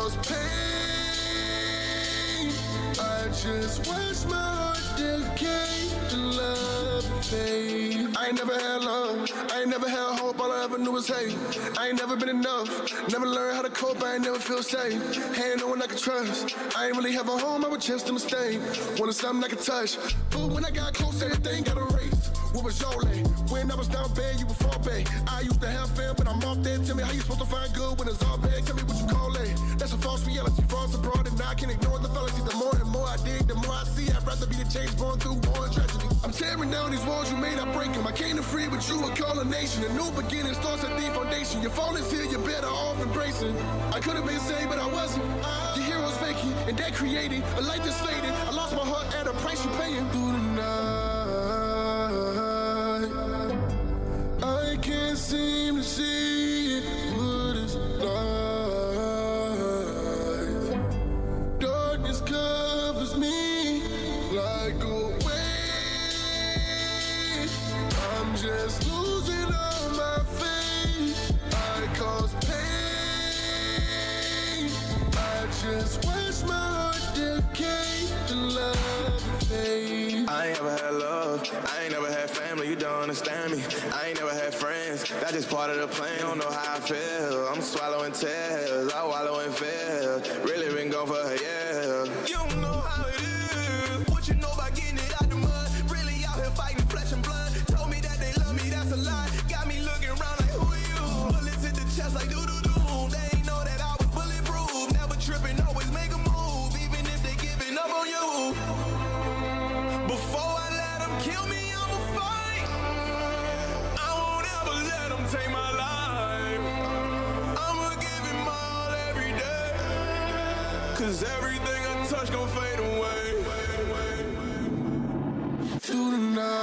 cause pain. I just watch my heart decay to love and fade. I ain't never had love, I ain't never had hope, all I ever knew was hate. I ain't never been enough, never learned how to cope, I ain't never feel safe. Ain't no one I could trust, I ain't really have a home, I was just a mistake. Wanted something I could touch, but when I got close, everything got erased. What was your lane? When I was down bad, you were fall back. I used to have fun, but I'm off there. Tell me how you supposed to find good when it's all bad. Tell me what you call it. That's a false reality, false abroad, and I can't ignore the fallacy. The more and more I dig, the more I see. I'd rather be the change going through war and tragedy. I'm tearing down these walls you made, I break them. I came to free, but you would call a nation. A new beginning starts at the foundation. Your fall is here, you're better off embracing. I could have been saved, but I wasn't. Your heroes faking, and that created a life that's faded. I lost my heart at a price you're paying through the night. I can't seem to see it, what is life? Darkness covers me like a weight. I'm just losing all my faith. I cause pain. I just watch my heart decay to love and fade. I ain't never had love, I ain't never had family, you don't understand me. I ain't never had friends, that's just part of the plan. You don't know how I feel, I'm swallowing tears, I wallow in fear. Really been gone for a year. You don't know how it is, what you know about getting it out the mud. Really out here fighting flesh and blood. Told me that they love me, that's a lie. Got me looking around like, who are you? Bullets hit the chest like doo-doo-doo. They ain't know that I was bulletproof. Never tripping, always make a move, even if they giving up on you. Before I let them kill me, I'ma fight. I won't ever let them take my life. I'ma give it my all every day. Cause everything I touch gon' fade away. Through the night,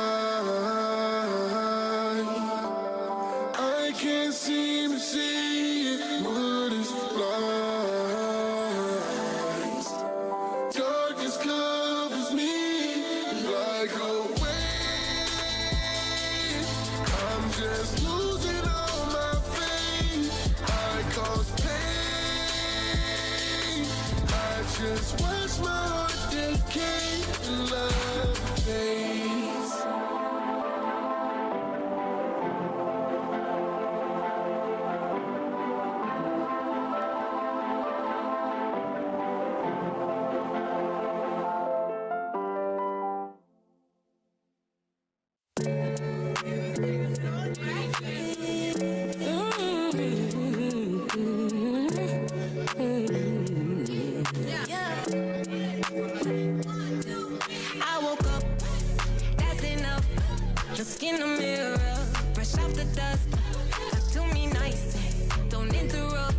I can't seem to see it, what is light? Darkness covers me like a weight. I'm just losing all my faith. I cause pain. I just watch my heart decay and love fades. I woke up, that's enough. Look in the mirror, brush off the dust. Talk to me nice, don't interrupt.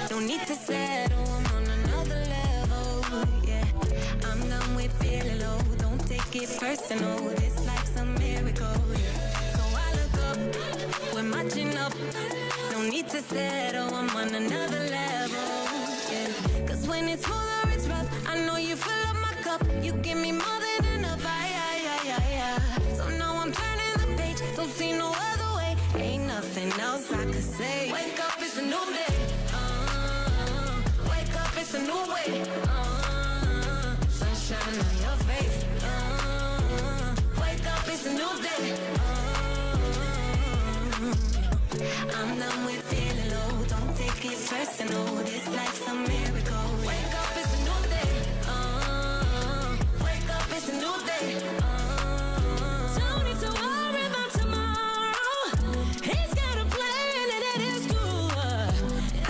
Don't need to settle, I'm on another level. Yeah, I'm done with feeling low. Don't take it personal, this life's a miracle. Yeah. So I look up, we're matching up. No need to settle, I'm on another level. Yeah, cause when it's smooth or it's rough, I know you fill up my cup. You give me more than enough, so now I'm turning the page, don't see no other way. Ain't nothing else I could say. Wake up, it's a new day. Wake up, it's a new way. Sunshine on your face. Wake up, it's a new day. I'm done with feeling low. Don't take it personal. This life's a miracle. Wake up, it's a new day. Wake up, it's a new day. Don't need to worry about tomorrow. He's got a plan and it is cool. I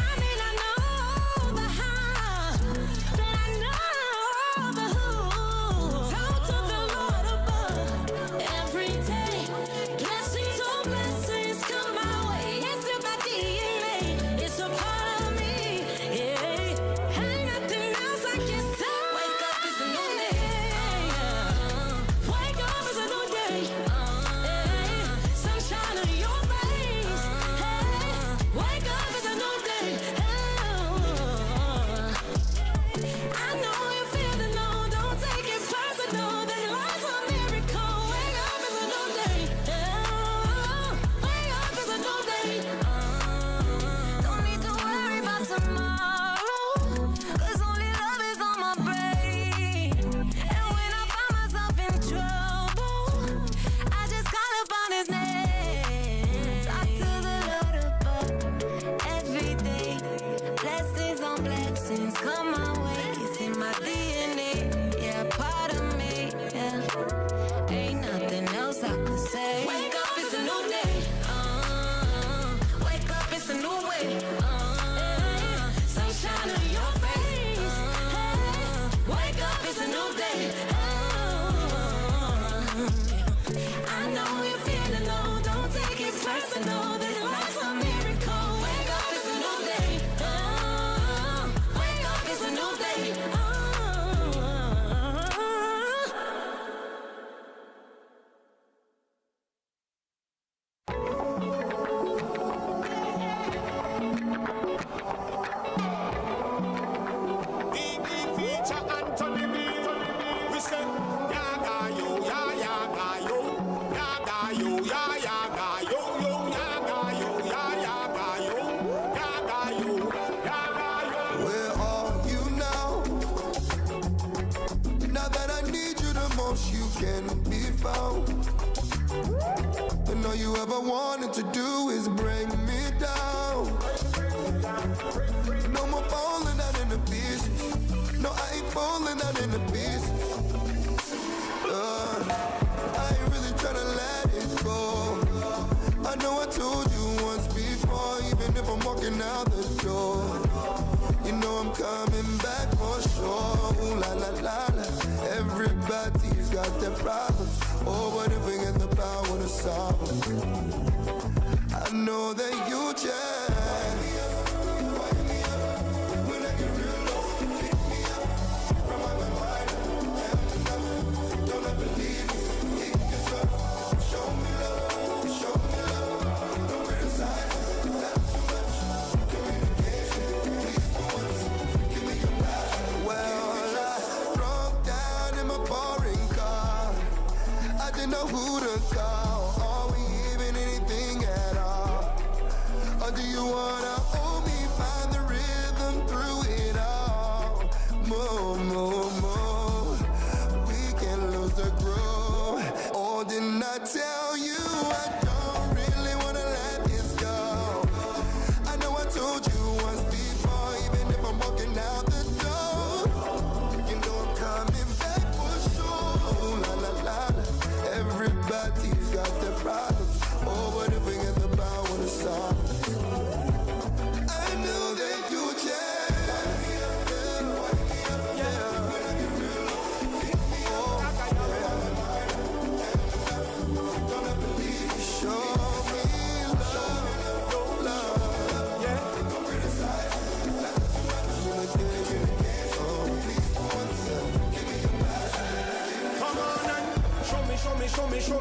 new day. I know you're feeling low, don't take it personal. This life's a miracle. Wake up, it's a new day. Wake up, it's a new day. Wanted to do is bring me down. No more falling out in the pieces. No, I ain't falling out in the pieces. I ain't really tryna let it go. I know I told you once before, even if I'm walking out the door, you know I'm coming back for sure. Ooh, la la la la. Everybody's got their problems. Oh, what if we get the power to solve them? I know that you change. Wipe me up when I get real low. Pick me up, remind my mind I'm enough. Don't I believe you? Pick yourself. Show me love, show me love. Don't criticize, not too much. Communication, please for once. Give me your passion. Well, I broke down in my foreign car. I didn't know who to call. Are we even anything at all? Or do you wanna hold me, find the rhythm through it all? More, more, more. We can lose the groove. Or didn't I tell you I don't really wanna let this go? I know I told you once before, even if I'm walking out the door, you know I'm coming back for sure. Oh, la la la la. Everybody's got their problems. Oh, what if we get the power to solve? I know that you change.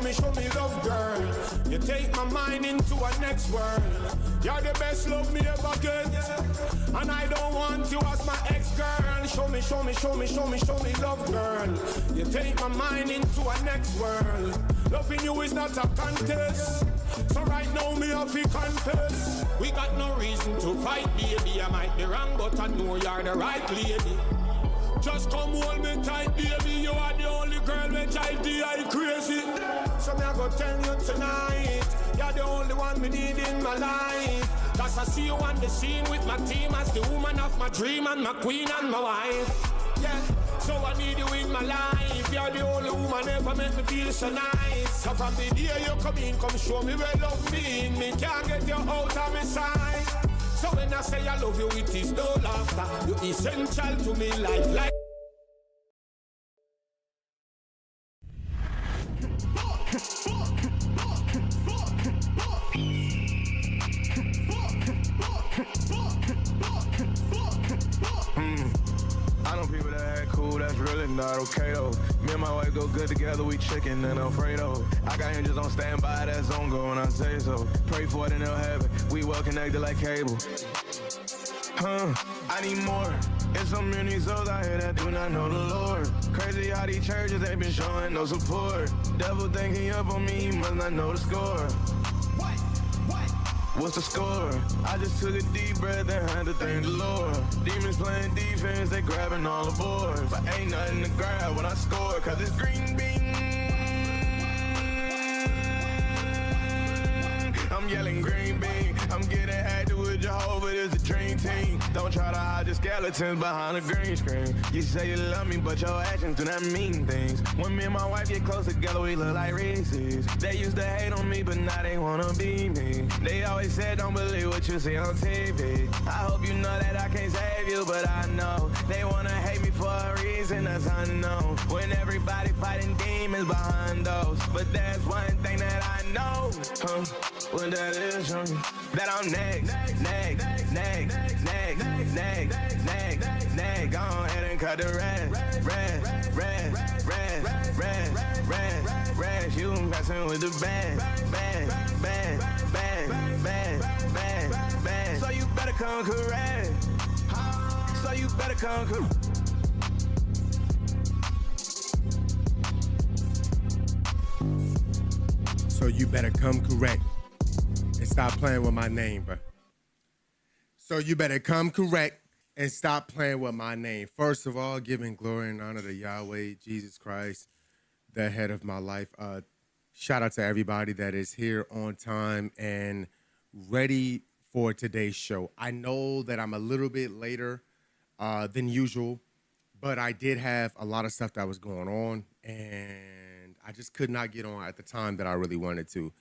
Show me love, girl. You take my mind into a next world. You're the best love me ever get. And I don't want you as my ex-girl. Show me love, girl. You take my mind into a next world. Loving you is not a contest. So right now me have to confess. We got no reason to fight, baby. I might be wrong, but I know you're the right lady. Just come hold me tight, baby. You are the only girl which I drive crazy. So me I go tell you tonight, you're the only one me need in my life. Cause I see you on the scene with my team as the woman of my dream and my queen and my wife. Yeah, so I need you in my life. You're the only woman ever make me feel so nice. So from the day you come in, come show me where love mean. Me can't get you out of my sight. So when I say I love you, it is no laughter. You're essential to me life like. I know people that act cool, that's really not okay though. Me and my wife go good together, we chicken and Alfredo. I got angels on standby, that's on go when I say so. Pray for it and they'll have it, we well connected like cable. I need more. It's so many souls out here that do not know the Lord. Crazy how these churches ain't been showing no support. Devil thinking up on me, he must not know the score. What's the score? I just took a deep breath and had to thank the Lord. Demons playing defense, they grabbing all the boards. But ain't nothing to grab when I score, cause it's green bean. I'm yelling green bean. I'm getting active with Jehovah, it's a dream team. Don't try to hide your skeletons behind a green screen. You say you love me, but your actions do not mean things. When me and my wife get close together, we look like Reese's. They used to hate on me, but now they wanna be me. They always said don't believe what you see on TV. I hope you know that I can't save you, you, but I know they wanna hate me for a reason that's unknown. When everybody fighting demons behind those, but there's one thing that I know, what that is, that I'm next. Go ahead and cut the red. You messing with the band. So you better come correct. So you better come correct. So you better come correct and stop playing with my name, bro. So you better come correct and stop playing with my name. First of all, giving glory and honor to Yahweh, Jesus Christ, the head of my life. Shout out to everybody that is here on time and ready for today's show. I know that I'm a little bit later than usual, but I did have a lot of stuff that was going on, and I just could not get on at the time that I really wanted to.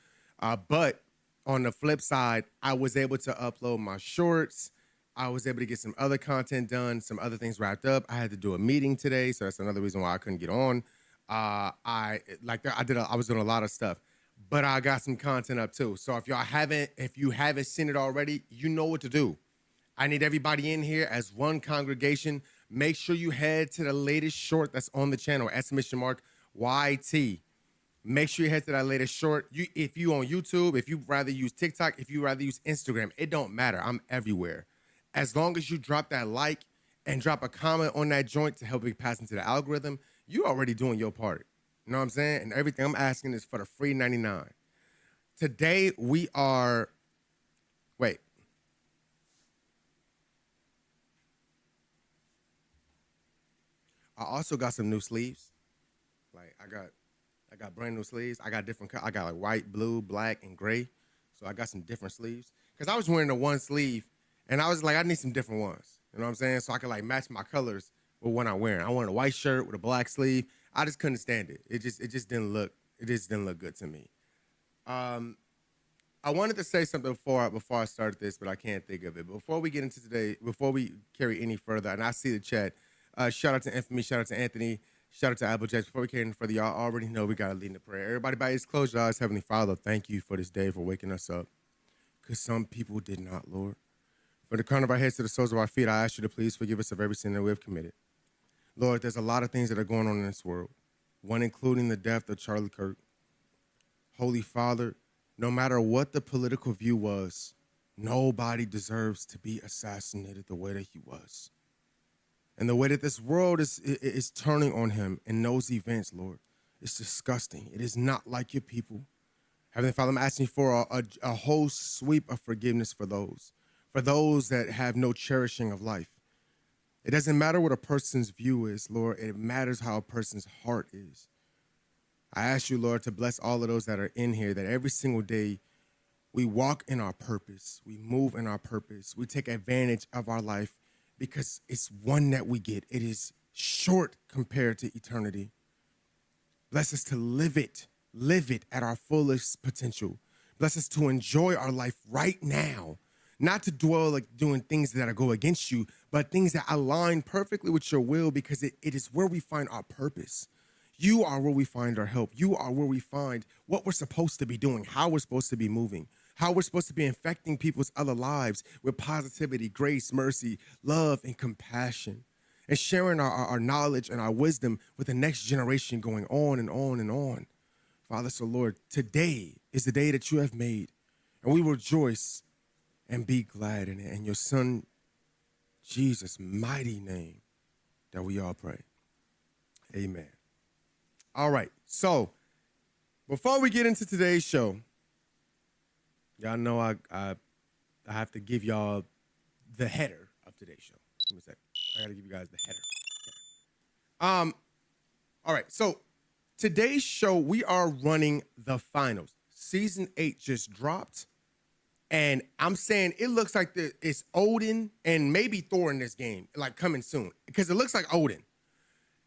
But on the flip side, I was able to upload my shorts. I was able to get some other content done, some other things wrapped up. I had to do a meeting today, so that's another reason why I couldn't get on. I was doing a lot of stuff, but I got some content up too. So if you haven't seen it already, you know what to do. I need everybody in here as one congregation. Make sure you head to the latest short that's on the channel, !YT. Make sure you head to that latest short. If you on YouTube, if you rather use TikTok, if you rather use Instagram, it don't matter. I'm everywhere. As long as you drop that like and drop a comment on that joint to help it pass into the algorithm, you already doing your part. You know what I'm saying? And everything I'm asking is for the free 99. Today we are, wait. I also got some new sleeves. Like I got brand new sleeves. I got different, I got like white, blue, black, and gray. So I got some different sleeves. Cause I was wearing the one sleeve and I was like, I need some different ones. You know what I'm saying? So I could like match my colors with what I'm wearing. I wanted a white shirt with a black sleeve. I just couldn't stand it. It just didn't look good to me. I wanted to say something before I started this, but I can't think of it. Before we get into today, before we carry any further, and I see the chat, shout out to Infamy, shout out to Anthony, shout out to Applejack. Before we carry any further, y'all already know we got to lead in the prayer. Everybody by his close your eyes. Heavenly Father, thank you for this day, for waking us up, because some people did not, Lord. From the crown of our heads to the soles of our feet, I ask you to please forgive us of every sin that we have committed. Lord, there's a lot of things that are going on in this world, one including the death of Charlie Kirk. Holy Father, no matter what the political view was, nobody deserves to be assassinated the way that he was. And the way that this world is turning on him in those events, Lord, it's disgusting. It is not like your people. Heavenly Father, I'm asking for a whole sweep of forgiveness for those that have no cherishing of life. It doesn't matter what a person's view is, Lord. It matters how a person's heart is. I ask you, Lord, to bless all of those that are in here, that every single day we walk in our purpose, we move in our purpose, we take advantage of our life because it's one that we get. It is short compared to eternity. Bless us to live it at our fullest potential. Bless us to enjoy our life right now. Not to dwell like doing things that go against you, but things that align perfectly with your will, because it is where we find our purpose. You are where we find our help. You are where we find what we're supposed to be doing, how we're supposed to be moving, how we're supposed to be infecting people's other lives with positivity, grace, mercy, love, and compassion, and sharing our knowledge and our wisdom with the next generation, going on and on and on. Father, so Lord, today is the day that you have made, and we rejoice and be glad in it. In your Son, Jesus' mighty name, that we all pray. Amen. All right. So before we get into today's show, y'all know I have to give y'all the header of today's show. Give me a second. I got to give you guys the header. Okay. All right. So today's show, we are running the finals. Season 8 just dropped. And I'm saying it looks like it's Odin and maybe Thor in this game, like coming soon, because it looks like Odin.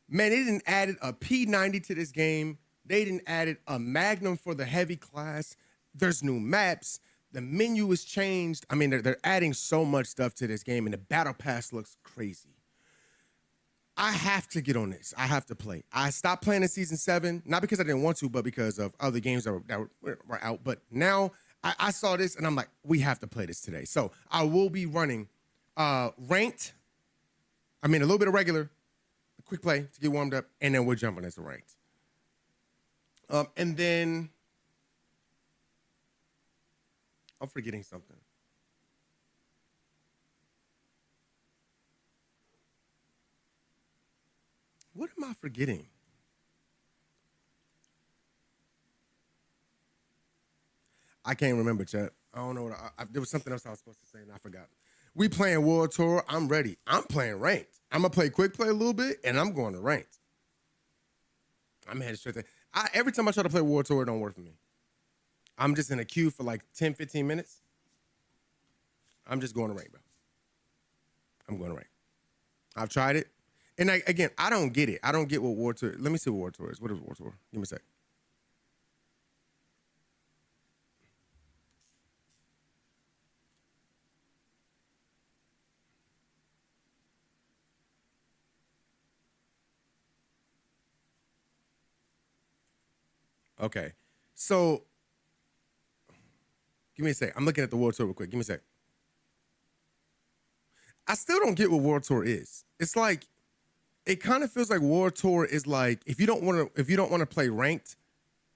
Man, they didn't added a P90 to this game. They didn't added a Magnum for the heavy class. There's new maps. the menu is changed. I mean, they're adding so much stuff to this game, and the battle pass looks crazy. I have to get on this. I have to play. I stopped playing in season 7, not because I didn't want to, but because of other games that were out. But now I saw this, and I'm like, we have to play this today. So I will be running ranked. I mean, a little bit of regular, a quick play to get warmed up, and then we're jumping into ranked. And then I'm forgetting something. What am I forgetting? I can't remember, Chet. I don't know. There was something else I was supposed to say, and I forgot. We playing World Tour. I'm ready. I'm playing ranked. I'm going to play quick play a little bit, and I'm going to ranked. I'm headed straight there. Every time I try to play World Tour, it don't work for me. I'm just in a queue for like 10, 15 minutes. I'm just going to rank, bro. I'm going to rank. I've tried it. And again, I don't get it. I don't get what War Tour. Let me see what War Tour is. What is War Tour? Give me a sec. Okay. So, give me a sec. I'm looking at the War Tour real quick. Give me a sec. I still don't get what War Tour is. It's like, it kind of feels like War Tour is like, if you don't want to play ranked,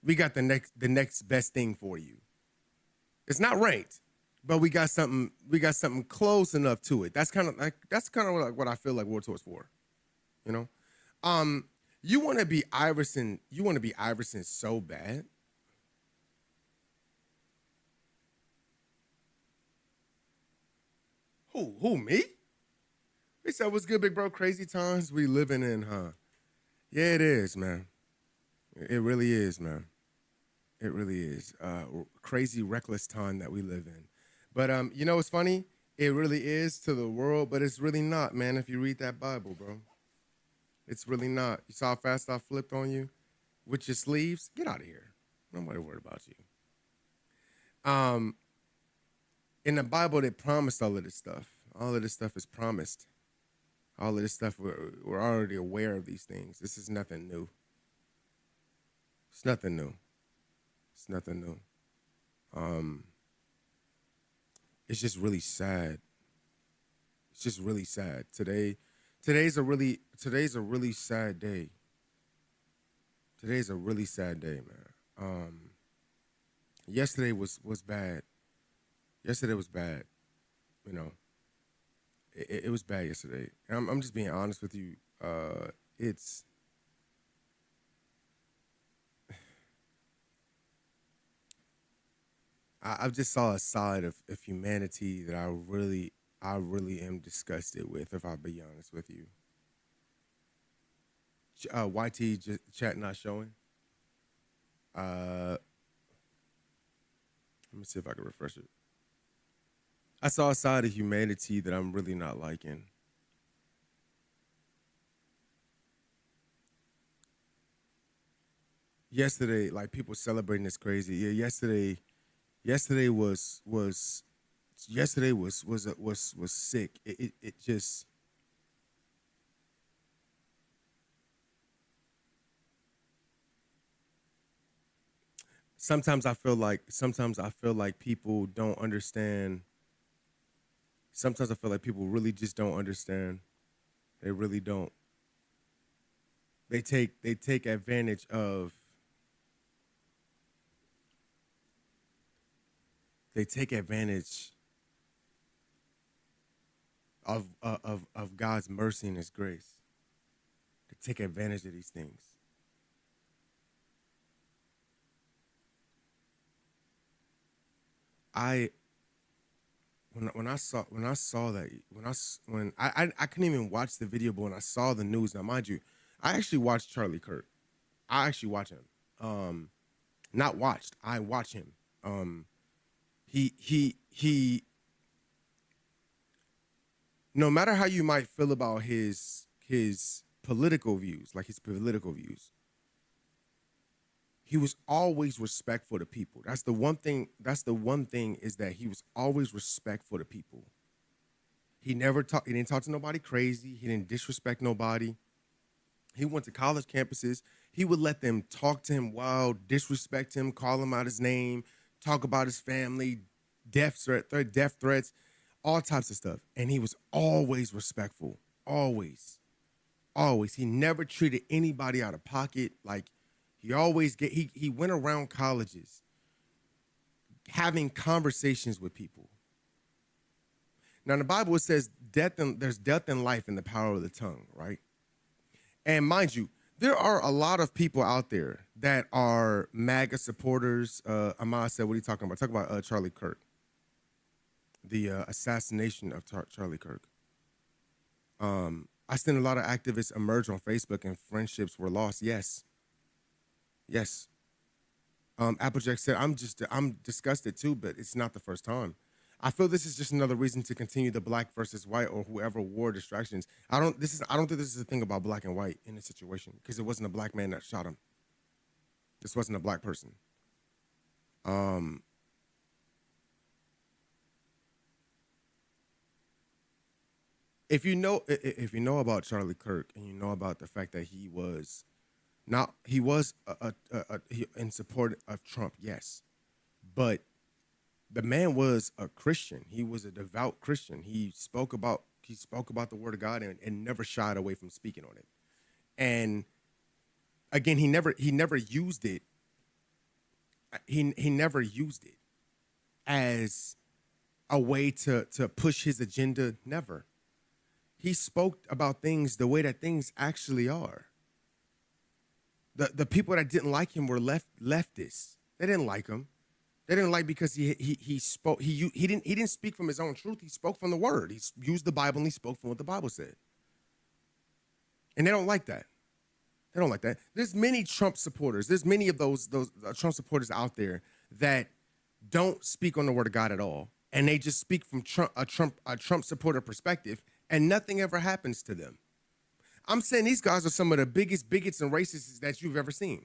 we got the next best thing for you. It's not ranked, but we got something close enough to it. That's kind of like what I feel like War Tour is for. You know? You want to be Iverson so bad. Who, me? They said, what's good, big bro? Crazy times we living in, huh? Yeah, it is, man. It really is, man. It really is. Crazy, reckless time that we live in. But you know what's funny? It really is to the world, but it's really not, man, if you read that Bible, bro. It's really not. You saw how fast I flipped on you with your sleeves? Get out of here. Nobody worried about you. In the Bible, they promised all of this stuff. All of this stuff is promised. All of this stuff, we're already aware of these things. This is nothing new. It's nothing new. It's nothing new. It's just really sad. It's just really sad. Today's a really sad day. Today's a really sad day, man. Yesterday was bad. Yesterday was bad. You know. It was bad yesterday. And I'm just being honest with you. I've just saw a side of humanity that I really am disgusted with, if I'll be honest with you. YT chat not showing. Let me see if I can refresh it. I saw a side of humanity that I'm really not liking. Yesterday, like people celebrating this crazy. Yeah, yesterday was sick. It just. Sometimes I feel like people don't understand. Sometimes I feel like people really just don't understand. They really don't. They take advantage of. They take advantage of God's mercy and His grace. They take advantage of these things. When I saw that when I couldn't even watch the video, but when I saw the news, now mind you, I actually watched Charlie Kirk. I actually watch him. Not watched. I watch him. He. No matter how you might feel about his political views, he was always respectful to people. That's the one thing. That's the one thing is that he was always respectful to people. He never talked. He didn't talk to nobody crazy. He didn't disrespect nobody. He went to college campuses. He would let them talk to him wild, disrespect him, call him out his name, talk about his family, death threats, all types of stuff. And he was always respectful. Always. Always. He never treated anybody out of pocket. Like he always he went around colleges having conversations with people. Now in the Bible it says there's death and life in the power of the tongue, right? And mind you, there are a lot of people out there that are MAGA supporters. Ahmad said, what are you talking about? Talking about Charlie Kirk. The assassination of Charlie Kirk. I seen a lot of activists emerge on Facebook and friendships were lost. Yes. Yes. Applejack said, I'm disgusted too, but it's not the first time. I feel this is just another reason to continue the black versus white or whoever war distractions. I don't think this is a thing about black and white in this situation because it wasn't a black man that shot him. This wasn't a black person. If you know about Charlie Kirk and you know about the fact that he was in support of Trump, yes, but the man was a Christian. He was a devout Christian. He spoke about the word of God and never shied away from speaking on it. And again, he never used it. He never used it as a way to push his agenda. Never. He spoke about things the way that things actually are. The people that didn't like him were leftists. They didn't like him. They didn't like because he spoke. He didn't speak from his own truth. He spoke from the word. He used the Bible and he spoke from what the Bible said. And they don't like that. They don't like that. There's many Trump supporters. There's many of those Trump supporters out there that don't speak on the word of God at all, and they just speak from a Trump supporter perspective, and nothing ever happens to them. I'm saying these guys are some of the biggest bigots and racists that you've ever seen.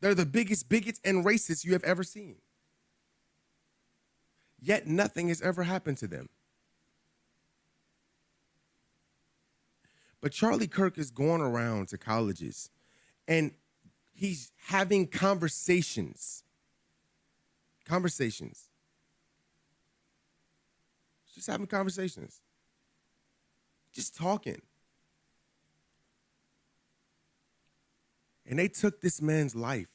They're the biggest bigots and racists you have ever seen. Yet nothing has ever happened to them. But Charlie Kirk is going around to colleges and he's having conversations. Just having conversations. Just talking. And they took this man's life.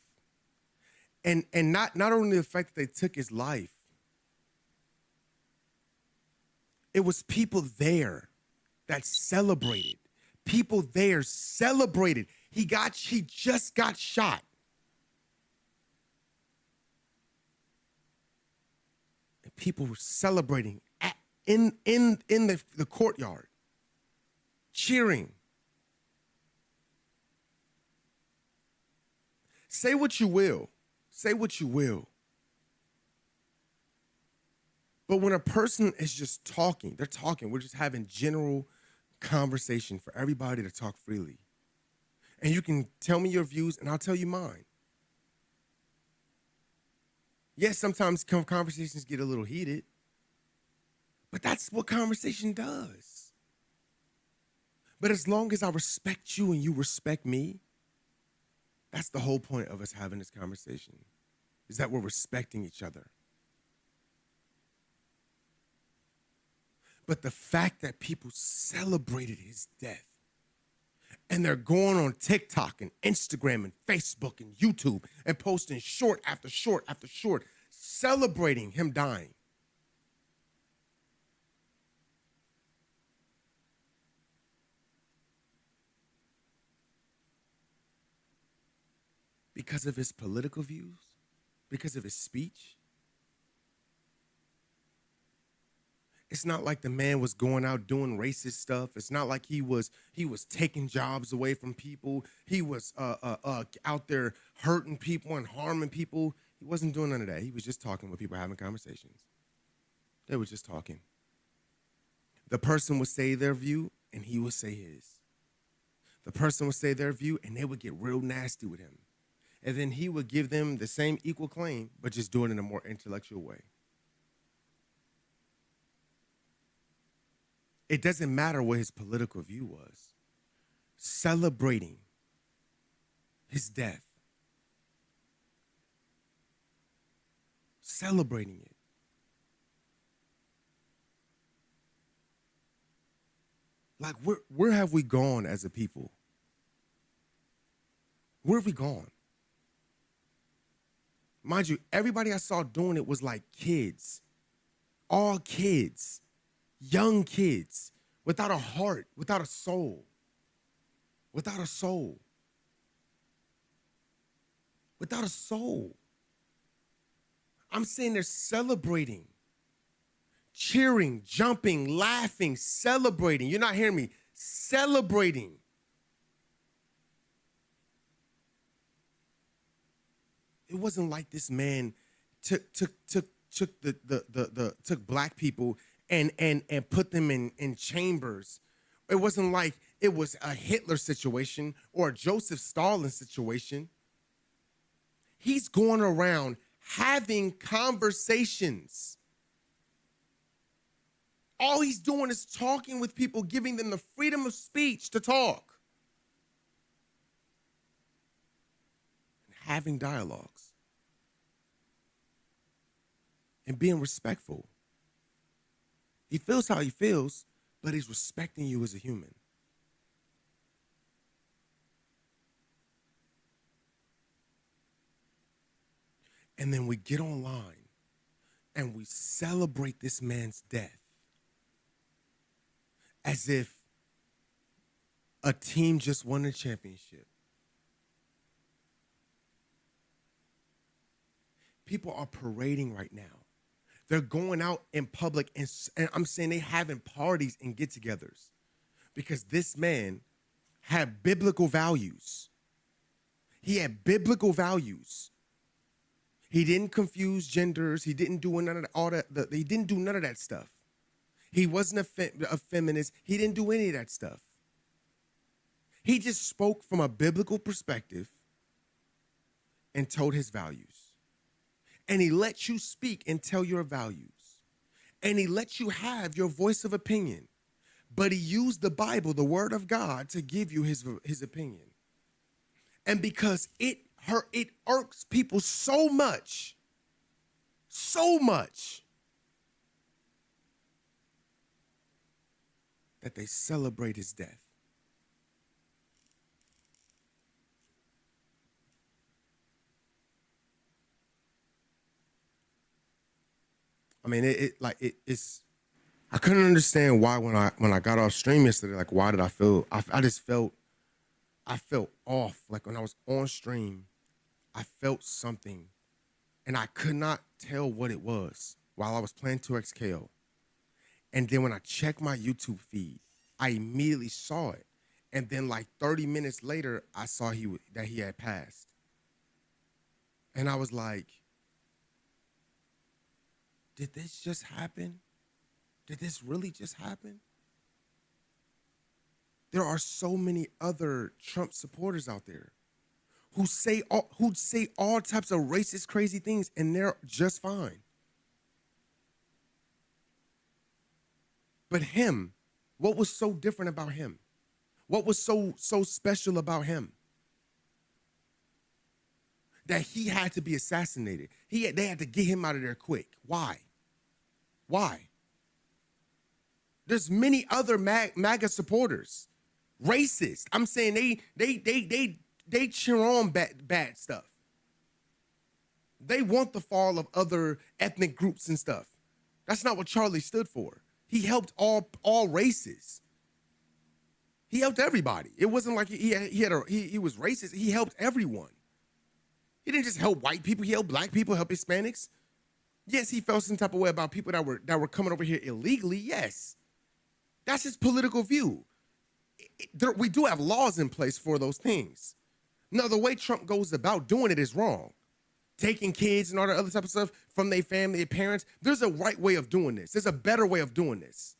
And not only the fact that they took his life, it was people there that celebrated. People there celebrated. He just got shot. And people were celebrating in the courtyard, cheering. Say what you will. Say what you will. But when a person is just talking, they're talking, we're just having general conversation for everybody to talk freely. And you can tell me your views and I'll tell you mine. Yes, sometimes conversations get a little heated, but that's what conversation does. But as long as I respect you and you respect me, that's the whole point of us having this conversation, is that we're respecting each other. But the fact that people celebrated his death and they're going on TikTok and Instagram and Facebook and YouTube and posting short after short after short, celebrating him dying. Because of his political views? Because of his speech? It's not like the man was going out doing racist stuff. It's not like he was taking jobs away from people. He was out there hurting people and harming people. He wasn't doing none of that. He was just talking with people, having conversations. They were just talking. The person would say their view and he would say his. The person would say their view, and they would get real nasty with him. And then he would give them the same equal claim, but just do it in a more intellectual way. It doesn't matter what his political view was. Celebrating his death. Celebrating it. Like, where have we gone as a people? Where have we gone? Mind you, everybody I saw doing it was like kids. All kids. Young kids. Without a heart. Without a soul. Without a soul. Without a soul. I'm saying they're celebrating. Cheering, jumping, laughing, celebrating. You're not hearing me. Celebrating. It wasn't like this man took black people and put them in chambers. It wasn't like it was a Hitler situation or a Joseph Stalin situation. He's going around having conversations. All he's doing is talking with people, giving them the freedom of speech to talk. And having dialogues. And being respectful. He feels how he feels, but he's respecting you as a human. And then we get online and we celebrate this man's death as if a team just won a championship. People are parading right now. They're going out in public and I'm saying they having parties and get-togethers because this man had biblical values. He had biblical values. He didn't confuse genders. He didn't do none of all that. He didn't do none of that stuff. He wasn't a feminist. He didn't do any of that stuff. He just spoke from a biblical perspective and told his values. And he lets you speak and tell your values. And he lets you have your voice of opinion. But he used the Bible, the word of God, to give you his opinion. And because it irks people so much, that they celebrate his death. I mean, it's. I couldn't understand why when I got off stream yesterday, like why did I feel? I just felt. I felt off. Like when I was on stream, I felt something, and I could not tell what it was while I was playing 2XKO. And then when I checked my YouTube feed, I immediately saw it. And then like 30 minutes later, I saw that he had passed. And I was like, did this just happen? Did this really just happen? There are so many other Trump supporters out there who say all types of racist, crazy things, and they're just fine. But him, what was so different about him? What was so special about him? That he had to be assassinated. They had to get him out of there quick. Why? There's many other MAGA supporters, racist. I'm saying they cheer on bad stuff. They want the fall of other ethnic groups and stuff. That's not what Charlie stood for. He helped all races. He helped everybody. It wasn't like he was racist. He helped everyone. He didn't just help white people. He helped black people, helped Hispanics. Yes, he felt some type of way about people that were coming over here illegally. Yes, that's his political view. We do have laws in place for those things. No, the way Trump goes about doing it is wrong. Taking kids and all that other type of stuff from their family, their parents. There's a right way of doing this. There's a better way of doing this.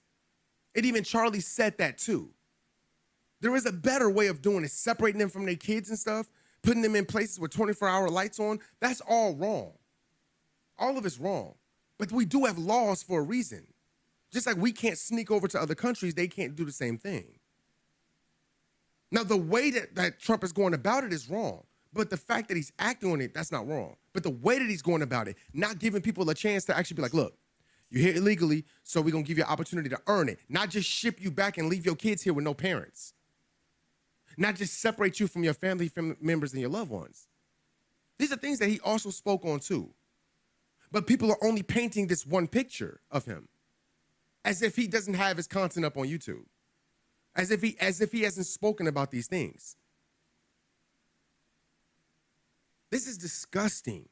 And even Charlie said that too. There is a better way of doing it, separating them from their kids and stuff, putting them in places with 24-hour lights on. That's all wrong. All of it's wrong. But we do have laws for a reason. Just like we can't sneak over to other countries, they can't do the same thing. Now, the way that Trump is going about it is wrong. But the fact that he's acting on it, that's not wrong. But the way that he's going about it, not giving people a chance to actually be like, look, you're here illegally, so we're going to give you an opportunity to earn it. Not just ship you back and leave your kids here with no parents. Not just separate you from your family members and your loved ones. These are things that he also spoke on too. But people are only painting this one picture of him as if he doesn't have his content up on YouTube. As if he hasn't spoken about these things. This is disgusting.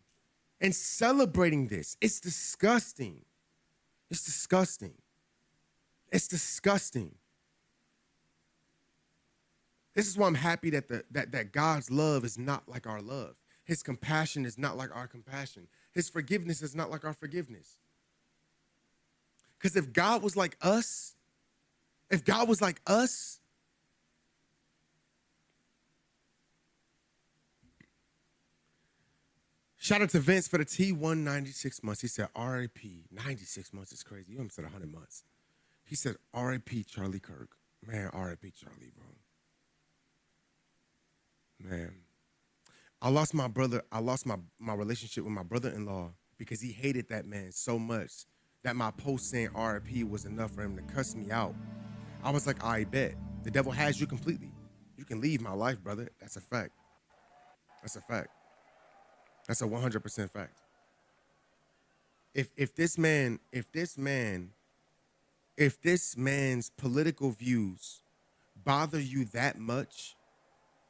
And celebrating this, it's disgusting. It's disgusting. It's disgusting. This is why I'm happy that God's love is not like our love. His compassion is not like our compassion. His forgiveness is not like our forgiveness. Because if God was like us, shout out to Vince for the T196 months. He said, RIP, 96 months is crazy. You almost said 100 months. He said, RIP Charlie Kirk. Man, RIP Charlie, bro. Man. I lost my brother. I lost my relationship with my brother-in-law because he hated that man so much that my post saying RIP was enough for him to cuss me out. I was like, I bet. The devil has you completely. You can leave my life, brother. That's a fact. That's a fact. That's a 100% fact. If this man's political views bother you that much,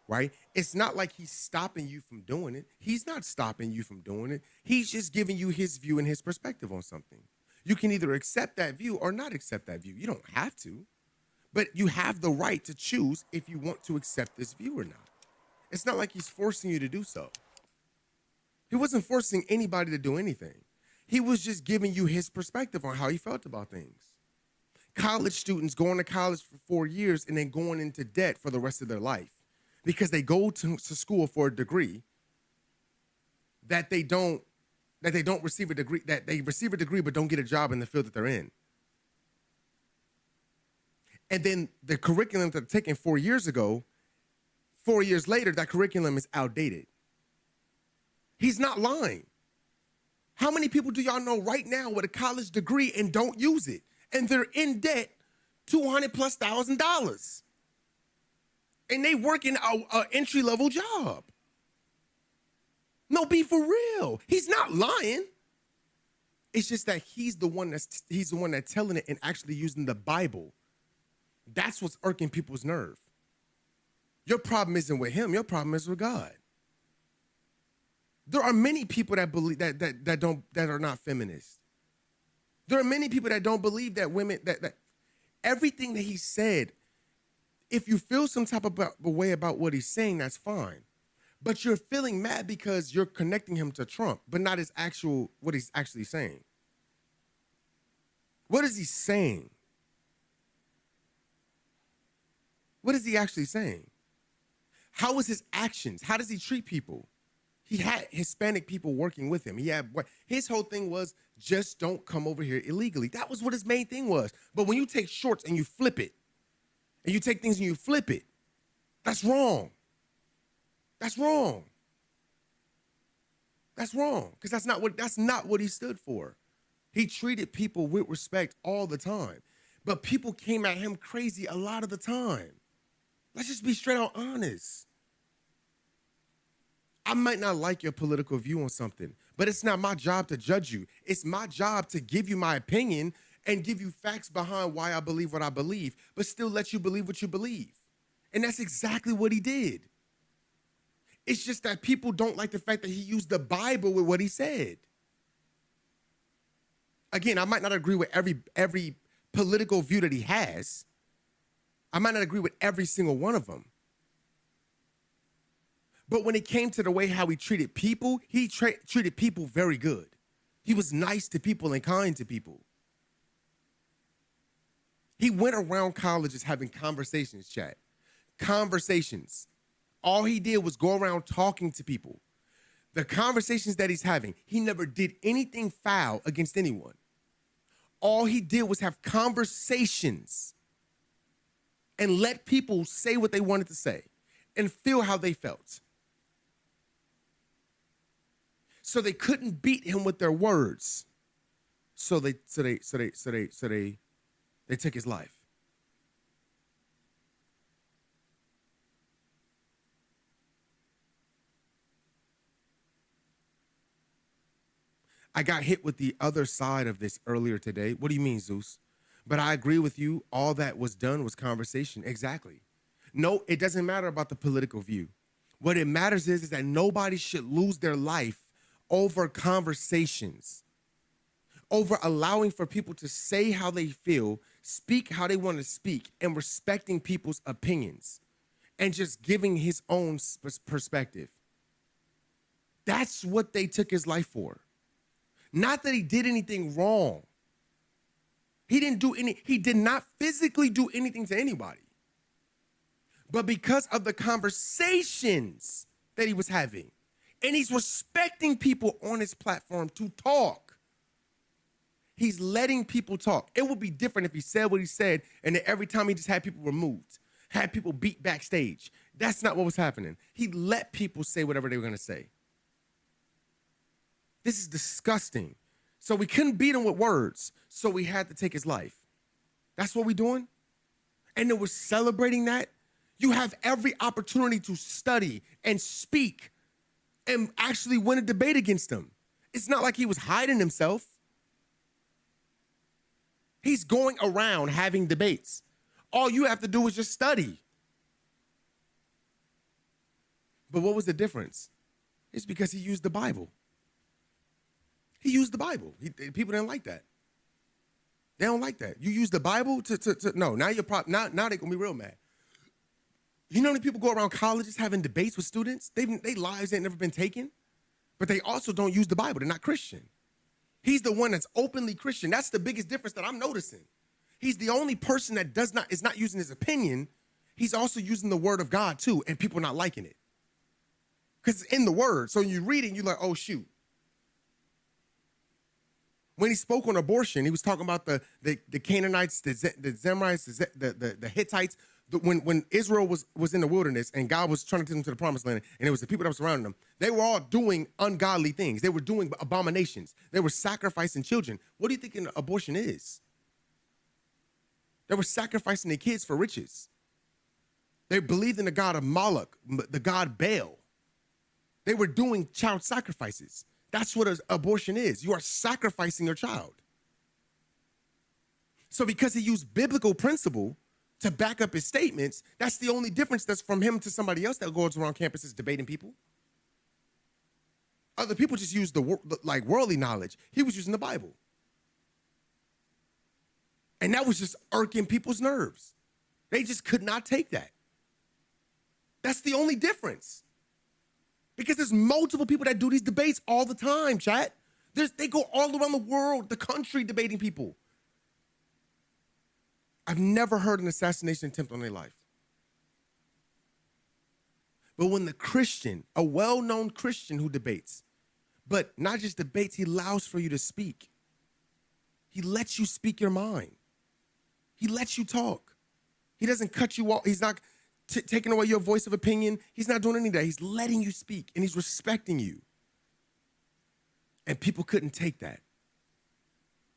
right? It's not like he's stopping you from doing it. He's not stopping you from doing it. He's just giving you his view and his perspective on something. You can either accept that view or not accept that view. You don't have to, but you have the right to choose if you want to accept this view or not. It's not like he's forcing you to do so. He wasn't forcing anybody to do anything. He was just giving you his perspective on how he felt about things. College students going to college for 4 years and then going into debt for the rest of their life because they go to school for a degree that they don't receive a degree, that they receive a degree but don't get a job in the field that they're in. And then the curriculum that they're taking 4 years ago, 4 years later, that curriculum is outdated. He's not lying. How many people do y'all know right now with a college degree and don't use it? And they're in debt $200,000+. And they work in an entry-level job. No, be for real. He's not lying. It's just that he's the one that's telling it and actually using the Bible. That's what's irking people's nerve. Your problem isn't with him. Your problem is with God. There are many people that believe that are not feminists. There are many people that don't believe that women that everything that he said. If you feel some type of way about what he's saying, that's fine. But you're feeling mad because you're connecting him to Trump, but not what he's actually saying. What is he saying? What is he actually saying? How is his actions? How does he treat people? He had Hispanic people working with him. His whole thing was just don't come over here illegally. That was what his main thing was. But when you take shorts and you flip it, and you take things and you flip it, that's wrong. That's wrong. That's wrong. Because that's not what he stood for. He treated people with respect all the time. But people came at him crazy a lot of the time. Let's just be straight out honest. I might not like your political view on something, but it's not my job to judge you. It's my job to give you my opinion and give you facts behind why I believe what I believe, but still let you believe what you believe. And that's exactly what he did. It's just that people don't like the fact that he used the Bible with what he said. Again, I might not agree with every political view that he has. I might not agree with every single one of them. But when it came to the way how he treated people, he treated people very good. He was nice to people and kind to people. He went around colleges having conversations, chat. conversations. All he did was go around talking to people. The conversations that he's having, he never did anything foul against anyone. All he did was have conversations and let people say what they wanted to say and feel how they felt. So they couldn't beat him with their words. So they took his life. I got hit with the other side of this earlier today. What do you mean, Zeus? But I agree with you. All that was done was conversation. Exactly. No, it doesn't matter about the political view. What it matters is that nobody should lose their life over conversations, over allowing for people to say how they feel, speak how they want to speak, and respecting people's opinions, and just giving his own perspective. That's what they took his life for. Not that he did anything wrong. He did not physically do anything to anybody. But because of the conversations that he was having, and he's respecting people on his platform to talk. He's letting people talk. It would be different if he said what he said, and then every time he just had people removed, had people beat backstage. That's not what was happening. He let people say whatever they were going to say. This is disgusting. So we couldn't beat him with words, so we had to take his life. That's what we're doing? And then we're celebrating that? You have every opportunity to study and speak and actually win a debate against him. It's not like he was hiding himself. He's going around having debates. All you have to do is just study. But what was the difference? It's because he used the Bible. He used the Bible. People didn't like that. They don't like that. You use the Bible to no, now you're now they're gonna be real mad. You know how many people go around colleges having debates with students? Their lives ain't never been taken, but they also don't use the Bible. They're not Christian. He's the one that's openly Christian. That's the biggest difference that I'm noticing. He's the only person that is not using his opinion. He's also using the word of God too, and people not liking it. Because it's in the word. So when you read it, you're like, oh shoot. When he spoke on abortion, he was talking about the Canaanites, the Zemrites, the Hittites. When Israel was in the wilderness and God was trying to take them to the promised land, and it was the people that were surrounding them, they were all doing ungodly things. They were doing abominations. They were sacrificing children. What do you think an abortion is? They were sacrificing their kids for riches. They believed in the god of Moloch, the god Baal. They were doing child sacrifices. That's what an abortion is. You are sacrificing your child. So because he used biblical principle to back up his statements, that's the only difference that's from him to somebody else that goes around campuses debating people. Other people just use like worldly knowledge. He was using the Bible. And that was just irking people's nerves. They just could not take that. That's the only difference. Because there's multiple people that do these debates all the time, chat. They go all around the world, the country, debating people. I've never heard an assassination attempt on their life. But when the Christian, a well-known Christian who debates, but not just debates, he allows for you to speak. He lets you speak your mind. He lets you talk. He doesn't cut you off. He's not taking away your voice of opinion. He's not doing any of that. He's letting you speak, and he's respecting you. And people couldn't take that.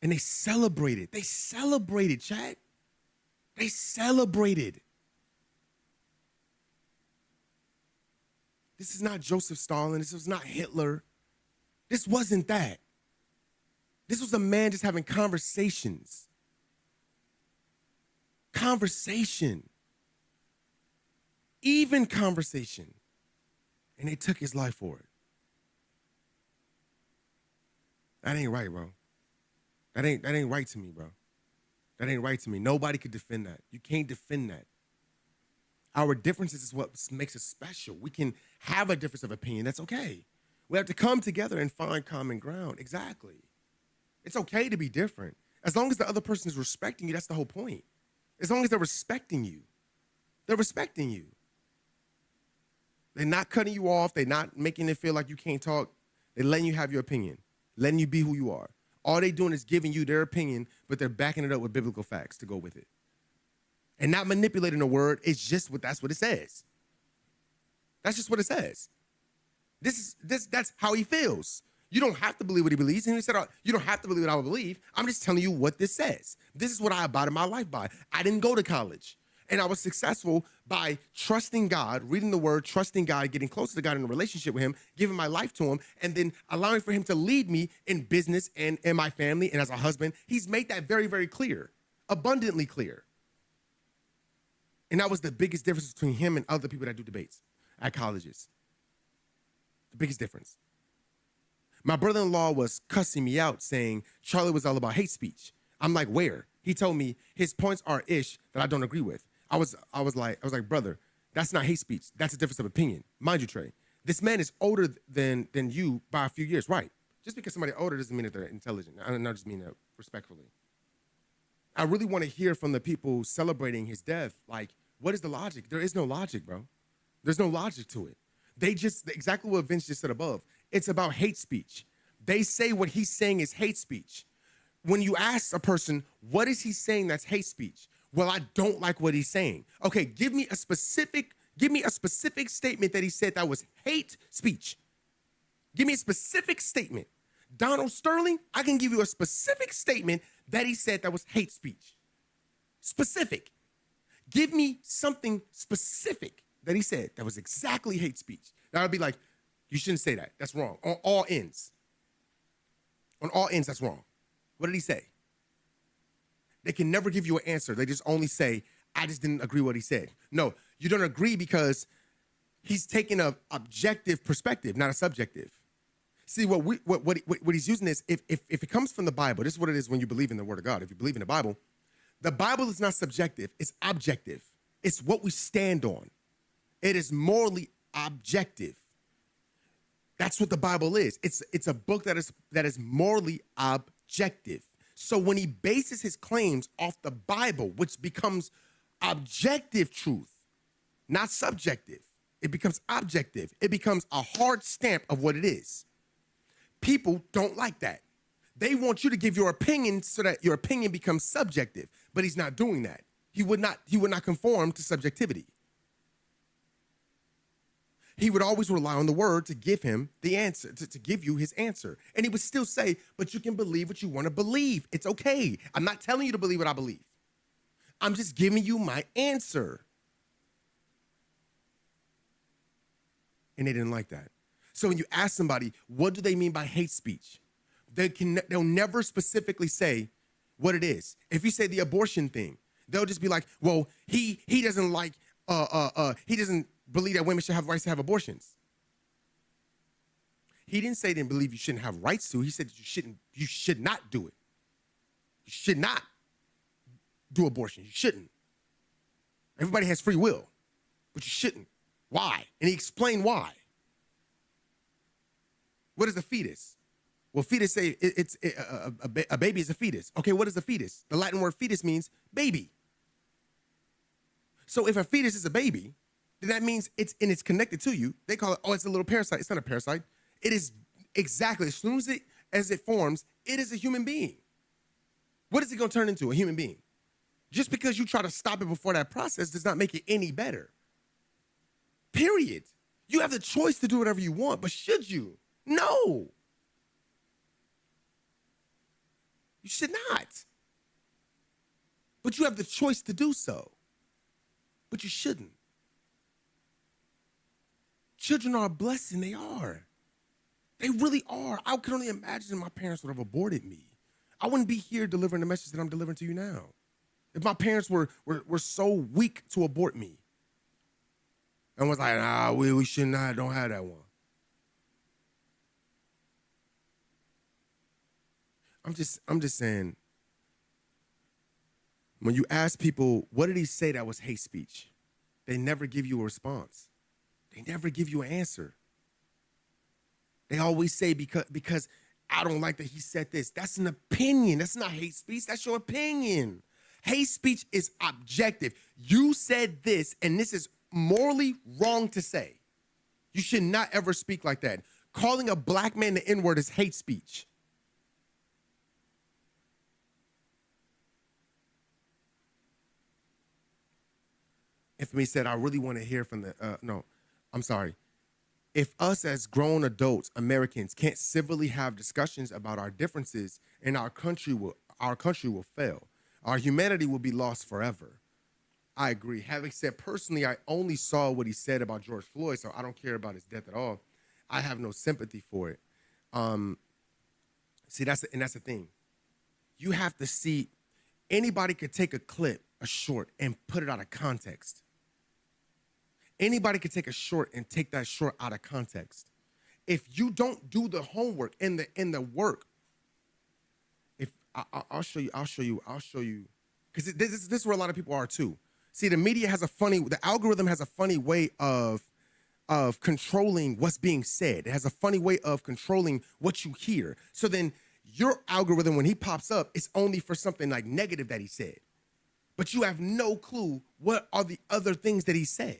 And they celebrated. They celebrated, chat. They celebrated. This is not Joseph Stalin. This was not Hitler. This wasn't that. This was a man just having conversations. Conversation. Even conversation. And they took his life for it. That ain't right, bro. That ain't right to me, bro. That ain't right to me. Nobody could defend that. You can't defend that. Our differences is what makes us special. We can have a difference of opinion. That's okay. We have to come together and find common ground. Exactly. It's okay to be different. As long as the other person is respecting you, that's the whole point. As long as they're respecting you. They're respecting you. They're not cutting you off. They're not making it feel like you can't talk. They're letting you have your opinion, letting you be who you are. All they're doing is giving you their opinion, but they're backing it up with biblical facts to go with it. And not manipulating the word. It's just that's what it says. That's just what it says. That's how he feels. You don't have to believe what he believes. And he said, you don't have to believe what I would believe. I'm just telling you what this says. This is what I abided my life by. I didn't go to college. And I was successful by trusting God, reading the word, trusting God, getting closer to God in a relationship with him, giving my life to him, and then allowing for him to lead me in business and in my family and as a husband. He's made that very, very clear, abundantly clear. And that was the biggest difference between him and other people that do debates at colleges. The biggest difference. My brother-in-law was cussing me out saying Charlie was all about hate speech. I'm like, where? He told me his points are ish that I don't agree with. I was like, brother, that's not hate speech. That's a difference of opinion. Mind you, Trey, this man is older than you by a few years, right? Just because somebody older doesn't mean that they're intelligent. I don't just mean that respectfully. I really want to hear from the people celebrating his death. Like, what is the logic? There is no logic, bro. There's no logic to it. They just, exactly what Vince just said above, it's about hate speech. They say what he's saying is hate speech. When you ask a person, what is he saying that's hate speech? Well, I don't like what he's saying. Okay, give me a specific statement that he said that was hate speech. Give me a specific statement. Donald Sterling, I can give you a specific statement that he said that was hate speech. Specific. Give me something specific that he said that was exactly hate speech. Now I'd be like, you shouldn't say that. That's wrong. On all ends. On all ends, that's wrong. What did he say? They can never give you an answer. They just only say, I just didn't agree with what he said. No, you don't agree because he's taking an objective perspective, not a subjective. See, what he's using is, if it comes from the Bible, this is what it is when you believe in the Word of God. If you believe in the Bible is not subjective, it's objective. It's what we stand on. It is morally objective. That's what the Bible is. It's a book that is morally objective. So when he bases his claims off the Bible, which becomes objective truth, not subjective, it becomes objective. It becomes a hard stamp of what it is. People don't like that. They want you to give your opinion so that your opinion becomes subjective, but he's not doing that. He would not conform to subjectivity. He would always rely on the word to give him the answer, to give you his answer. And he would still say, but you can believe what you want to believe. It's okay. I'm not telling you to believe what I believe. I'm just giving you my answer. And they didn't like that. So when you ask somebody, what do they mean by hate speech? They'll never specifically say what it is. If you say the abortion thing, they'll just be like, well, he doesn't like, he doesn't believe that women should have rights to have abortions. He didn't say he didn't believe you shouldn't have rights to. He said you should not do it. You should not do abortion. You shouldn't. Everybody has free will, but you shouldn't. Why? And he explained why. What is a fetus? Well, fetus say a baby is a fetus. Okay, what is a fetus? The Latin word fetus means baby. So if a fetus is a baby, then that means it's connected to you. They call it, it's a little parasite. It's not a parasite. It is exactly, as soon as it forms, it is a human being. What is it going to turn into? A human being. Just because you try to stop it before that process does not make it any better. Period. You have the choice to do whatever you want, but should you? No. You should not. But you have the choice to do so. But you shouldn't. Children are a blessing. They are. They really are. I can only imagine my parents would have aborted me. I wouldn't be here delivering the message that I'm delivering to you now. If my parents were so weak to abort me and was like, nah, we should not, don't have that one. I'm just saying, when you ask people, what did he say that was hate speech? They never give you a response. They never give you an answer. They always say, because I don't like that he said this. That's an opinion. That's not hate speech. That's your opinion. Hate speech is objective. You said this, and this is morally wrong to say. You should not ever speak like that. Calling a black man the N-word is hate speech. Infamy said, I really want to hear from the, no, I'm sorry. If us as grown adults, Americans, can't civilly have discussions about our differences, and our country will fail. Our humanity will be lost forever. I agree. Having said, personally, I only saw what he said about George Floyd, so I don't care about his death at all. I have no sympathy for it. See, that's the thing. You have to see, anybody could take a clip, a short, and put it out of context. Anybody could take a short and take that short out of context. If you don't do the homework and the work, if I'll show you, because this is where a lot of people are too. See, the algorithm has a funny way of controlling what's being said. It has a funny way of controlling what you hear. So then your algorithm, when he pops up, it's only for something like negative that he said. But you have no clue what are the other things that he said.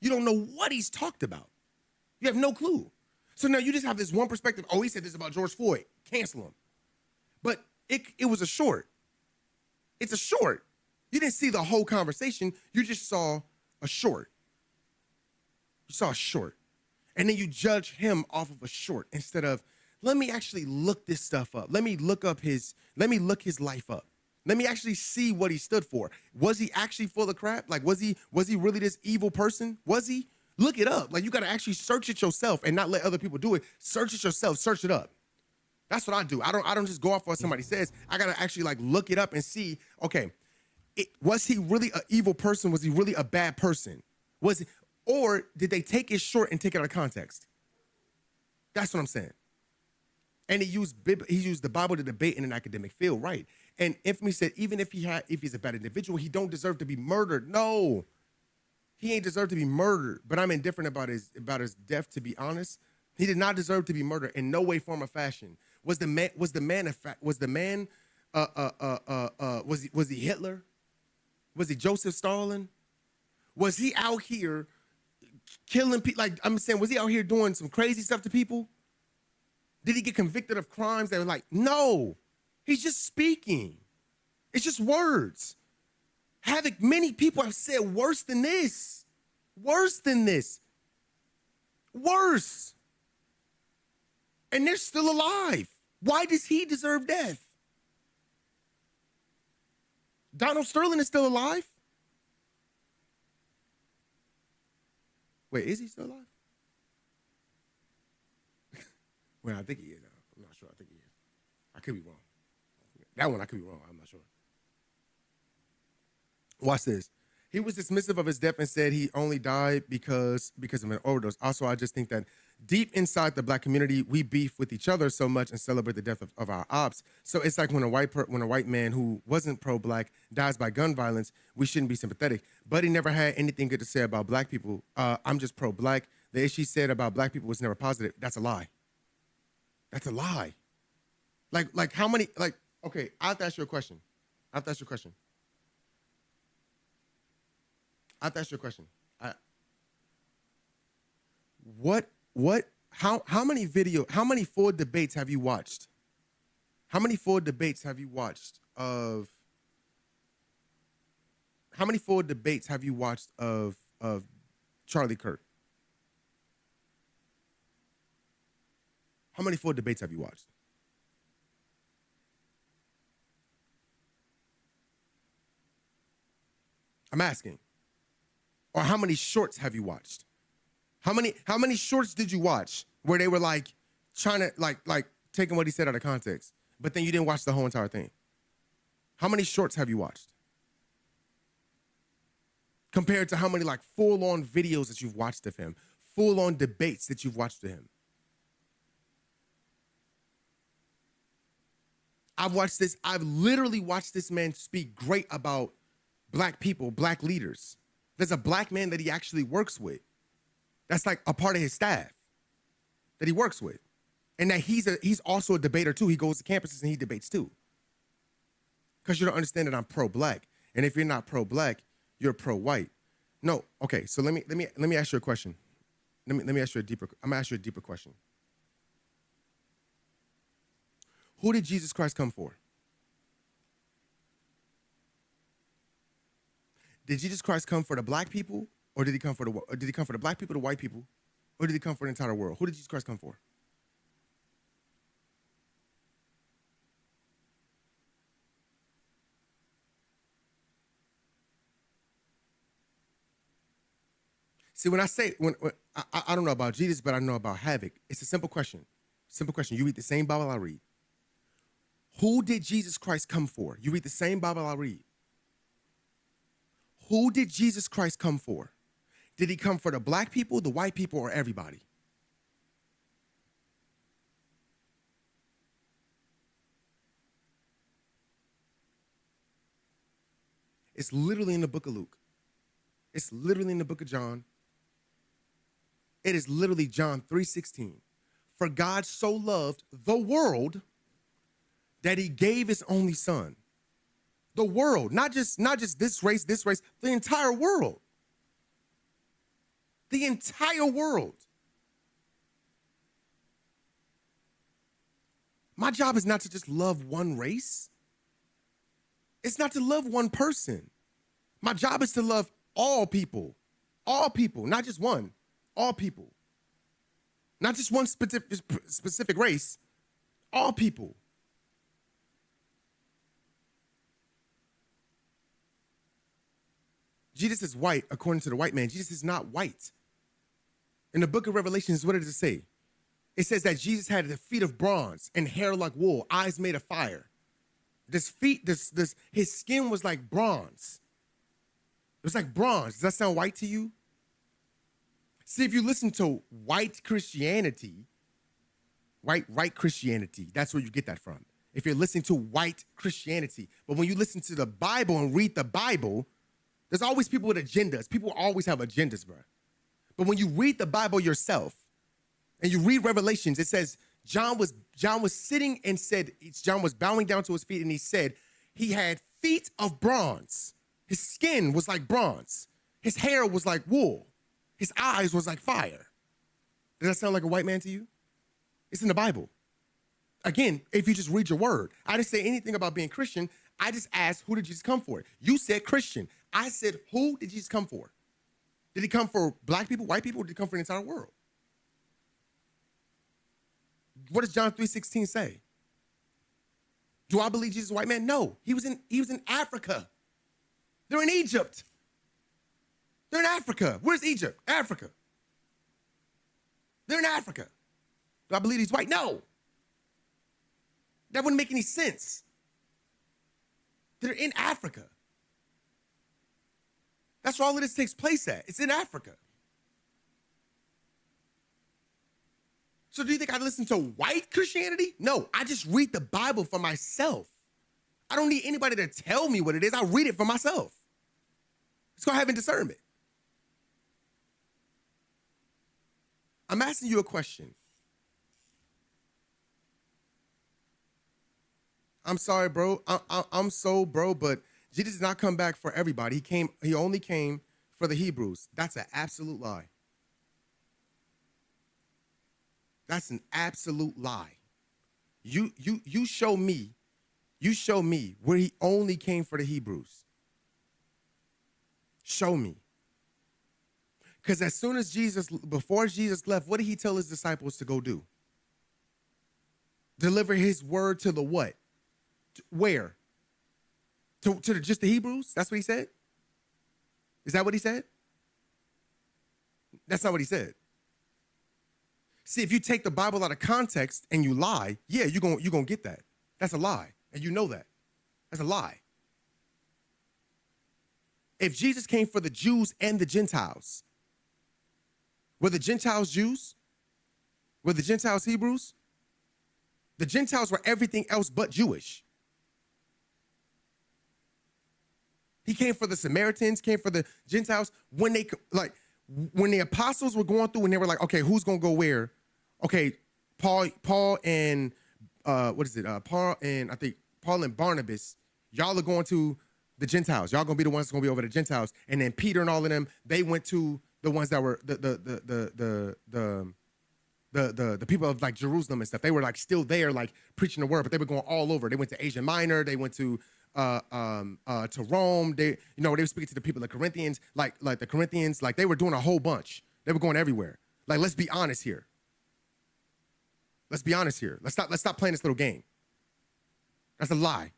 You don't know what he's talked about. You have no clue. So now you just have this one perspective. Oh, he said this about George Floyd. Cancel him. But it was a short. It's a short. You didn't see the whole conversation. You just saw a short. You saw a short. And then you judge him off of a short instead of, let me actually look this stuff up. Let me look his life up. Let me actually see what he stood for. Was he actually full of crap? Like, was he really this evil person? Was he? Look it up. Like, you got to actually search it yourself and not let other people do it. Search it yourself. Search it up. That's what I do. I don't just go off what somebody says. I got to actually like look it up and see, okay, was he really an evil person? Was he really a bad person? Or did they take it short and take it out of context? That's what I'm saying. And he used the Bible to debate in an academic field, right? And Infamy said, even if he's a bad individual, he don't deserve to be murdered. No, he ain't deserve to be murdered. But I'm indifferent about his death. To be honest, he did not deserve to be murdered in no way, form, or fashion. Was he Hitler? Was he Joseph Stalin? Was he out here killing people? Like I'm saying, was he out here doing some crazy stuff to people? Did he get convicted of crimes that were like, no, he's just speaking. It's just words. Many people have said worse than this. Worse than this. Worse. And they're still alive. Why does he deserve death? Donald Sterling is still alive. Wait, is he still alive? Well, I think he is. I'm not sure. I think he is. I could be wrong. That one I could be wrong. I'm not sure. Watch this. He was dismissive of his death and said he only died because of an overdose. Also, I just think that deep inside the black community, we beef with each other so much and celebrate the death of our ops. So it's like when a white man who wasn't pro-black dies by gun violence, we shouldn't be sympathetic. But he never had anything good to say about black people. I'm just pro-black. The issue he said about black people was never positive. That's a lie. That's a lie. Like how many, okay, I have to ask you a question. How many full debates have you watched? How many full debates have you watched of Charlie Kirk? How many full debates have you watched? I'm asking. Or how many shorts have you watched? How many shorts did you watch where they were like trying to like taking what he said out of context, but then you didn't watch the whole entire thing? How many shorts have you watched? Compared to how many like full-on videos that you've watched of him, full-on debates that you've watched of him. I've literally watched this man speak great about black people, black leaders. There's a black man that he actually works with. That's like a part of his staff that he works with. And that he's also a debater too. He goes to campuses and he debates too. Because you don't understand that I'm pro-black. And if you're not pro-black, you're pro-white. No, okay, so let me ask you a question. let me ask you I'm gonna ask you a deeper question. Who did Jesus Christ come for? Did Jesus Christ come for the black people, or did he come for the black people, the white people, or did he come for the entire world? Who did Jesus Christ come for? See, when I don't know about Jesus, but I know about havoc. It's a simple question. Simple question. You read the same Bible I read. Who did Jesus Christ come for? You read the same Bible I read. Who did Jesus Christ come for? Did he come for the black people, the white people, or everybody? It's literally in the book of Luke. It's literally in the book of John. It is literally John 3:16. For God so loved the world that he gave his only son. The world, not just this race, the entire world. The entire world. My job is not to just love one race. It's not to love one person. My job is to love all people, not just one, all people. Not just one specific race, all people. Jesus is white according to the white man. Jesus is not white. In the book of Revelations, what does it say? It says that Jesus had the feet of bronze and hair like wool, eyes made of fire. His skin was like bronze. It was like bronze. Does that sound white to you? See, if you listen to white Christianity, white Christianity, that's where you get that from. If you're listening to white Christianity. But when you listen to the Bible and read the Bible, there's always people with agendas. People always have agendas, bro. But when you read the Bible yourself and you read Revelations, it says John was sitting and said, John was bowing down to his feet and he said he had feet of bronze. His skin was like bronze. His hair was like wool. His eyes was like fire. Does that sound like a white man to you? It's in the Bible. Again, if you just read your word. I didn't say anything about being Christian. I just asked, who did Jesus come for? You said Christian. I said, who did Jesus come for? Did he come for black people, white people, or did he come for the entire world? What does John 3:16 say? Do I believe Jesus is a white man? No. He was in Africa. They're in Egypt. They're in Africa. Where's Egypt? Africa. They're in Africa. Do I believe he's white? No. That wouldn't make any sense. They're in Africa. That's where all of this takes place at. It's in Africa. So do you think I listen to white Christianity? No, I just read the Bible for myself. I don't need anybody to tell me what it is. I read it for myself. It's called having discernment. I'm asking you a question. I'm sorry, bro. I'm so, bro, but Jesus did not come back for everybody. He only came for the Hebrews. That's an absolute lie. That's an absolute lie. You show me where he only came for the Hebrews. Show me. Because as soon as before Jesus left, what did he tell his disciples to go do? Deliver his word to the what? Where? To just the Hebrews? That's what he said? Is that what he said? That's not what he said. See, if you take the Bible out of context and you lie, yeah, you're gonna get that. That's a lie. And you know that. That's a lie. If Jesus came for the Jews and the Gentiles, were the Gentiles Jews? Were the Gentiles Hebrews? The Gentiles were everything else but Jewish. He came for the Samaritans, came for the Gentiles. When the apostles were going through and they were like, okay, who's going to go where? Okay, Paul and Paul and Barnabas, y'all are going to the Gentiles. Y'all going to be the ones that's going to be over the Gentiles. And then Peter and all of them, they went to the ones that were the people of like Jerusalem and stuff. They were like still there, like preaching the word, but they were going all over. They went to Asia Minor. They went to Rome. They were speaking to the people, the Corinthians, like the Corinthians, like they were doing a whole bunch. They were going everywhere. Like, let's be honest here. Let's be honest here. Let's stop playing this little game. That's a lie.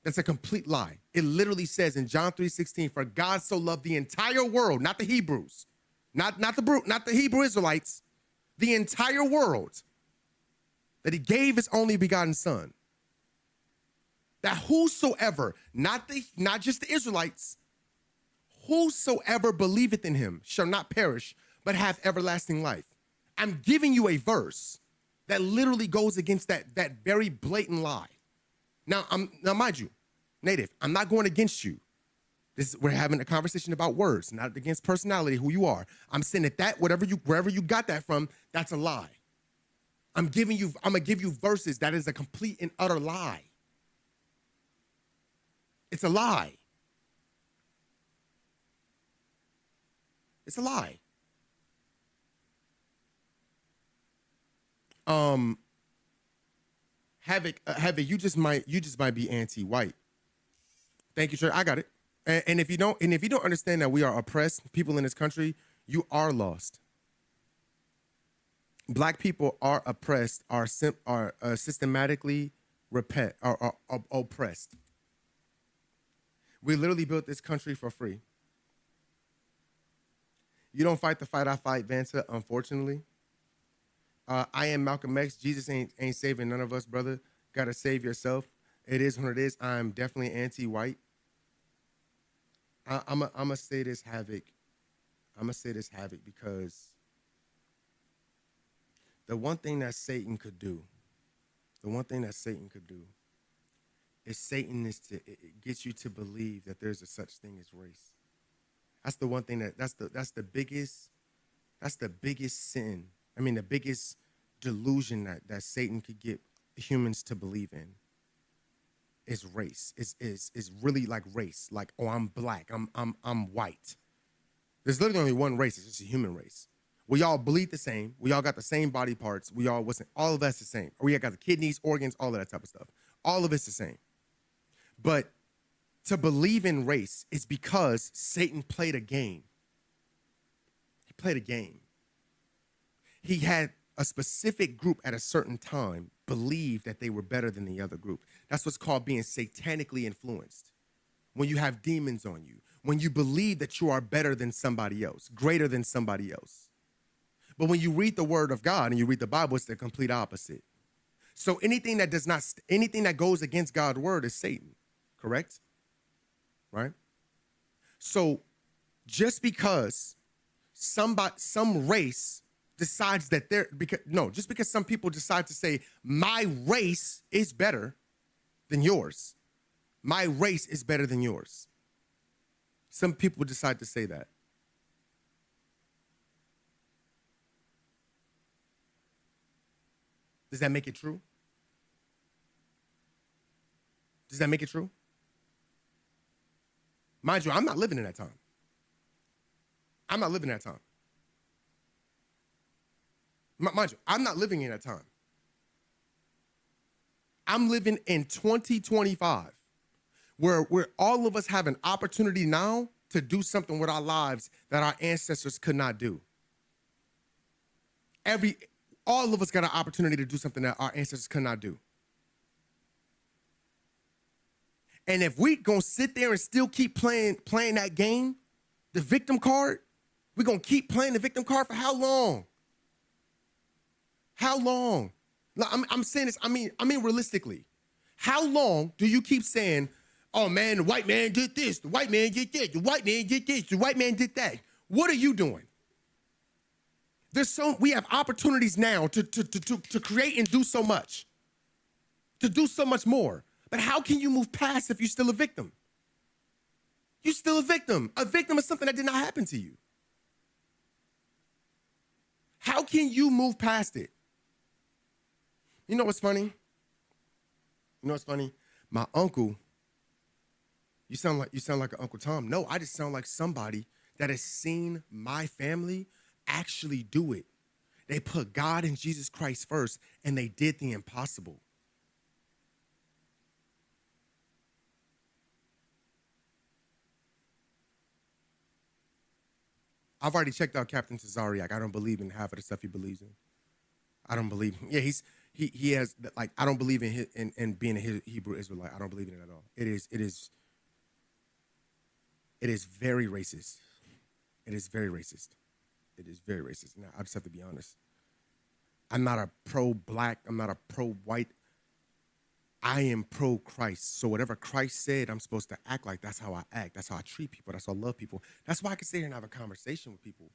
That's a complete lie. It literally says in John 3:16, for God so loved the entire world, not the Hebrews, not the Hebrew Israelites, the entire world, that he gave his only begotten son. That whosoever, not just the Israelites, whosoever believeth in him shall not perish, but have everlasting life. I'm giving you a verse that literally goes against that very blatant lie. Now mind you, Native, I'm not going against you. We're having a conversation about words, not against personality, who you are. I'm saying that wherever you got that from, that's a lie. I'm gonna give you verses that is a complete and utter lie. It's a lie. It's a lie. Havoc, you just might be anti-white. Thank you, sir. I got it. And if you don't understand that we are oppressed people in this country, you are lost. Black people are oppressed, are systematically oppressed. We literally built this country for free. You don't fight the fight I fight, Vanta, unfortunately. I am Malcolm X. Jesus ain't saving none of us, brother. Gotta save yourself. It is what it is. I'm definitely anti-white. I'm gonna say this, Havoc. I'm gonna say this, Havoc, because the one thing that Satan could do, is Satan is to get you to believe that there's a such thing as race. That's the one thing that's the biggest sin. I mean, the biggest delusion that Satan could get humans to believe in is race. Is really like race. Like, oh, I'm black. I'm white. There's literally only one race. It's just a human race. We all bleed the same. We all got the same body parts. All of us the same. We got the kidneys, organs, all of that type of stuff. All of it's the same. But to believe in race is because Satan played a game. He played a game. He had a specific group at a certain time believe that they were better than the other group. That's what's called being satanically influenced. When you have demons on you, when you believe that you are better than somebody else, greater than somebody else. But when you read the word of God and you read the Bible, it's the complete opposite. So anything that goes against God's word is Satan, correct? Right? So just because some race decides that just because some people decide to say my race is better than yours, my race is better than yours. Some people decide to say that. Does that make it true? Does that make it true? Mind you, I'm not living in that time. I'm not living in that time. Mind you, I'm not living in that time. I'm living in 2025, where all of us have an opportunity now to do something with our lives that our ancestors could not do. All of us got an opportunity to do something that our ancestors could not do. And if we gonna sit there and still keep playing that game, the victim card, we're gonna keep playing the victim card for how long? How long? I'm saying this, I mean realistically. How long do you keep saying, oh man, the white man did this, the white man did this, the white man did this, the white man did that? What are you doing? We have opportunities now to create and do so much, to do so much more. But how can you move past if you're still a victim? You're still a victim. A victim is something that did not happen to you. How can you move past it? You know what's funny? My uncle, you sound like an Uncle Tom. No, I just sound like somebody that has seen my family actually do it. They put God and Jesus Christ first, and they did the impossible. I've already checked out Captain Tazariak. I don't believe in half of the stuff he believes in. I don't believe him. Yeah, he has, like, I don't believe in being a Hebrew Israelite. I don't believe in it at all. It is very racist. It is very racist. It is very racist. Now, I just have to be honest. I'm not a pro-black. I'm not a pro-white. I am pro-Christ. So whatever Christ said I'm supposed to act like, that's how I act. That's how I treat people. That's how I love people. That's why I can sit here and have a conversation with people.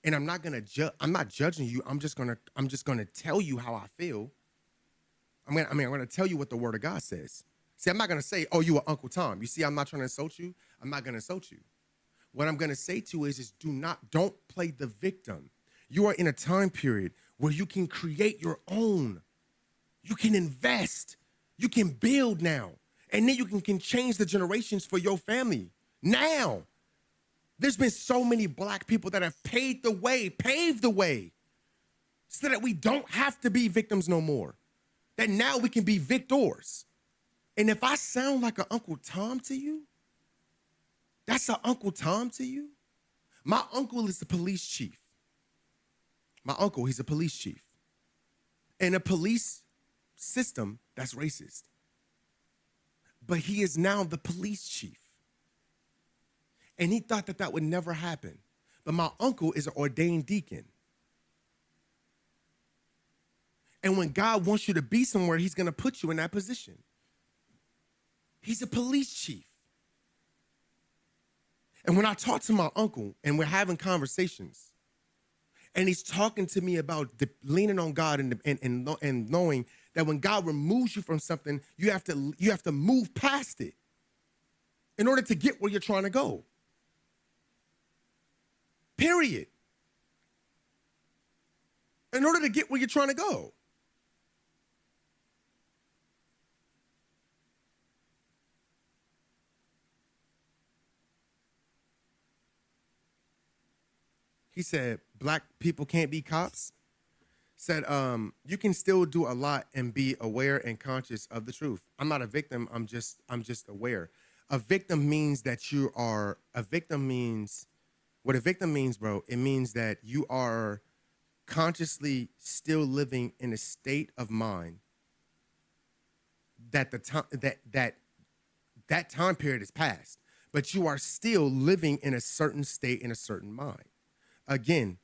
And I'm not gonna I'm not judging you. I'm just gonna tell you how I feel. I'm gonna tell you what the word of God says. See, I'm not gonna say, oh, you are Uncle Tom. You see, I'm not trying to insult you. I'm not gonna insult you. What I'm gonna say to you is don't play the victim. You are in a time period where you can create your own. You can invest. You can build now. And then you can change the generations for your family now. There's been so many black people that have paved the way, so that we don't have to be victims no more. That now we can be victors. And if I sound like an Uncle Tom to you, that's an Uncle Tom to you? My uncle is the police chief. My uncle, he's a police chief. In a police system that's racist. But he is now the police chief. And he thought that would never happen. But my uncle is an ordained deacon. And when God wants you to be somewhere, he's going to put you in that position. He's a police chief. And when I talk to my uncle and we're having conversations, and he's talking to me about leaning on God and knowing that when God removes you from something, you have to move past it in order to get where you're trying to go. Period. In order to get where you're trying to go. He said, black people can't be cops. Said, you can still do a lot and be aware and conscious of the truth. I'm not a victim. I'm just aware. A victim means that what a victim means, bro, it means that you are consciously still living in a state of mind that that time period is past, but you are still living in a certain state, in a certain mind. Again,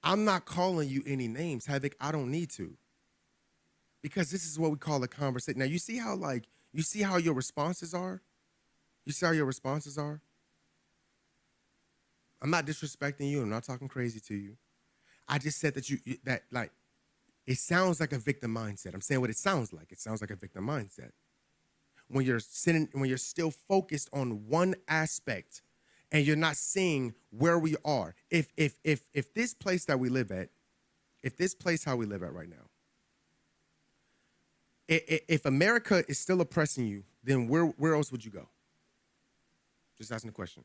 I'm not calling you any names, Havoc. I don't need to. Because this is what we call a conversation. Now, you see how your responses are? You see how your responses are? I'm not disrespecting you. I'm not talking crazy to you. I just said that it sounds like a victim mindset. I'm saying what it sounds like. It sounds like a victim mindset. When you're still focused on one aspect and you're not seeing where we are. If this place that we live at, if this place how we live at right now, if America is still oppressing you, then where else would you go? Just asking the question.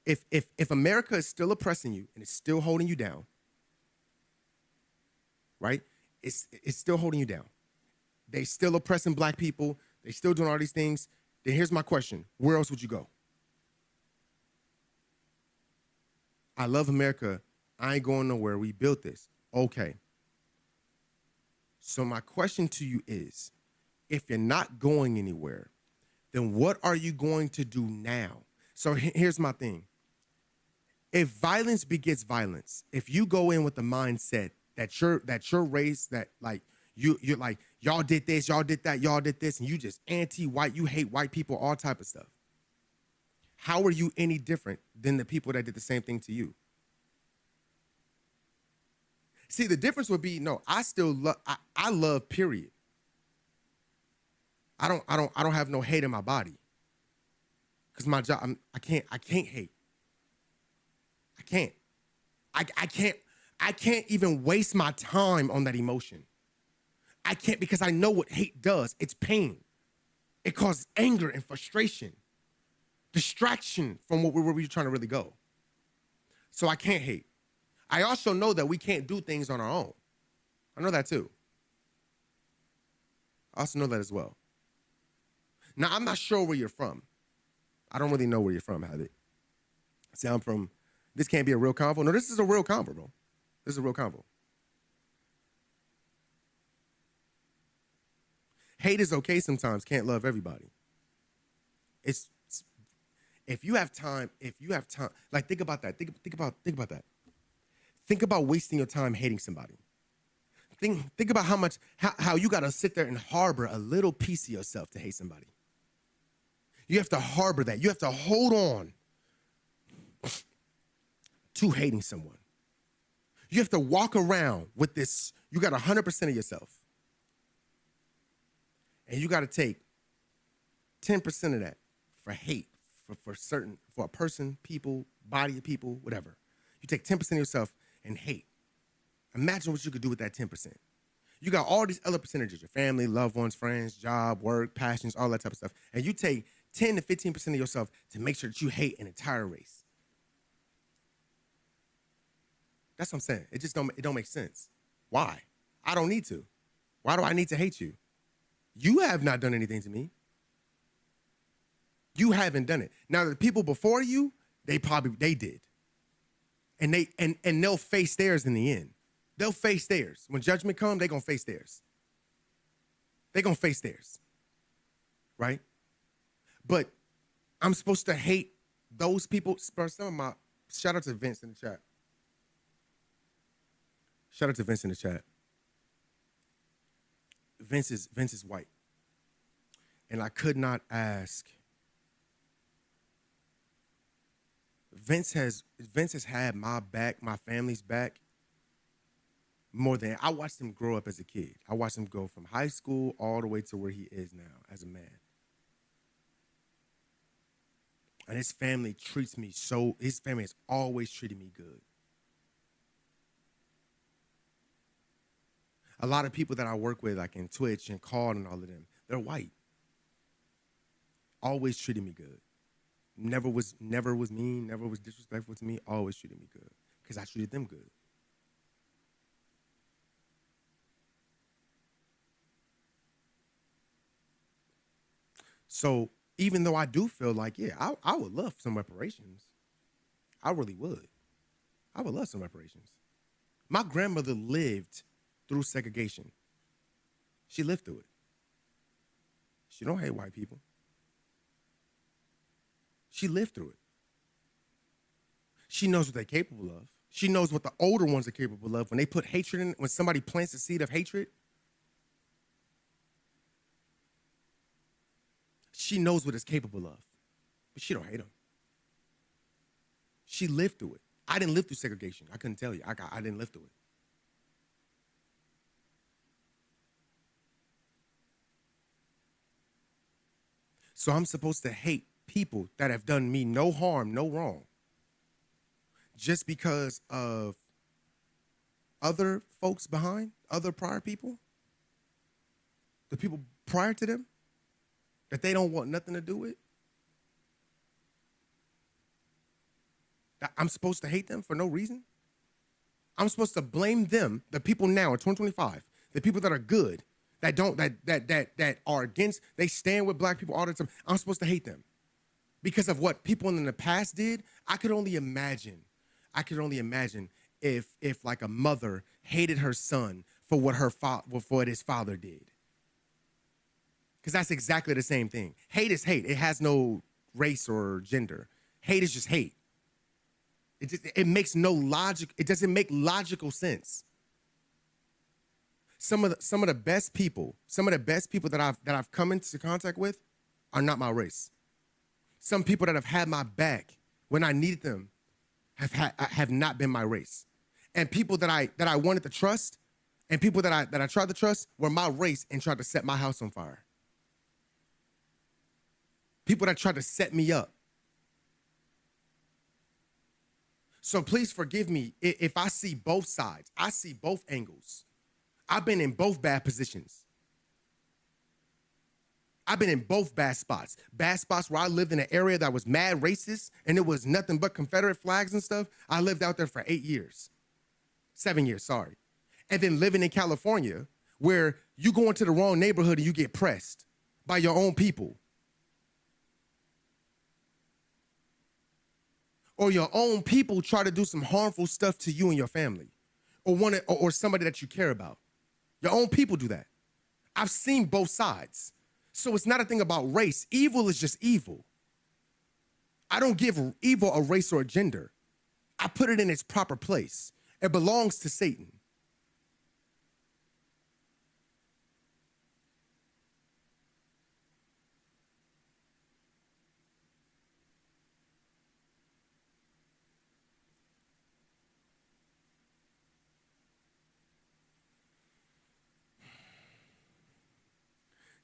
If America is still oppressing you and it's still holding you down, right? It's still holding you down. They still oppressing black people. They still doing all these things. Then here's my question. Where else would you go? I love America. I ain't going nowhere. We built this. Okay. So my question to you is, if you're not going anywhere, then what are you going to do now? So here's my thing. If violence begets violence, if you go in with the mindset that your race, that like you're like, y'all did this, y'all did that, y'all did this, and you just anti-white, you hate white people, all type of stuff. How are you any different than the people that did the same thing to you? See, the difference would be, no, I still love, I love, period. I don't have no hate in my body. Because my job, I can't hate. I can't even waste my time on that emotion. I can't, because I know what hate does. It's pain. It causes anger and frustration. distraction from where we're trying to really go. So I can't hate. I also know that we can't do things on our own. I know that too. I also know that as well. Now, I'm not sure where you're from. I don't really know where you're from, Habit. See, I'm from, this can't be a real convo. No, this is a real convo, bro. This is a real convo. Hate is okay sometimes, can't love everybody. It's if you have time, like think about that. Think about that. Think about wasting your time hating somebody. Think about how you gotta sit there and harbor a little piece of yourself to hate somebody. You have to harbor that. You have to hold on to hating someone. You have to walk around with this. You got 100% of yourself. And you got to take 10% of that for hate, for a person, people, body of people, whatever. You take 10% of yourself and hate. Imagine what you could do with that 10%. You got all these other percentages, your family, loved ones, friends, job, work, passions, all that type of stuff. And you take 10 to 15% of yourself to make sure that you hate an entire race. That's what I'm saying. It don't make sense. Why? I don't need to. Why do I need to hate you? You have not done anything to me. You haven't done it. Now, the people before you, they did. And they'll face theirs in the end. They'll face theirs. When judgment comes, they're going to face theirs. They're going to face theirs. Right? But I'm supposed to hate those people. Shout out to Vince in the chat. Shout out to Vince in the chat. Vince is white. And I could not ask. Vince has had my back, my family's back, more than I watched him grow up as a kid. I watched him go from high school all the way to where he is now as a man. And his family his family has always treated me good. A lot of people that I work with, like in Twitch and Call and all of them, they're white. Always treated me good. Never was mean, never was disrespectful to me, always treated me good. Because I treated them good. So even though I do feel like, yeah, I would love some reparations. I really would. I would love some reparations. My grandmother lived through segregation. She lived through it. She don't hate white people. She lived through it. She knows what they're capable of. She knows what the older ones are capable of. When they put hatred in, when somebody plants a seed of hatred, she knows what it's capable of. But she don't hate them. She lived through it. I didn't live through segregation. I couldn't tell you. I didn't live through it. So I'm supposed to hate people that have done me no harm, no wrong, just because of other folks behind, other prior people, the people prior to them, that they don't want nothing to do with. I'm supposed to hate them for no reason. I'm supposed to blame them, the people now in 2025, the people that are good, that are against, they stand with black people all the time. I'm supposed to hate them because of what people in the past did. I could only imagine if like a mother hated her son for what his father did. Because that's exactly the same thing. Hate is hate. It has no race or gender. Hate is just hate. It makes no logic. It doesn't make logical sense. Some of the best people that I've come into contact with are not my race. Some people that have had my back when I needed them have not been my race. And people that I wanted to trust and people that I tried to trust were my race and tried to set my house on fire. People that tried to set me up. So please forgive me if I see both sides. I see both angles. I've been in both bad positions. I've been in both bad spots. Bad spots where I lived in an area that was mad racist and it was nothing but Confederate flags and stuff. I lived out there for 8 years. 7 years, sorry. And then living in California where you go into the wrong neighborhood and you get pressed by your own people. Or your own people try to do some harmful stuff to you and your family. Or somebody that you care about. Your own people do that. I've seen both sides. So it's not a thing about race. Evil is just evil. I don't give evil a race or a gender. I put it in its proper place. It belongs to Satan.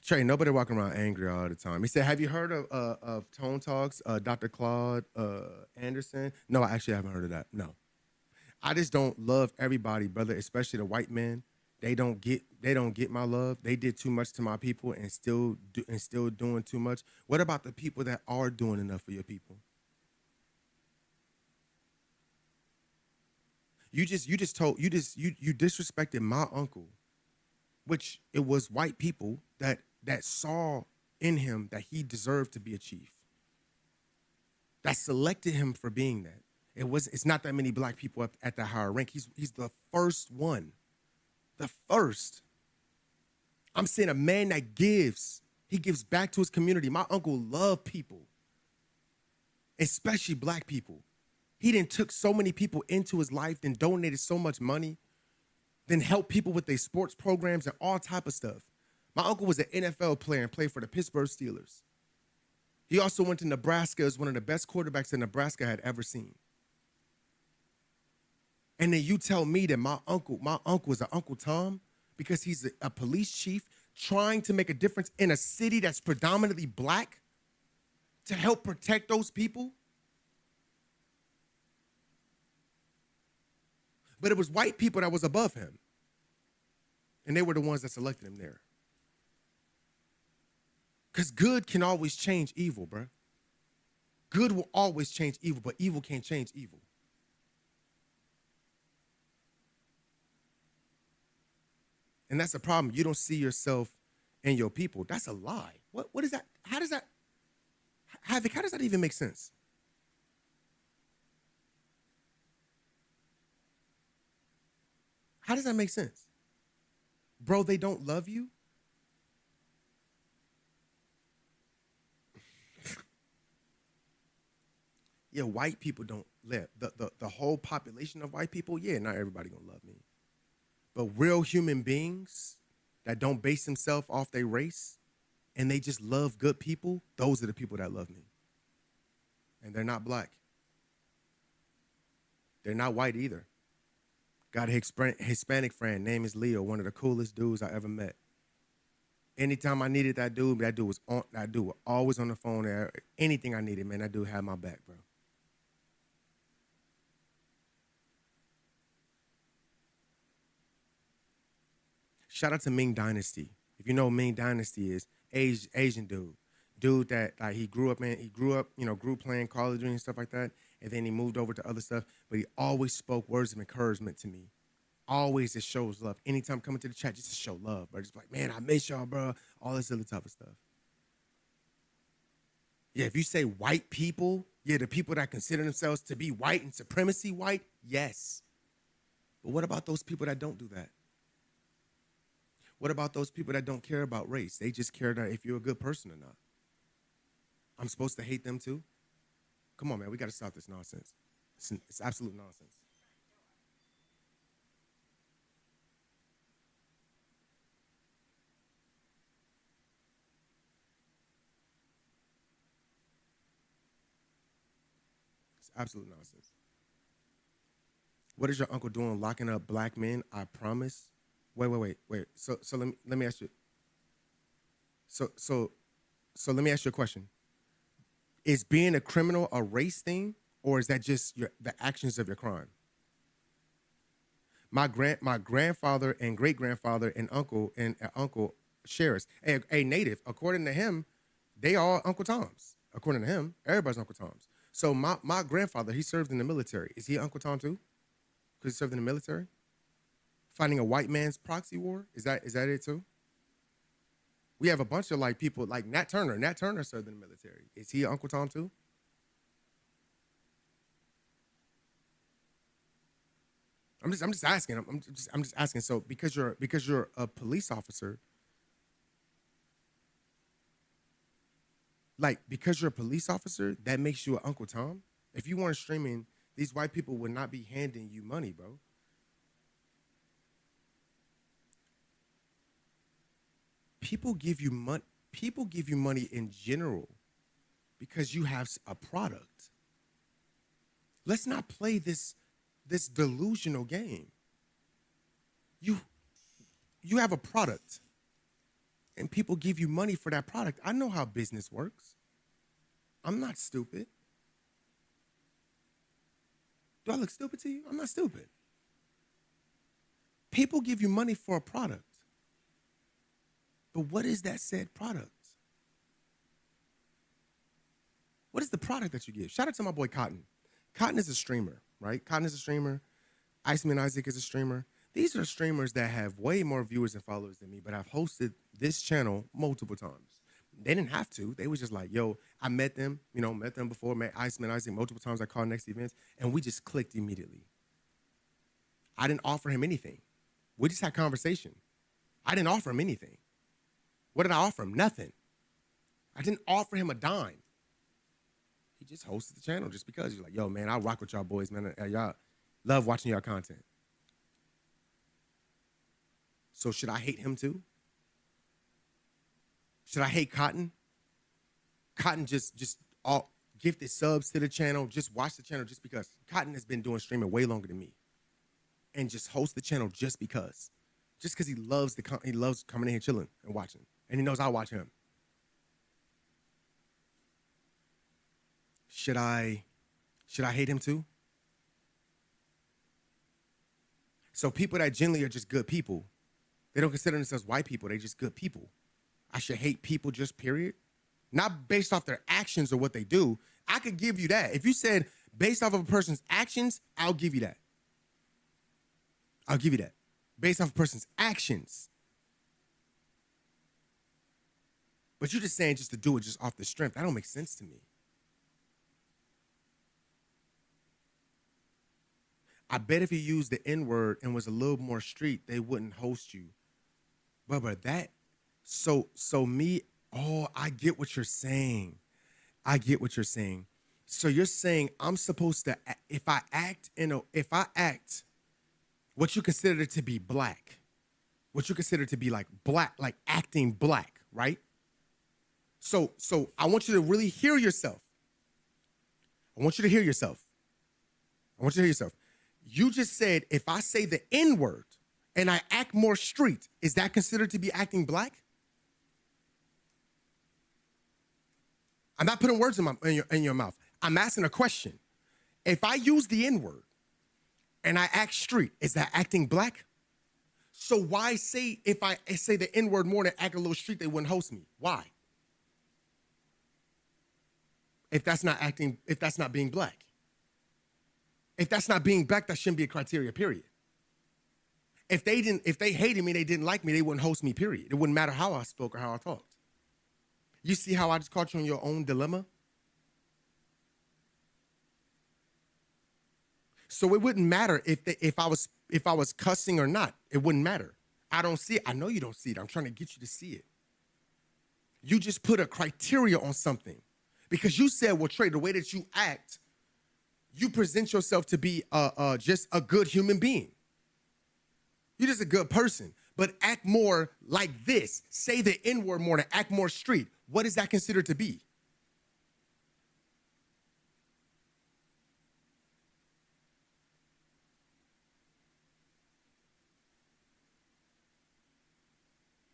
Trey, nobody walking around angry all the time. He said, have you heard of Tone Talks, Dr. Claude Anderson? No, I actually haven't heard of that. No. I just don't love everybody, brother, especially the white men. They don't get my love. They did too much to my people and still doing too much. What about the people that are doing enough for your people? You disrespected my uncle, which it was white people that saw in him that he deserved to be a chief, that selected him for being that. It's not that many black people up at that higher rank. He's the first one, the first. I'm saying a man that gives, he gives back to his community. My uncle loved people, especially black people. He then took so many people into his life, then donated so much money, then helped people with their sports programs and all type of stuff. My uncle was an NFL player and played for the Pittsburgh Steelers. He also went to Nebraska as one of the best quarterbacks that Nebraska had ever seen. And then you tell me that my uncle is an Uncle Tom because he's a police chief trying to make a difference in a city that's predominantly black to help protect those people? But it was white people that was above him. And they were the ones that selected him there. Because good can always change evil, bro. Good will always change evil, but evil can't change evil. And that's the problem. You don't see yourself in your people. That's a lie. What is that? How does that, Havoc, how does that even make sense? How does that make sense? Bro, they don't love you? Yeah, white people don't live. The whole population of white people, yeah, not everybody gonna love me. But real human beings that don't base themselves off their race and they just love good people, those are the people that love me. And they're not black. They're not white either. Got a Hispanic friend, name is Leo, one of the coolest dudes I ever met. Anytime I needed that dude was always on the phone there. Anything I needed, man, that dude had my back, bro. Shout out to Ming Dynasty. If you know what Ming Dynasty is, Asian dude that like he grew up, grew playing Call of Duty and stuff like that, and then he moved over to other stuff. But he always spoke words of encouragement to me. Always just shows love. Anytime coming to the chat, just to show love, bro. Just like, man, I miss y'all, bro. All this other type of stuff. Yeah, if you say white people, yeah, the people that consider themselves to be white and supremacy white, yes. But what about those people that don't do that? What about those people that don't care about race? They just care that if you're a good person or not. I'm supposed to hate them too? Come on, man, we got to stop this nonsense. It's absolute nonsense. It's absolute nonsense. What is your uncle doing locking up black men? I promise. Wait. So let me ask you. So let me ask you a question. Is being a criminal a race thing, or is that just the actions of your crime? My grandfather and great grandfather and uncle shares. A native, according to him, they are Uncle Toms. According to him, everybody's Uncle Toms. So my grandfather, he served in the military. Is he Uncle Tom too? Because he served in the military? Fighting a white man's proxy war? Is that it too? We have a bunch of like people like Nat Turner. Nat Turner served in the military. Is he Uncle Tom too? I'm just asking. I'm just asking. So because you're a police officer, like because you're a police officer, that makes you an Uncle Tom. If you weren't streaming, these white people would not be handing you money, bro. People give you money. People give you money in general because you have a product. Let's not play this delusional game. You have a product and people give you money for that product. I know how business works. I'm not stupid. Do I look stupid to you? I'm not stupid. People give you money for a product. But what is that said product? What is the product that you give? Shout out to my boy Cotton. Cotton is a streamer, right? Cotton is a streamer. Iceman Isaac is a streamer. These are streamers that have way more viewers and followers than me, but I've hosted this channel multiple times. They didn't have to. They was just like, yo, I met them before, met Iceman Isaac multiple times. I called next events, and we just clicked immediately. I didn't offer him anything. We just had conversation. I didn't offer him anything. What did I offer him? Nothing. I didn't offer him a dime. He just hosted the channel just because. He's like, yo, man, I rock with y'all boys, man. Y'all love watching y'all content. So should I hate him too? Should I hate Cotton? Cotton just all gifted subs to the channel, just watch the channel just because. Cotton has been doing streaming way longer than me. And just host the channel just because. Just because he loves coming in here chilling and watching. And he knows I watch him. Should I hate him too? So people that generally are just good people, they don't consider themselves white people, they just good people. I should hate people just period? Not based off their actions or what they do. I could give you that. If you said based off of a person's actions, I'll give you that. I'll give you that. Based off a person's actions. But you're just saying just to do it just off the strength. That don't make sense to me. I bet if you used the N-word and was a little more street, they wouldn't host you. But that, so me, oh, I get what you're saying. I get what you're saying. So you're saying I'm supposed to, if I act what you consider to be black, what you consider to be like black, like acting black, right? So I want you to really hear yourself. I want you to hear yourself. You just said, if I say the N-word and I act more street, is that considered to be acting black? I'm not putting words in your mouth. I'm asking a question. If I use the N-word and I act street, is that acting black? So why say, if I say the N-word more than act a little street, they wouldn't host me? Why? If that's not acting, if that's not being black. If that's not being black, that shouldn't be a criteria, period. If they hated me, they didn't like me, they wouldn't host me, period. It wouldn't matter how I spoke or how I talked. You see how I just caught you on your own dilemma? So it wouldn't matter if I was cussing or not. It wouldn't matter. I don't see it. I know you don't see it. I'm trying to get you to see it. You just put a criteria on something. Because you said, well, Trey, the way that you act, you present yourself to be just a good human being. You're just a good person. But act more like this. Say the N-word more than act more street. What is that considered to be?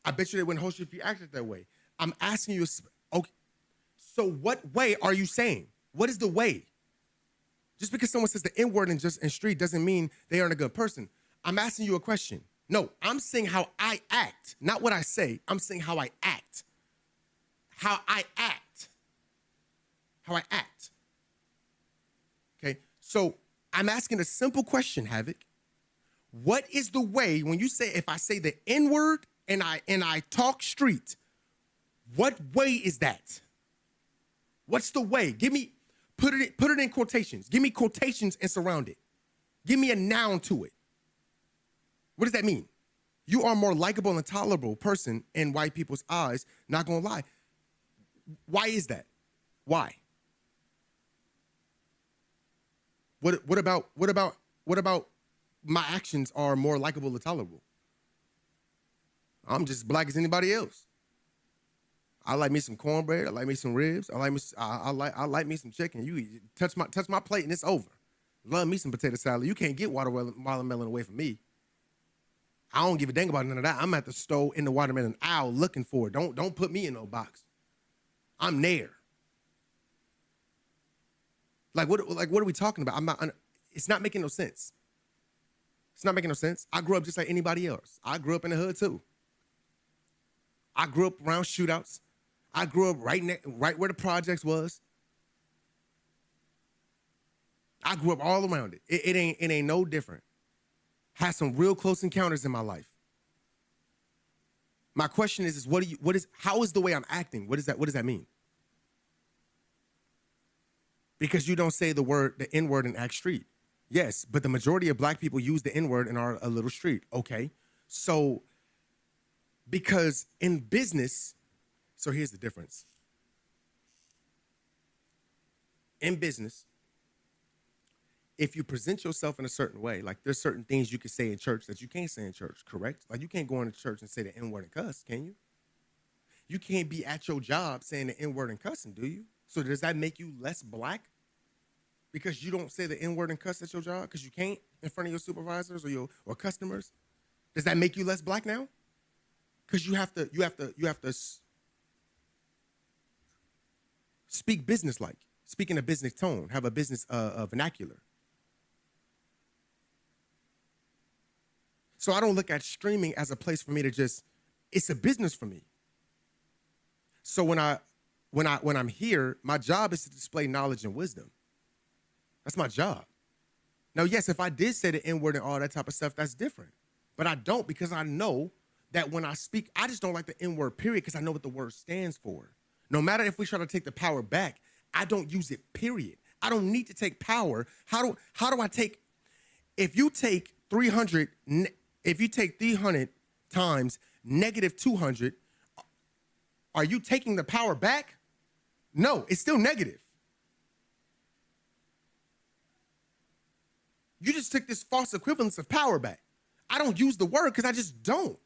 I bet you they wouldn't host you if you acted that way. I'm asking you, okay, so what way are you saying? What is the way? Just because someone says the N-word in street doesn't mean they aren't a good person. I'm asking you a question. No, I'm saying how I act, not what I say. I'm saying how I act. How I act. How I act. Okay, so I'm asking a simple question, Havoc. What is the way when you say, if I say the N word and I talk street, what way is that? What's the way? Put it in quotations. Give me quotations and surround it. Give me a noun to it. What does that mean? You are a more likable and tolerable person in white people's eyes. Not gonna lie. Why is that? Why? What about my actions are more likable and tolerable? I'm just black as anybody else. I like me some cornbread. I like me some ribs. I like me some chicken. You touch my plate and it's over. Love me some potato salad. You can't get watermelon away from me. I don't give a dang about none of that. I'm at the store in the watermelon aisle looking for it. Don't put me in no box. I'm there. Like what are we talking about? It's not making no sense. It's not making no sense. I grew up just like anybody else. I grew up in the hood too. I grew up around shootouts. I grew up right where the projects was. I grew up all around it. It ain't no different. Had some real close encounters in my life. My question is how is the way I'm acting? What does that mean? Because you don't say the N-word and act street. Yes, but the majority of black people use the N-word and are a little street. Okay. So because in business, so here's the difference. In business, if you present yourself in a certain way, like there's certain things you can say in church that you can't say in church, correct? Like you can't go into church and say the N-word and cuss, can you? You can't be at your job saying the N-word and cussing, do you? So does that make you less black? Because you don't say the N-word and cuss at your job because you can't in front of your supervisors or customers? Does that make you less black now? Because you have to speak business-like, speak in a business tone, have a business vernacular. So I don't look at streaming as a place for me to it's a business for me. So when I'm here, my job is to display knowledge and wisdom. That's my job. Now, yes, if I did say the N-word and all that type of stuff, that's different. But I don't, because I know that when I speak, I just don't like the N-word, period, because I know what the word stands for. No matter if we try to take the power back, I don't use it, period. I don't need to take power. How do I take, if you take 300 times negative 200, are you taking the power back? No, it's still negative. You just took this false equivalence of power back. I don't use the word because I just don't.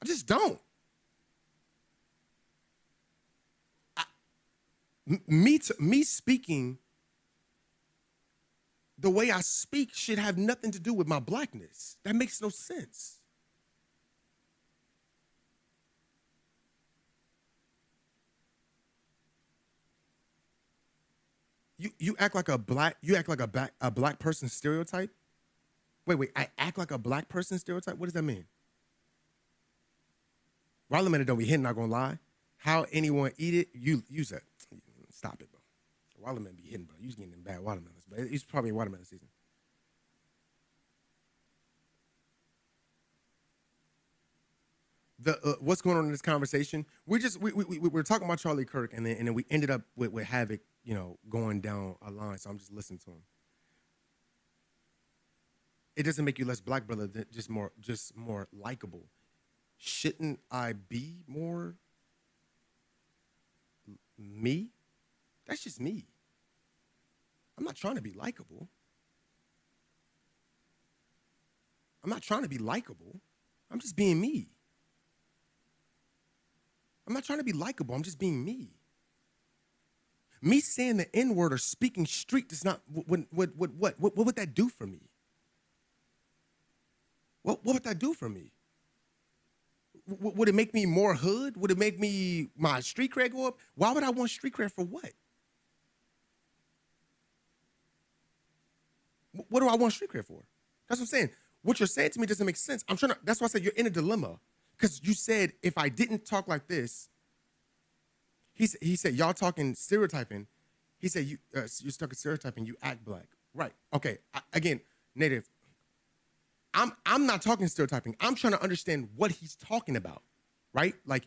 I just don't. Me speaking the way I speak should have nothing to do with my blackness. That makes no sense. You act like a black person stereotype? Wait, I act like a black person stereotype? What does that mean? Watermelon don't be hitting, not gonna lie. How anyone eat it, you said. Stop it, bro. Watermelon be hitting, bro. You getting them bad watermelons, but it's probably watermelon season. What's going on in this conversation? We're talking about Charlie Kirk, and then we ended up with Havoc, going down a line. So I'm just listening to him. It doesn't make you less black, brother. Just more likable. Shouldn't I be more me? That's just me. I'm not trying to be likable. I'm not trying to be likable. I'm just being me. I'm not trying to be likable. I'm just being me. Me saying the N-word or speaking street does not. What would that do for me? What would that do for me? Would it make me more hood? Would it make me my street cred go up? Why would I want street cred for what? What do I want street cred for? That's what I'm saying. what you're saying to me doesn't make sense. That's why I said you're in a dilemma. Because you said, if I didn't talk like this, he said, y'all talking stereotyping. He said, you're stuck in stereotyping, you act black. Right. Okay. Again, Native, I'm not talking stereotyping. I'm trying to understand what he's talking about. Right? Like,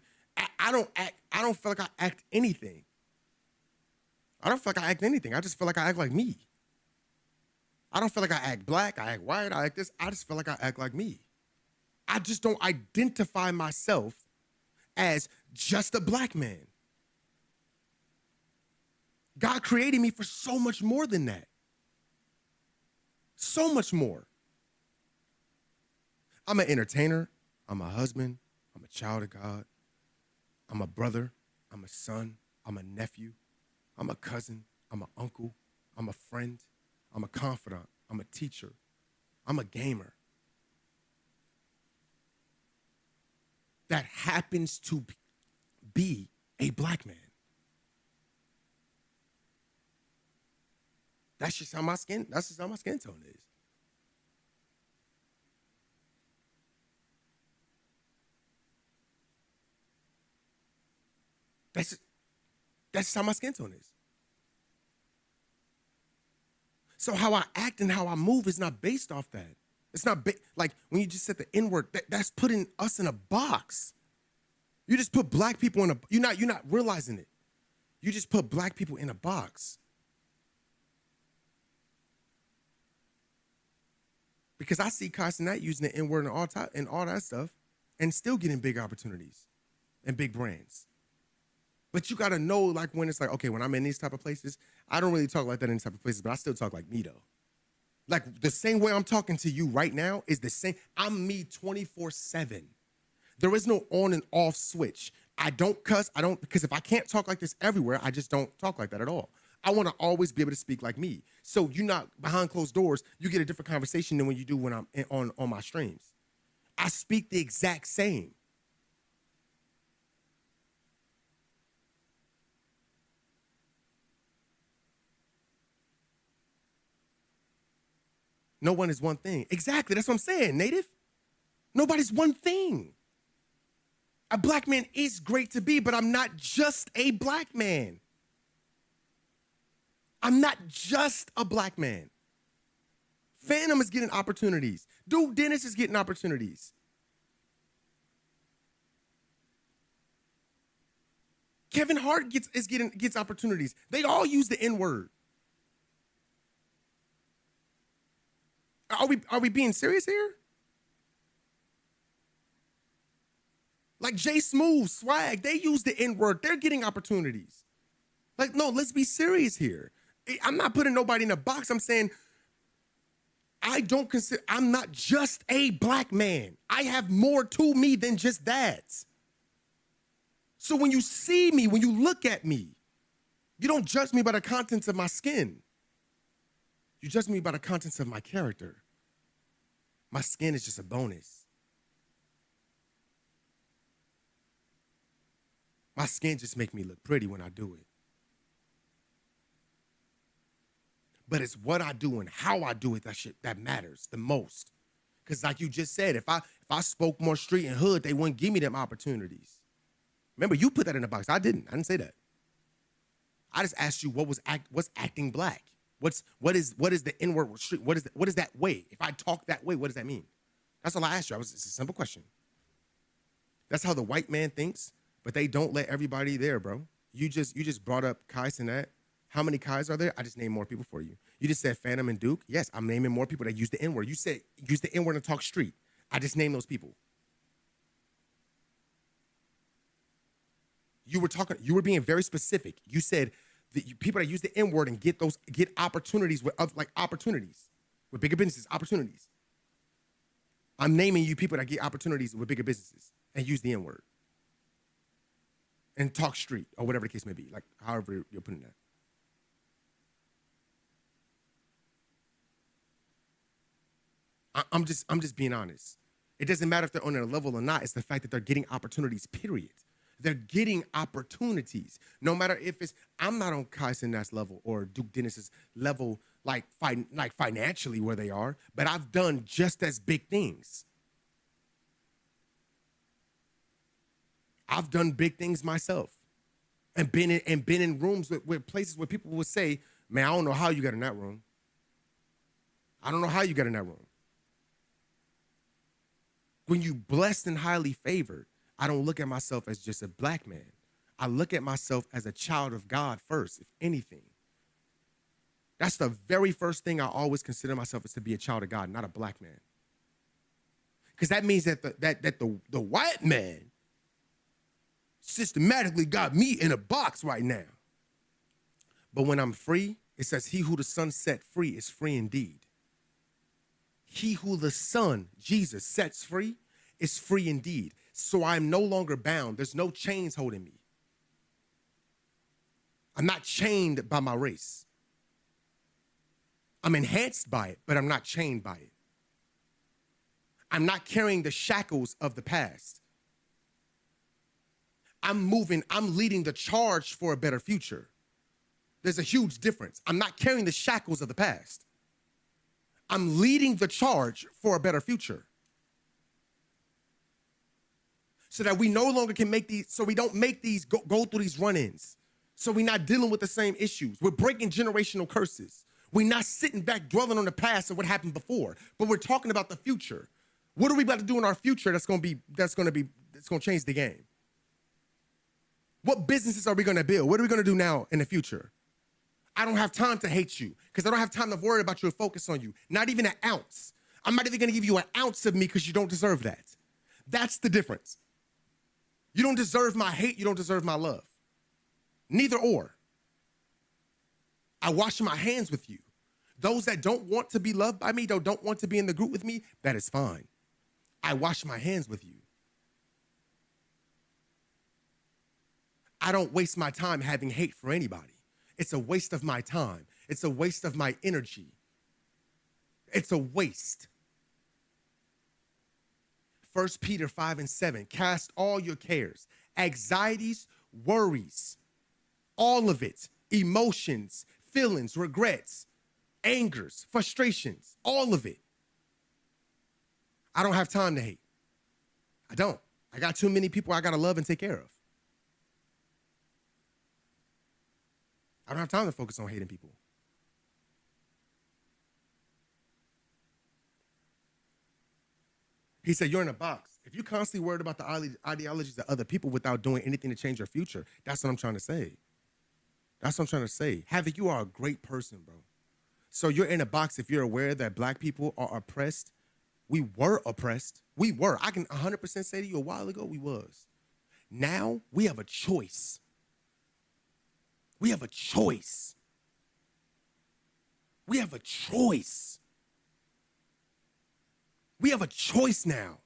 I don't feel like I act anything. I don't feel like I act anything. I just feel like I act like me. I don't feel like I act black, I act white, I act this. I just feel like I act like me. I just don't identify myself as just a black man. God created me for so much more than that. So much more. I'm an entertainer. I'm a husband. I'm a child of God. I'm a brother. I'm a son. I'm a nephew. I'm a cousin. I'm an uncle. I'm a friend. I'm a confidant. I'm a teacher. I'm a gamer. That happens to be a black man. That's just how my skin tone is. That's just how my skin tone is. So how I act and how I move is not based off that. It's not like when you just said the N-word, that's putting us in a box. You just put black people in you're not realizing it. You just put black people in a box. Because I see Kai Cenat using the N-word and all that stuff and still getting big opportunities and big brands. But you got to know, like, when it's like, okay, when I'm in these type of places, I don't really talk like that in these type of places, but I still talk like me, though. Like, the same way I'm talking to you right now is the same. I'm me 24/7. There is no on and off switch. I don't cuss. Because if I can't talk like this everywhere, I just don't talk like that at all. I want to always be able to speak like me. So you're not behind closed doors. You get a different conversation than when you do when I'm on my streams. I speak the exact same. No one is one thing. Exactly. That's what I'm saying, Native. Nobody's one thing. A black man is great to be, but I'm not just a black man. I'm not just a black man. Phantom is getting opportunities. Dude Dennis is getting opportunities. Kevin Hart gets opportunities. They all use the N-word. Are we being serious here? Like Jay Smooth, Swag, they use the N-word. They're getting opportunities. Like, no, let's be serious here. I'm not putting nobody in a box. I'm saying I'm not just a black man. I have more to me than just that. So when you see me, when you look at me, you don't judge me by the contents of my skin. You judge me by the contents of my character. My skin is just a bonus. My skin just make me look pretty when I do it. But it's what I do and how I do it that matters the most. Because like you just said, if I spoke more street and hood, they wouldn't give me them opportunities. Remember, you put that in the box. I didn't say that. I just asked you what's acting black? What is the N-word street? What is that way? If I talk that way, what does that mean? That's all I asked you. It's a simple question. That's how the white man thinks, but they don't let everybody there, bro. You just brought up Kai Cenat. How many Kais are there? I just named more people for you. You just said Phantom and Duke. Yes, I'm naming more people that use the N-word. You said use the N-word and talk street. I just named those people. You were being very specific. You said people that use the N-word and get opportunities with bigger businesses, opportunities. I'm naming you people that get opportunities with bigger businesses and use the N-word. And talk street or whatever the case may be, like however you're putting that. I'm just being honest. It doesn't matter if they're on their level or not. It's the fact that they're getting opportunities, period. They're getting opportunities. No matter if it's, I'm not on Kai Cenat's level or Duke Dennis's level, like financially where they are, but I've done just as big things. I've done big things myself, and been in rooms with places where people would say, "Man, I don't know how you got in that room. I don't know how you got in that room." When you blessed and highly favored, I don't look at myself as just a black man. I look at myself as a child of God first, if anything. That's the very first thing I always consider myself, is to be a child of God, not a black man. Because that means that the white man systematically got me in a box right now. But when I'm free, it says, he who the Son set free is free indeed. He who the Son, Jesus, sets free is free indeed. So I'm no longer bound. There's no chains holding me. I'm not chained by my race. I'm enhanced by it, but I'm not chained by it. I'm not carrying the shackles of the past. I'm leading the charge for a better future. There's a huge difference. I'm not carrying the shackles of the past. I'm leading the charge for a better future. So that we no longer can make these, so we don't make these go through these run-ins. So we're not dealing with the same issues. We're breaking generational curses. We're not sitting back dwelling on the past and what happened before, but we're talking about the future. What are we about to do in our future that's going to change the game? What businesses are we going to build? What are we going to do now in the future? I don't have time to hate you because I don't have time to worry about you or focus on you. Not even an ounce. I'm not even going to give you an ounce of me because you don't deserve that. That's the difference. You don't deserve my hate. You don't deserve my love. Neither or. I wash my hands with you. Those that don't want to be loved by me, don't want to be in the group with me, that is fine. I wash my hands with you. I don't waste my time having hate for anybody. It's a waste of my time. It's a waste of my energy. It's a waste. 1 Peter 5:7, cast all your cares, anxieties, worries, all of it, emotions, feelings, regrets, angers, frustrations, all of it. I don't have time to hate. I don't. I got too many people I got to love and take care of. I don't have time to focus on hating people. He said, you're in a box. If you're constantly worried about the ideologies of other people without doing anything to change your future, that's what I'm trying to say. That's what I'm trying to say. Havoc, you are a great person, bro. So you're in a box if you're aware that black people are oppressed. We were oppressed. We were. I can 100% say to you a while ago, we was. Now we have a choice. We have a choice. We have a choice. We have a choice now.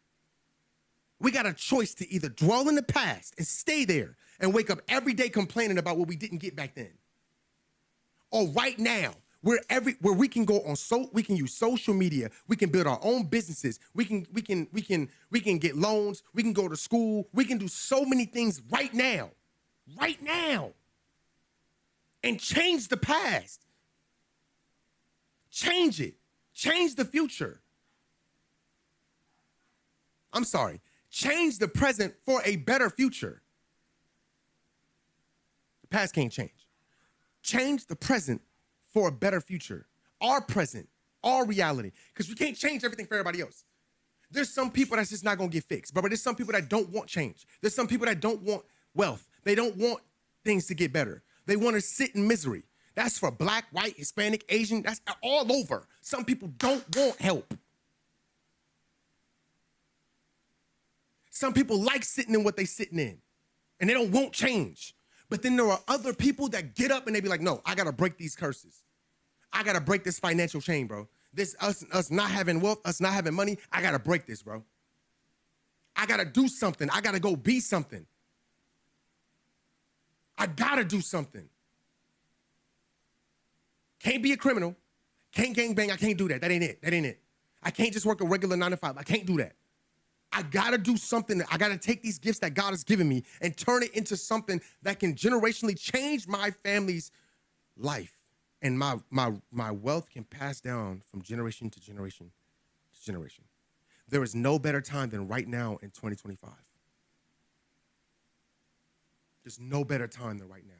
We got a choice to either dwell in the past and stay there and wake up every day complaining about what we didn't get back then. Or right now, where we can go on, we can use social media, we can build our own businesses, we can get loans, we can go to school, we can do so many things right now, and change the past. Change it. Change the future. I'm sorry. Change the present for a better future. The past can't change. Change the present for a better future. Our present, our reality. Because we can't change everything for everybody else. There's some people that's just not going to get fixed. But there's some people that don't want change. There's some people that don't want wealth. They don't want things to get better. They want to sit in misery. That's for black, white, Hispanic, Asian. That's all over. Some people don't want help. Some people like sitting in what they're sitting in, and they don't want change. But then there are other people that get up and they be like, no, I got to break these curses. I got to break this financial chain, bro. This us not having wealth, us not having money, I got to break this, bro. I got to do something. I got to go be something. I got to do something. Can't be a criminal. Can't gangbang. I can't do that. That ain't it. I can't just work a regular 9 to 5. I can't do that. I gotta do something. I gotta take these gifts that God has given me and turn it into something that can generationally change my family's life. And my wealth can pass down from generation to generation to generation. There is no better time than right now in 2025. There's no better time than right now.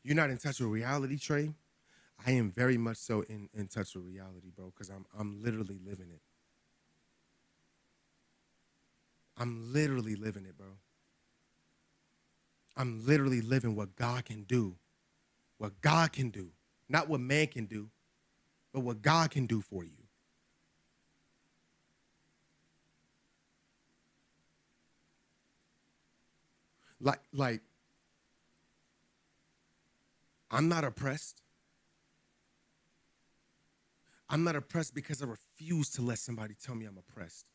You're not in touch with reality, Trey. I am very much so in touch with reality, bro, because I'm literally living it. I'm literally living it, bro. I'm literally living what God can do. What God can do. Not what man can do, but what God can do for you. Like, I'm not oppressed. I'm not oppressed because I refuse to let somebody tell me I'm oppressed.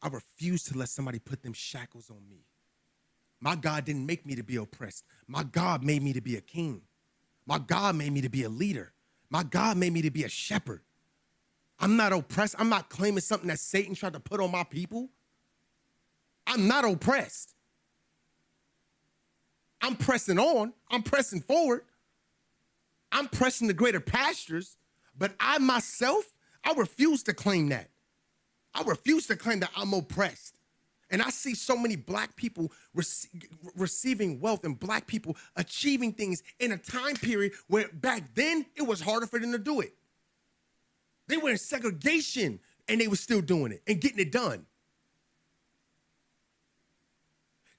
I refuse to let somebody put them shackles on me. My God didn't make me to be oppressed. My God made me to be a king. My God made me to be a leader. My God made me to be a shepherd. I'm not oppressed. I'm not claiming something that Satan tried to put on my people. I'm not oppressed. I'm pressing on. I'm pressing forward. I'm pressing the greater pastures, but I myself, I refuse to claim that. I refuse to claim that I'm oppressed. And I see so many black people receiving wealth and black people achieving things in a time period where back then it was harder for them to do it. They were in segregation and they were still doing it and getting it done.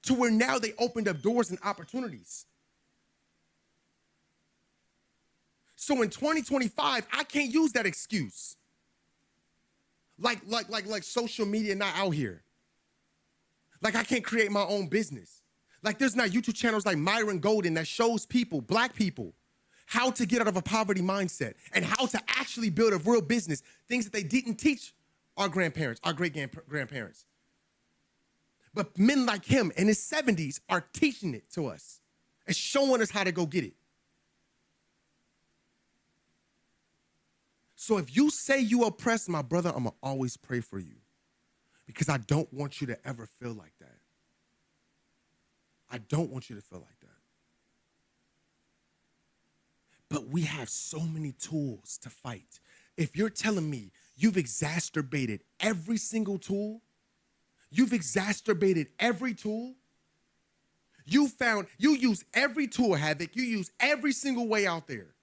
To where now they opened up doors and opportunities. So in 2025, I can't use that excuse. Like social media not out here. Like I can't create my own business. Like there's not YouTube channels like Myron Golden that shows people, black people, how to get out of a poverty mindset and how to actually build a real business, things that they didn't teach our grandparents, our great-grandparents. But men like him in his 70s are teaching it to us and showing us how to go get it. So if you say you oppressed, my brother, I'm going to always pray for you because I don't want you to ever feel like that. I don't want you to feel like that. But we have so many tools to fight. If you're telling me you've exacerbated every single tool, you've exacerbated every tool, you use every tool, Havoc, you use every single way out there.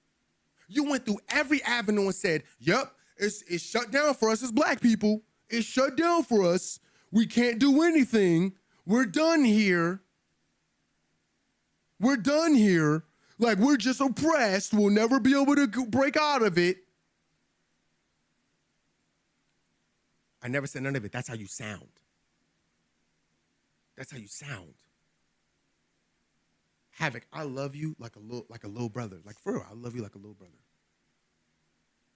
You went through every avenue and said, yep, it's shut down for us as black people. It's shut down for us. We can't do anything. We're done here. We're done here. Like we're just oppressed. We'll never be able to break out of it. I never said none of it. That's how you sound. That's how you sound. Havoc, I love you like a little brother. Like for real, I love you like a little brother.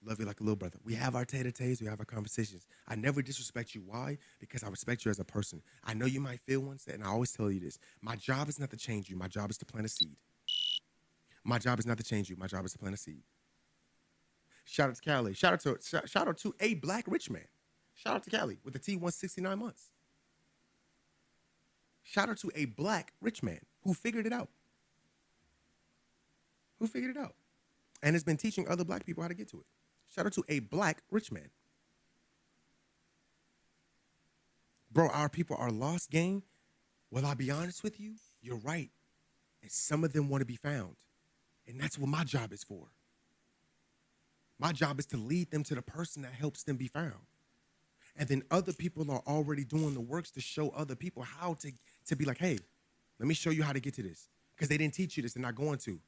Love you like a little brother. We have our tete-a-tetes, we have our conversations. I never disrespect you. Why? Because I respect you as a person. I know you might feel once, and I always tell you this. My job is not to change you. My job is to plant a seed. My job is not to change you. My job is to plant a seed. Shout out to Cali. Shout out to a black rich man. Shout out to Cali with the T1 69 months. Shout out to a black rich man who figured it out. Who figured it out and has been teaching other black people how to get to it. Shout out to a black rich man. Bro, our people are lost, gang. Will I be honest with you? You're right. And some of them want to be found. And that's what my job is for. My job is to lead them to the person that helps them be found. And then other people are already doing the works to show other people how to be like, hey, let me show you how to get to this. Because they didn't teach you this. They're not going to.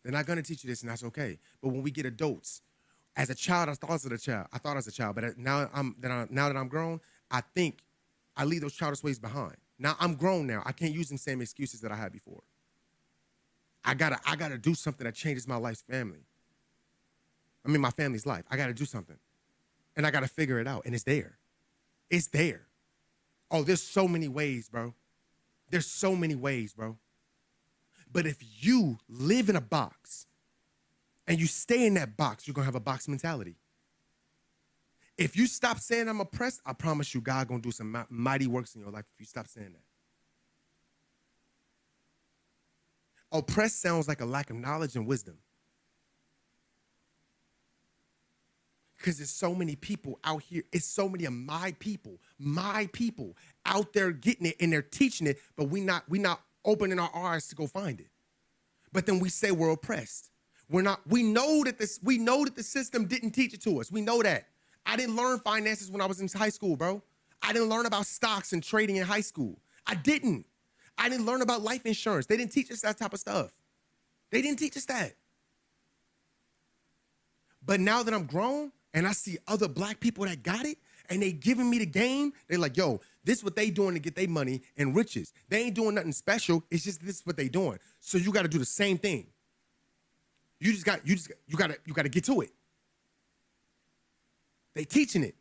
They're not going to teach you this, and that's okay. But when we get adults, as a child, I thought as a child, but now that I'm grown, I think I leave those childish ways behind. Now I'm grown now. I can't use them same excuses that I had before. I gotta do something that changes my life's family. I mean, my family's life. I gotta do something, and I gotta figure it out. And it's there. It's there. Oh, there's so many ways, bro. There's so many ways, bro. But if you live in a box and you stay in that box, you're going to have a box mentality. If you stop saying I'm oppressed, I promise you God going to do some mighty works in your life if you stop saying that. Oppressed sounds like a lack of knowledge and wisdom. Because there's so many people out here. It's so many of my people out there getting it and they're teaching it, but we not opening our eyes to go find it. But then we say we're oppressed. We know that the system didn't teach it to us. We know that. I didn't learn finances when I was in high school, bro. I didn't learn about stocks and trading in high school. I didn't learn about life insurance. They didn't teach us that type of stuff. They didn't teach us that. But now that I'm grown and I see other black people that got it and they giving me the game, they're like, yo, this is what they doing to get their money and riches. They ain't doing nothing special. It's just this is what they doing. So you got to do the same thing. You got to get to it. They teaching it.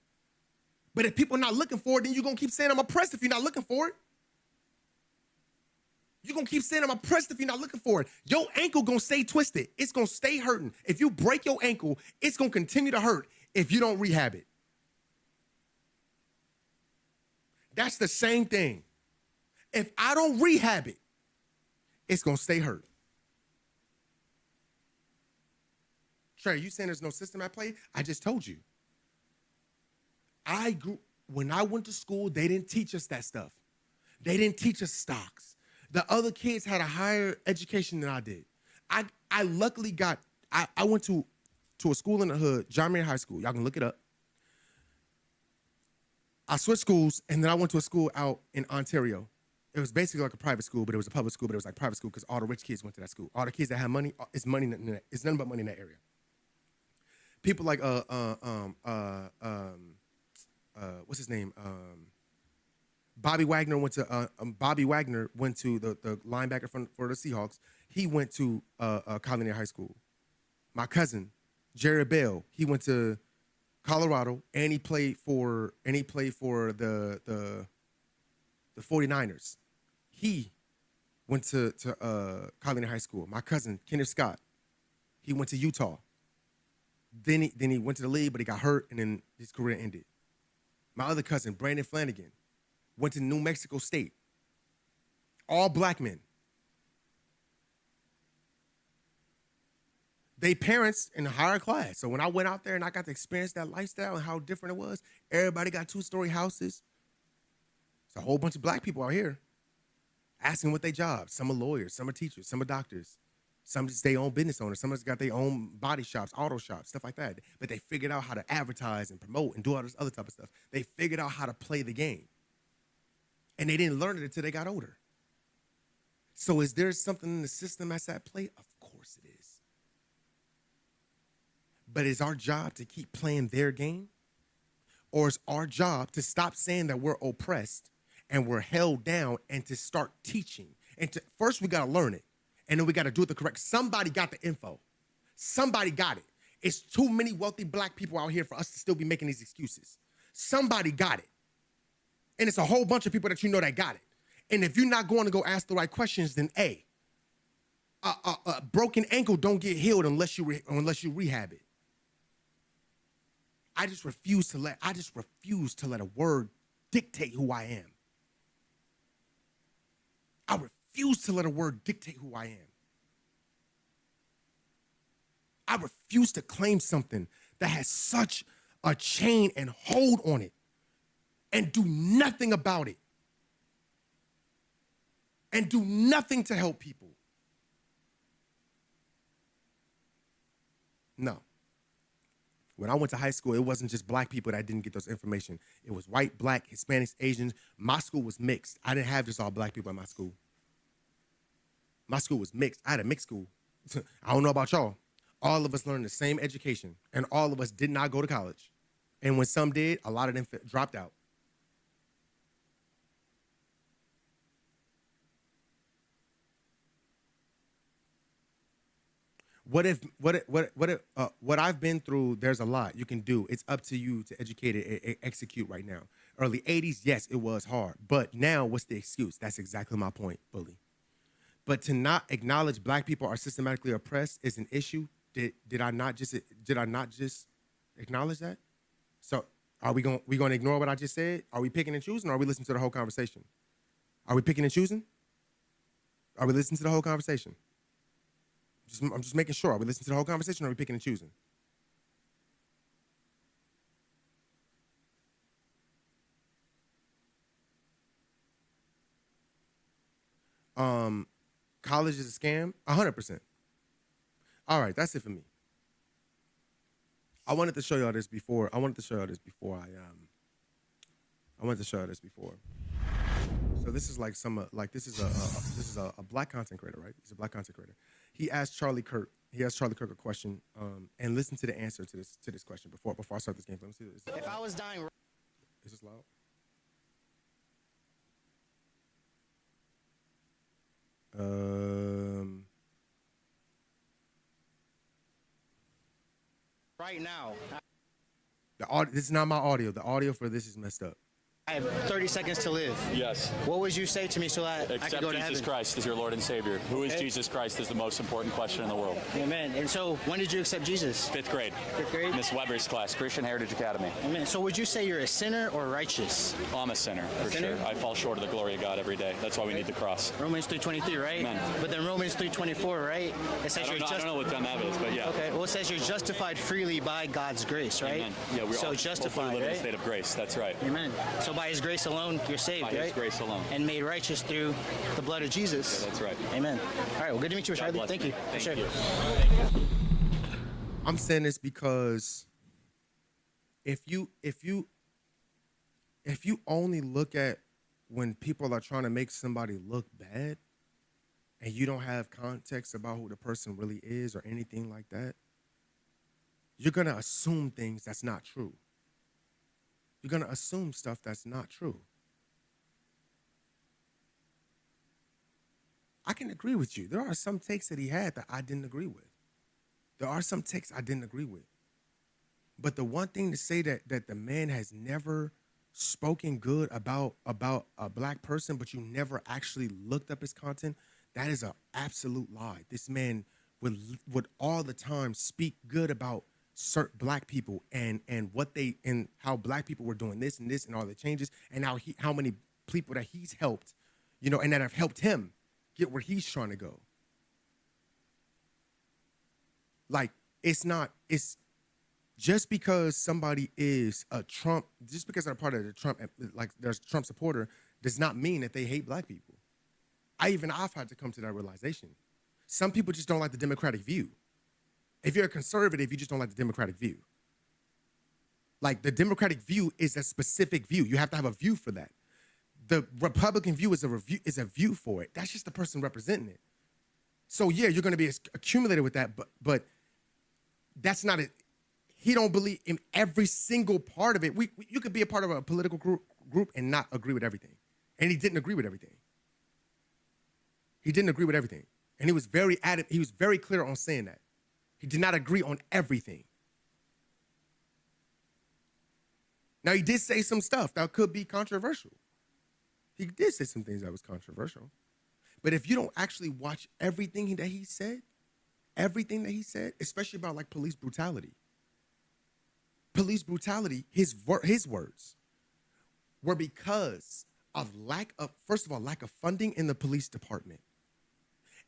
But if people are not looking for it, then you're going to keep saying I'm oppressed if you're not looking for it. You're going to keep saying I'm oppressed if you're not looking for it. Your ankle going to stay twisted. It's going to stay hurting. If you break your ankle, it's going to continue to hurt if you don't rehab it. That's the same thing. If I don't rehab it, it's going to stay hurt. Trey, you saying there's no system at play? I just told you. When I went to school, they didn't teach us that stuff. They didn't teach us stocks. The other kids had a higher education than I did. I luckily I went to a school in the hood, John Mayer High School. Y'all can look it up. I switched schools, and then I went to a school out in Ontario. It was basically like a private school, but it was a public school, but it was like private school because all the rich kids went to that school. All the kids that had money, it's nothing but money in that area. People like what's his name? Bobby Wagner went to the linebacker for the Seahawks. He went to Colony High School. My cousin, Jared Bell, he went to Colorado and he played for the 49ers. He went to Colony High School. My cousin, Kenneth Scott, he went to Utah. Then he went to the league, but he got hurt, and then his career ended. My other cousin, Brandon Flanagan, went to New Mexico State. All black men. They parents in a higher class. So when I went out there and I got to experience that lifestyle and how different it was, everybody got 2-story houses. It's a whole bunch of black people out here asking what they jobs. Some are lawyers, some are teachers, some are doctors. Some just their own business owners. Some just got their own body shops, auto shops, stuff like that. But they figured out how to advertise and promote and do all this other type of stuff. They figured out how to play the game. And they didn't learn it until they got older. So is there something in the system that's at play? Of course it is. But is our job to keep playing their game? Or is our job to stop saying that we're oppressed and we're held down and to start teaching? And first we got to learn it. And then we got to do it the correct. Somebody got the info. Somebody got it. It's too many wealthy black people out here for us to still be making these excuses. Somebody got it. And it's a whole bunch of people that you know that got it. And if you're not going to go ask the right questions, then A, a broken ankle don't get healed unless you rehab it. I just refuse to let a word dictate who I am. I refuse to let a word dictate who I am. I refuse to claim something that has such a chain and hold on it and do nothing about it and do nothing to help people. No. When I went to high school, it wasn't just black people that didn't get those information. It was white, black, Hispanics, Asians. My school was mixed. I didn't have just all black people at my school. My school was mixed. I had a mixed school. I don't know about y'all. All of us learned the same education, and all of us did not go to college. And when some did, a lot of them dropped out. What I've been through, there's a lot you can do. It's up to you to educate it and execute right now. Early 80s, yes, it was hard. But now, what's the excuse? That's exactly my point, Bully. But to not acknowledge black people are systematically oppressed is an issue. Did I not just acknowledge that? So are we going to ignore what I just said? Are we picking and choosing, or are we listening to the whole conversation? Are we picking and choosing? Are we listening to the whole conversation? I'm just making sure. Are we listening to the whole conversation, or are we picking and choosing? College is a scam? 100%. All right, that's it for me. I wanted to show y'all this before. I wanted to show y'all this before. So this is like this is a black content creator, right? He's a black content creator. He asked Charlie Kirk a question, and listen to the answer to this question before I start this game. Let me see this. If I was dying, Is this loud? right now, This is not my audio. The audio for this is messed up. I have 30 seconds to live. Yes. What would you say to me so that I Accept could go to Jesus heaven? Christ as your Lord and Savior. Who is Okay. Jesus Christ is the most important question in the world. Amen. And so, when did you accept Jesus? 5th grade. 5th grade? Miss Weber's class, Christian Heritage Academy. Amen. So, would you say you're a sinner or righteous? I'm a sinner, for sinner? sure. I fall short of the glory of God every day. That's why we need the cross. Romans 3:23, right? Amen. But then Romans 3:24, right? It says I don't know what time that is, but yeah. Okay. Well, it says you're justified freely by God's grace, right? Amen. Yeah, we're so all justified, live in a right? state of grace. That's right. Amen. So by His grace alone, you're saved, By right? His grace alone. And made righteous through the blood of Jesus. Yeah, that's right. Amen. All right. Well, good to meet you, God Charlie. bless Thank you. you. Thank Sure. you. I'm saying this because if you only look at when people are trying to make somebody look bad and you don't have context about who the person really is or anything like that, you're going to assume things that's not true. You're going to assume stuff that's not true. I can agree with you. There are some takes that he had that I didn't agree with. There are some takes I didn't agree with. But the one thing to say that the man has never spoken good about a black person, but you never actually looked up his content, that is an absolute lie. This man would all the time speak good about certain black people and what they and how black people were doing this and all the changes and how many people that he's helped, and that have helped him get where he's trying to go. Like, it's just because somebody is just because they're part of the Trump, like there's a Trump supporter, does not mean that they hate black people. I've had to come to that realization. Some people just don't like the Democratic view. If you're a conservative, you just don't like the Democratic view. Like, the Democratic view is a specific view. You have to have a view for that. The Republican view is a view for it. That's just the person representing it. So yeah, you're going to be accumulated with that, but that's not it. He don't believe in every single part of it. You could be a part of a political group and not agree with everything. And he didn't agree with everything. He didn't agree with everything. And he was very clear on saying that. He did not agree on everything. Now, he did say some stuff that could be controversial. He did say some things that was controversial. But if you don't actually watch everything that he said, especially about like police brutality, his words were because of lack of funding in the police department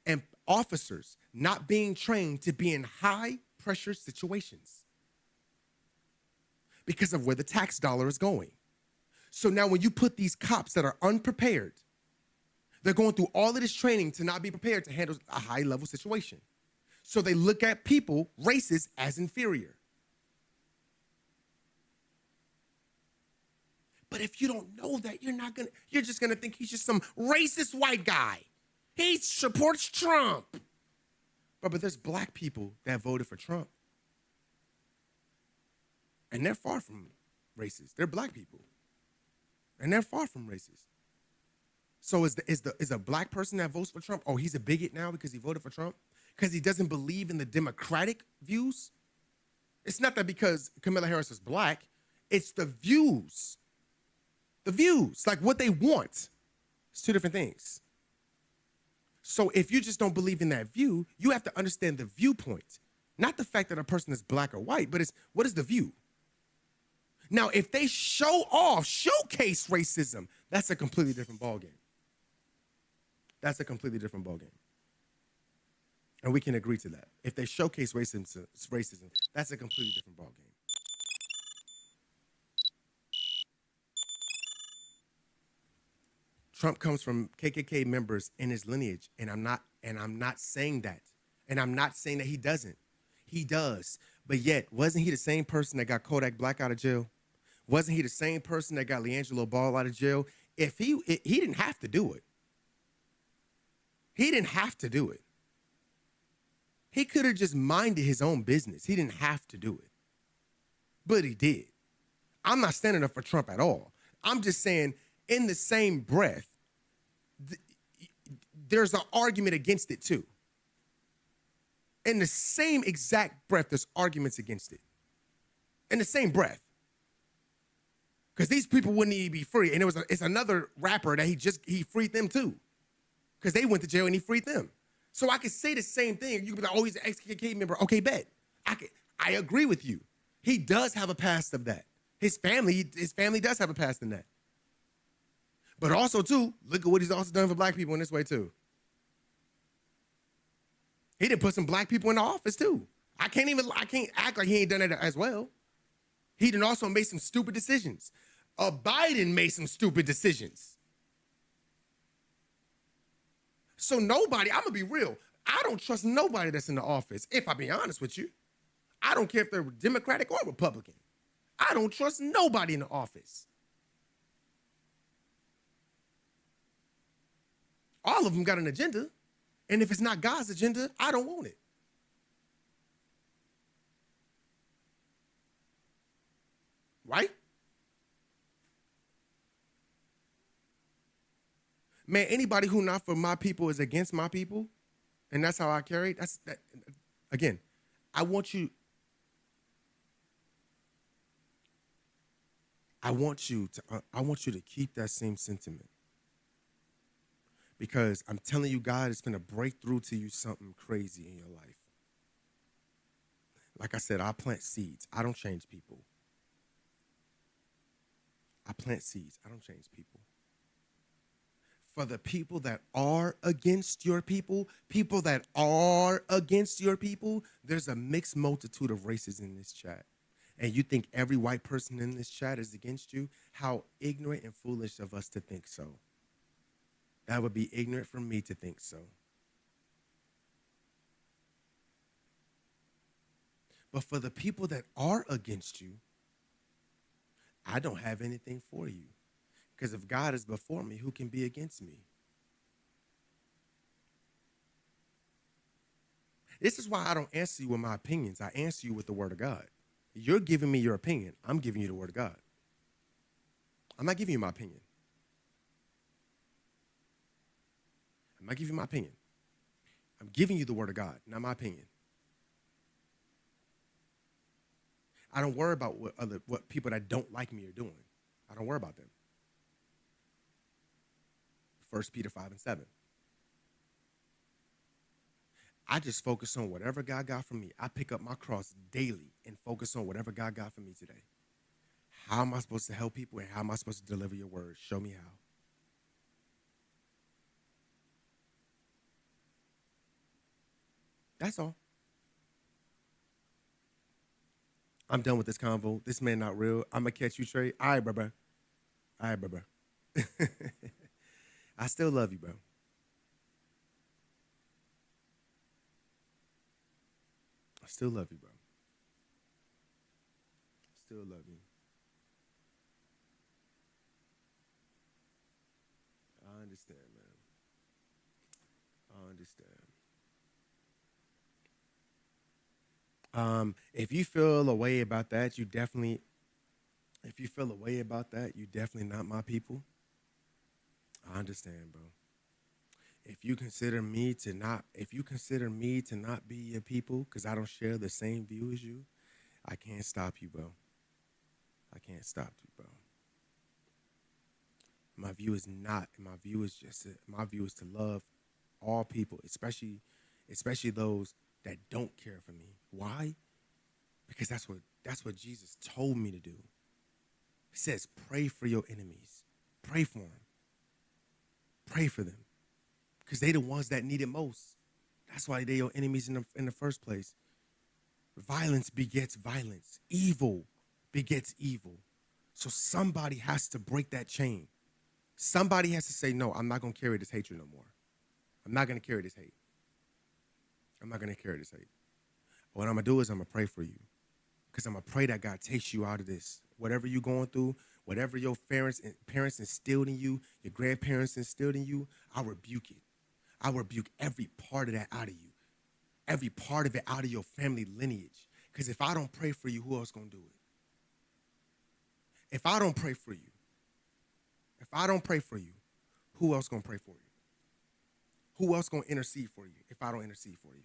and officers not being trained to be in high pressure situations because of where the tax dollar is going. So now when you put these cops that are unprepared, they're going through all of this training to not be prepared to handle a high level situation. So they look at people, races, as inferior. But if you don't know that, you're just gonna think he's just some racist white guy. He supports Trump. But there's black people that voted for Trump. And they're far from racist. They're black people. And they're far from racist. So is a black person that votes for Trump, oh, he's a bigot now because he voted for Trump? Because he doesn't believe in the Democratic views? It's not that because Kamala Harris is black. It's the views. The views, like what they want. It's two different things. So if you just don't believe in that view, you have to understand the viewpoint, not the fact that a person is black or white, but it's what is the view? Now, if they showcase racism, that's a completely different ballgame. That's a completely different ballgame. And we can agree to that. If they showcase racism, that's a completely different ballgame. Trump comes from KKK members in his lineage, and I'm not saying that. And I'm not saying that he doesn't. He does. But yet, wasn't he the same person that got Kodak Black out of jail? Wasn't he the same person that got LeAngelo Ball out of jail? He didn't have to do it. He didn't have to do it. He could have just minded his own business. He didn't have to do it. But he did. I'm not standing up for Trump at all. I'm just saying, in the same breath, there's an argument against it too. In the same exact breath, there's arguments against it. In the same breath. Because these people wouldn't even be free. And it's another rapper that he freed them too. Because they went to jail and he freed them. So I could say the same thing. You could be like, oh, he's an ex-KKK member. Okay, bet. I agree with you. He does have a past of that. His family does have a past in that. But also, too, look at what he's also done for black people in this way, too. He didn't put some black people in the office, too. I can't act like he ain't done it as well. He done also made some stupid decisions. Biden made some stupid decisions. So nobody, I'm going to be real, I don't trust nobody that's in the office, if I be honest with you. I don't care if they're Democratic or Republican. I don't trust nobody in the office. All of them got an agenda. And if it's not God's agenda, I don't want it. Right? Man, anybody who not for my people is against my people, and that's how I carry it. Again, I want you to keep that same sentiment. Because I'm telling you, God is going to break through to you something crazy in your life. Like I said, I plant seeds. I don't change people. I plant seeds. I don't change people. For the people that are against your people, there's a mixed multitude of races in this chat. And you think every white person in this chat is against you? How ignorant and foolish of us to think so. That would be ignorant for me to think so. But for the people that are against you, I don't have anything for you. Because if God is before me, who can be against me? This is why I don't answer you with my opinions. I answer you with the word of God. You're giving me your opinion. I'm giving you the word of God. I'm not giving you my opinion. I'm not giving you my opinion. I'm giving you the word of God, not my opinion. I don't worry about what people that don't like me are doing. I don't worry about them. 1 Peter 5:7. I just focus on whatever God got for me. I pick up my cross daily and focus on whatever God got for me today. How am I supposed to help people and how am I supposed to deliver your word? Show me how. That's all. I'm done with this convo. This man not real. I'm going to catch you, Trey. All right, bro. I still love you, bro. I still love you, bro. I still love you. I understand, man. I understand. If you feel a way about that, you definitely not my people. I understand, bro. If you consider me to not be your people because I don't share the same view as you, I can't stop you, bro. I can't stop you, bro. My view is to love all people, especially those that don't care for me. Why? Because that's what Jesus told me to do. He says, pray for your enemies. Pray for them. Pray for them. Because they the ones that need it most. That's why they your enemies in the first place. Violence begets violence. Evil begets evil. So somebody has to break that chain. Somebody has to say, no, I'm not going to carry this hatred no more. I'm not going to carry this hate. I'm not going to carry this hate. What I'm going to do is I'm going to pray for you. Because I'm going to pray that God takes you out of this. Whatever you're going through, whatever your parents instilled in you, your grandparents instilled in you, I rebuke it. I rebuke every part of that out of you. Every part of it out of your family lineage. Because if I don't pray for you, who else going to do it? If I don't pray for you, who else going to pray for you? Who else going to intercede for you if I don't intercede for you?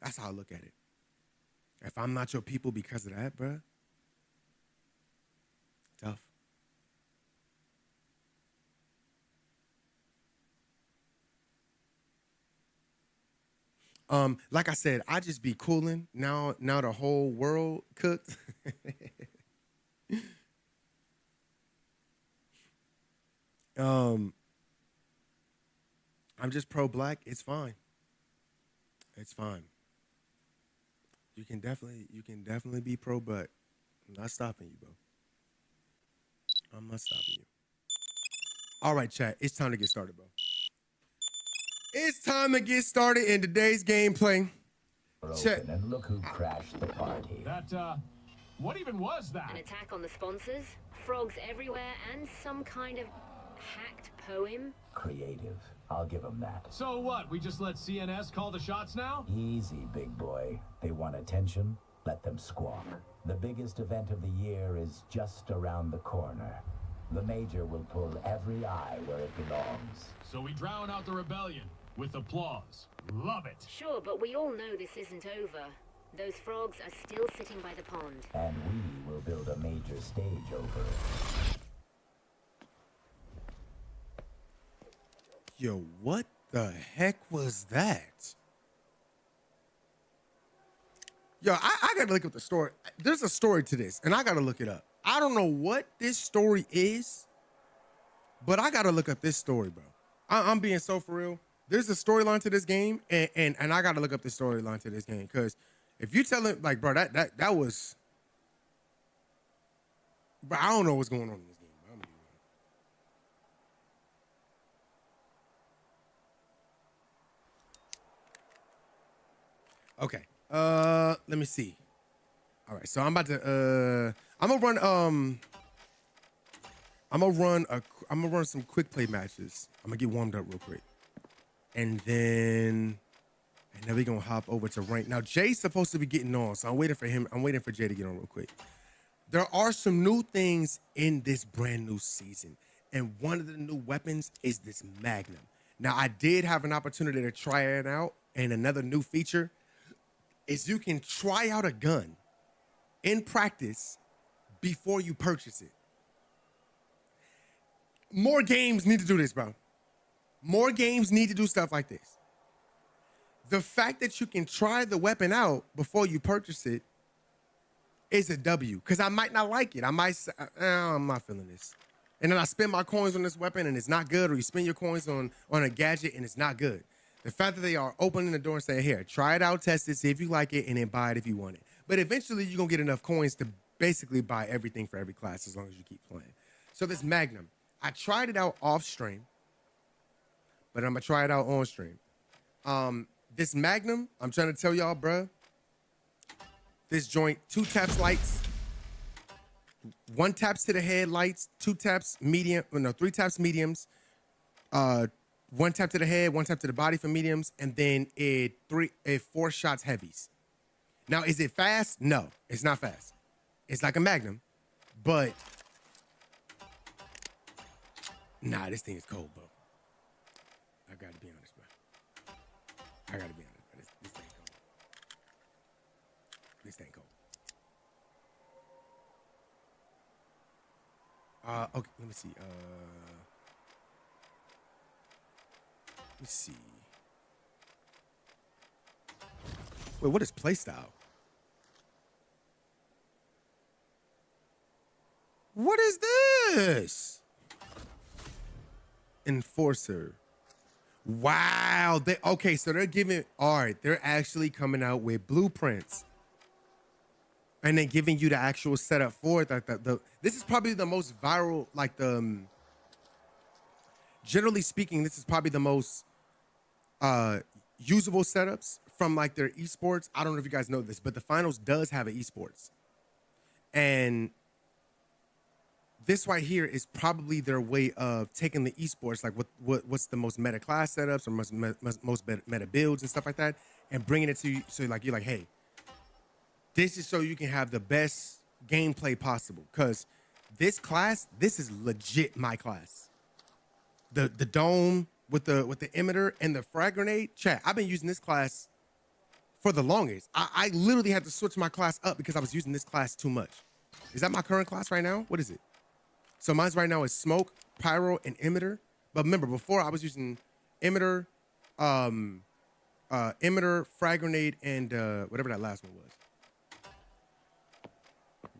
That's how I look at it. If I'm not your people because of that, bruh, tough. Like I said, I just be cooling. Now the whole world cooked. I'm just pro-black. It's fine. It's fine. You can definitely be pro-black. I'm not stopping you, bro. I'm not stopping you. All right, chat. It's time to get started, bro. It's time to get started in today's gameplay. Check. And look who crashed the party. What even was that? An attack on the sponsors, frogs everywhere, and some kind of hacked poem. Creative. I'll give them that. So what? We just let CNS call the shots now? Easy, big boy. They want attention? Let them squawk. The biggest event of the year is just around the corner. The major will pull every eye where it belongs. So we drown out the rebellion with applause. Love it. Sure, but we all know this isn't over. Those frogs are still sitting by the pond. And we will build a major stage over it. Yo, what the heck was that? Yo, I gotta look up the story. There's a story to this, and I gotta look it up. I don't know what this story is, but I gotta look up this story, bro. I'm being so for real. There's a storyline to this game, and I gotta look up the storyline to this game, because if you tell it, like, bro, that was, bro, I don't know what's going on in this game. Bro. I'm gonna be real. Okay. Let me see. All right, so I'm about to I'm gonna run some quick play matches. I'm gonna get warmed up real quick. And then we're gonna hop over to rank. Now Jay's supposed to be getting on, so I'm waiting for him. I'm waiting for Jay to get on real quick. There are some new things in this brand new season, and one of the new weapons is this Magnum. Now I did have an opportunity to try it out, and another new feature is you can try out a gun in practice before you purchase it. More games need to do this, bro. More games need to do stuff like this. The fact that you can try the weapon out before you purchase it is a W, because I might not like it. I might say, I'm not feeling this. And then I spend my coins on this weapon and it's not good, or you spend your coins on a gadget and it's not good. The fact that they are opening the door and saying, here, try it out, test it, see if you like it, and then buy it if you want it. But eventually you're going to get enough coins to basically buy everything for every class as long as you keep playing. So this Magnum, I tried it out off stream, but I'm going to try it out on stream. This Magnum, I'm trying to tell y'all, bruh, this joint, 2 taps lights, 1 taps to the head lights, 2 taps medium, 3 taps mediums, 1 tap to the head, 1 tap to the body for mediums, and then 4 shots heavies. Now, is it fast? No, it's not fast. It's like a Magnum, but nah, this thing is cold, bro. I gotta be honest, bro. I gotta be honest, bro. This thing cold. This thing cold. Okay, let me see. Let's see. Wait, what is playstyle? What is this? Enforcer. Wow. Okay, so they're giving, all right, they're actually coming out with blueprints. And then giving you the actual setup for it. Like this is probably the most viral, like generally speaking, this is probably the most usable setups from like their esports. I don't know if you guys know this, but the finals does have an esports. And this right here is probably their way of taking the esports, like what's the most meta class setups or most meta builds and stuff like that, and bringing it to you. So like you're like, hey, this is so you can have the best gameplay possible. Because this class, this is legit my class. The dome with the emitter and the frag grenade. Chat, I've been using this class for the longest. I literally had to switch my class up because I was using this class too much. Is that my current class right now? What is it? So mine right now is smoke, pyro, and emitter. But remember, before I was using emitter, frag grenade, and whatever that last one was.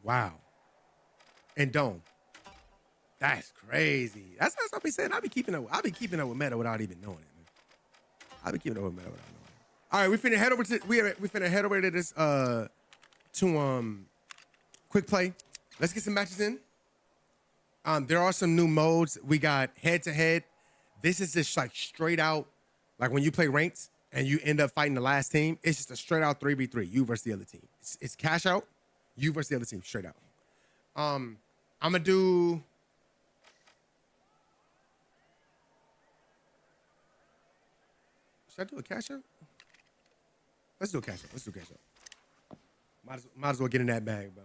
Wow. And dome. That's crazy. That's what I'll be saying. I'll be keeping up with meta without even knowing it, man. I'll be keeping up with meta without knowing it. All right, we finna head over to this quick play. Let's get some matches in. There are some new modes. We got head to head. This is just like straight out, like when you play ranked and you end up fighting the last team. It's just a straight out 3v3, you versus the other team. It's cash out, you versus the other team, straight out. I'm gonna do. Should I do a cash out? Let's do a cash out. Might as well get in that bag, bro.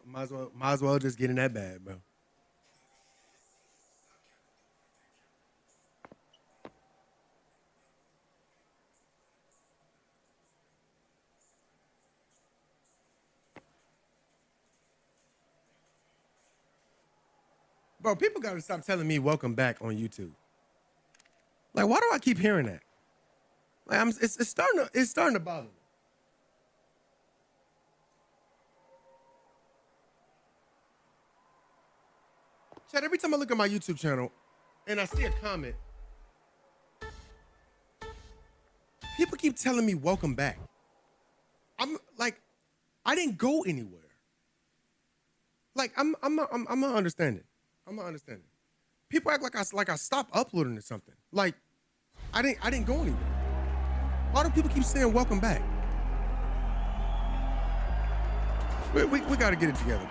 Might as well just get in that bag, bro. Bro, people gotta stop telling me welcome back on YouTube. Like, why do I keep hearing that? Like, it's starting to bother me. Chad, every time I look at my YouTube channel and I see a comment, people keep telling me welcome back. I'm like, I didn't go anywhere. Like, I'm not understanding. I'm not understanding. People act like I stopped uploading or something. Like, I didn't go anywhere. Why do people keep saying welcome back? We gotta get it together.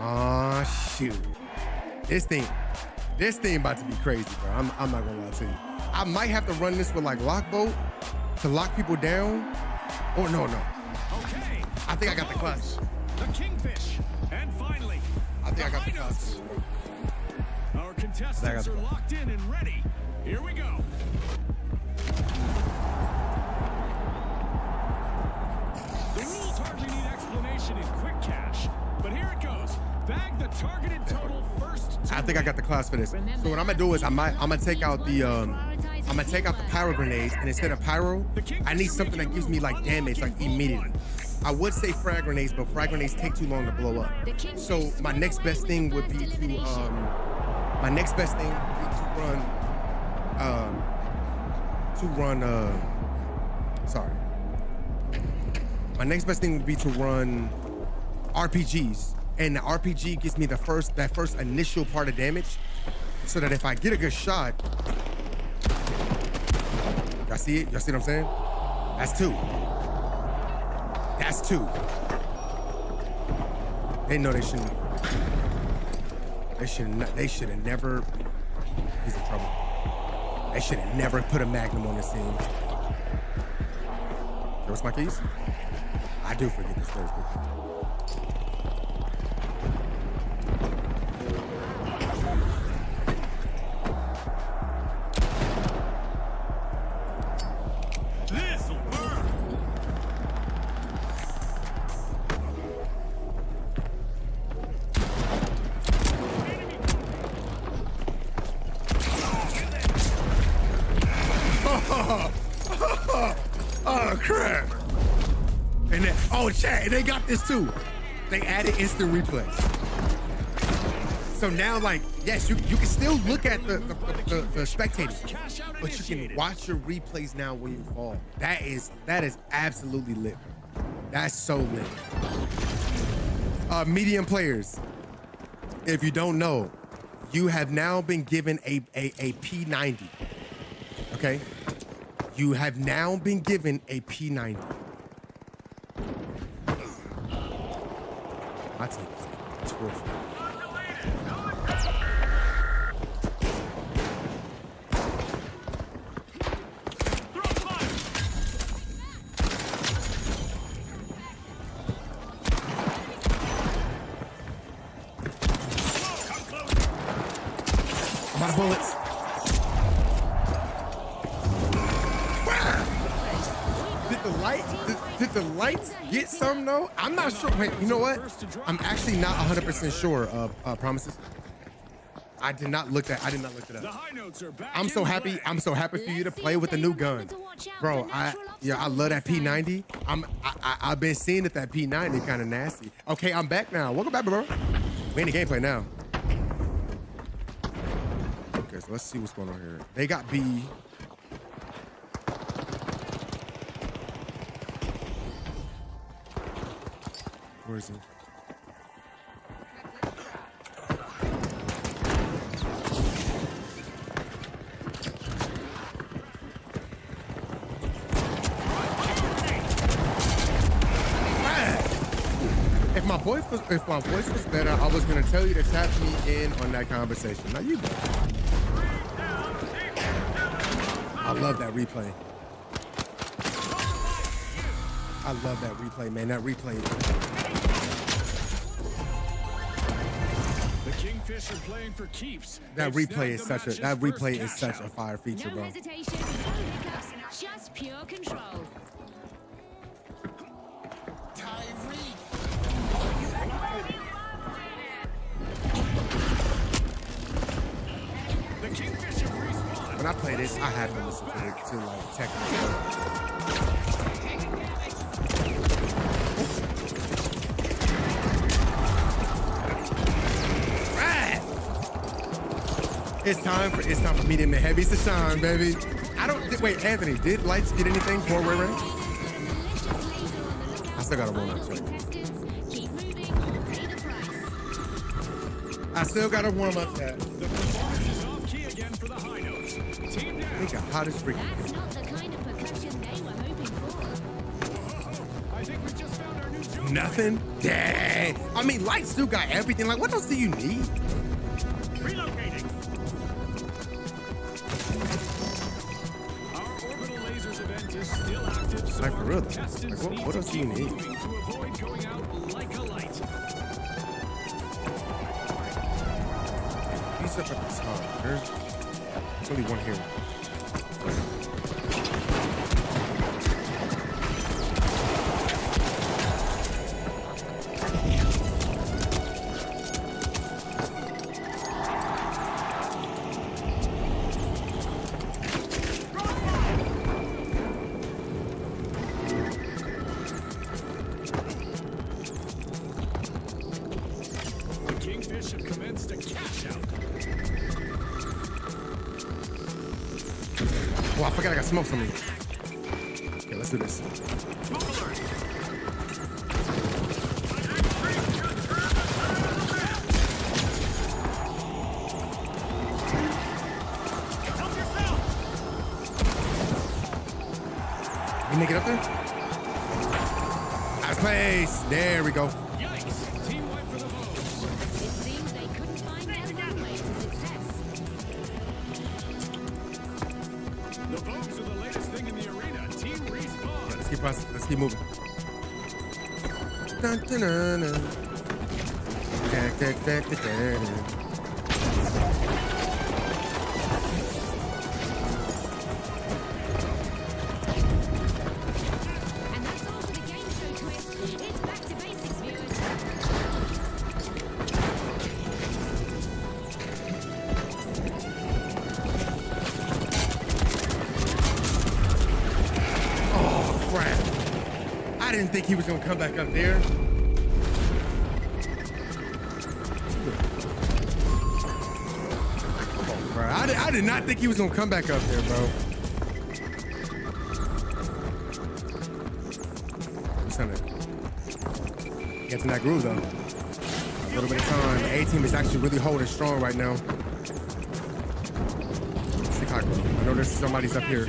Oh shoot. This thing about to be crazy, bro. I'm not gonna lie to you. I might have to run this with like lockbolt to lock people down. Or no. Okay. I think I got the class. The Kingfish. And finally, I think I got the class. Our contestants are locked in and ready. Here we go. The rules hardly need explanation in quick cash, but here it goes. Bag the targeted total first. I think I got the class for this. So what I'm gonna do is I'm gonna take out the pyro grenades, and instead of pyro, I need something that gives me like damage like immediately. I would say frag grenades, but frag grenades take too long to blow up. So my next best thing would be to My next best thing would be to run RPGs. And the RPG gives me that first initial part of damage, so that if I get a good shot, y'all see it? Y'all see what I'm saying? That's two. They know they shouldn't. They should have never. He's in trouble. They should have never put a Magnum on this thing. Yo, what's my keys? I do forget this very quickly. chat, and they got this too. They added instant replay. So now, like, yes, you can still look at the spectators, but you can watch your replays now when you fall. That is absolutely lit. That's so lit. Medium players, if you don't know, you have now been given a P90. Okay? You have now been given a P90. My team is torture. I'm out of bullets. Did the lights get some though? I'm not sure. Wait, you know what? I'm actually not 100% sure of promises. I did not look it up. I'm so happy. I'm so happy for you to play with the new gun, bro. I love that P90. I've been seeing that P90 kind of nasty. Okay, I'm back now. Welcome back, bro. We in the gameplay now. Okay, so let's see what's going on here. They got B. Where is he? If my voice was better, I was gonna tell you to tap me in on that conversation. Now you go. I love that replay. I love that replay, man. That replay. The Kingfish are playing for keeps. That replay is such a fire feature, No bro. hesitation, no hiccups, just pure control. The Kingfish have respawned. When I play this, I have to listen to like technical. It's time for medium and heavies to shine, baby. Wait, Anthony, did lights get anything for Ray Ray? I still gotta warm up. I still gotta warm up that. The performance is off key again for the high notes. Team down. Think of hot as freaking. That's not the kind of percussion they were hoping for. I think we just found our new joke. Nothing? Dang. I mean, lights still got everything. Like, what else do you need? Relocating. Our orbital lasers event is still active, so Like, for real, our though. contestants Like, what need else to do you keep need? moving to avoid going out like a light. He's up at the top. There's only one here. The Kingfish have commenced a cash out. Oh, I forgot I got smokes on me. Okay, let's do this. Smoke alert. Help yourself. You make it up there? Nice place. There we go. Yikes. Team wipe for the Vogues. It seems they couldn't find their own way to success. The Vogues are the latest thing in the arena. Team respawn. Let's keep pressing. Let's keep moving. Dun, dun, dun, dun. Dun, dun, dun, dun, dun, dun. And that's all for the game show twist. It's back to basics, viewers. Oh, crap. I didn't think he was gonna come back up there. Come on, bro. I did not think he was gonna come back up there, bro. He's trying to get in that groove, though. A little bit of time. The A-team is actually really holding strong right now. Chicago. I know there's somebody's up here.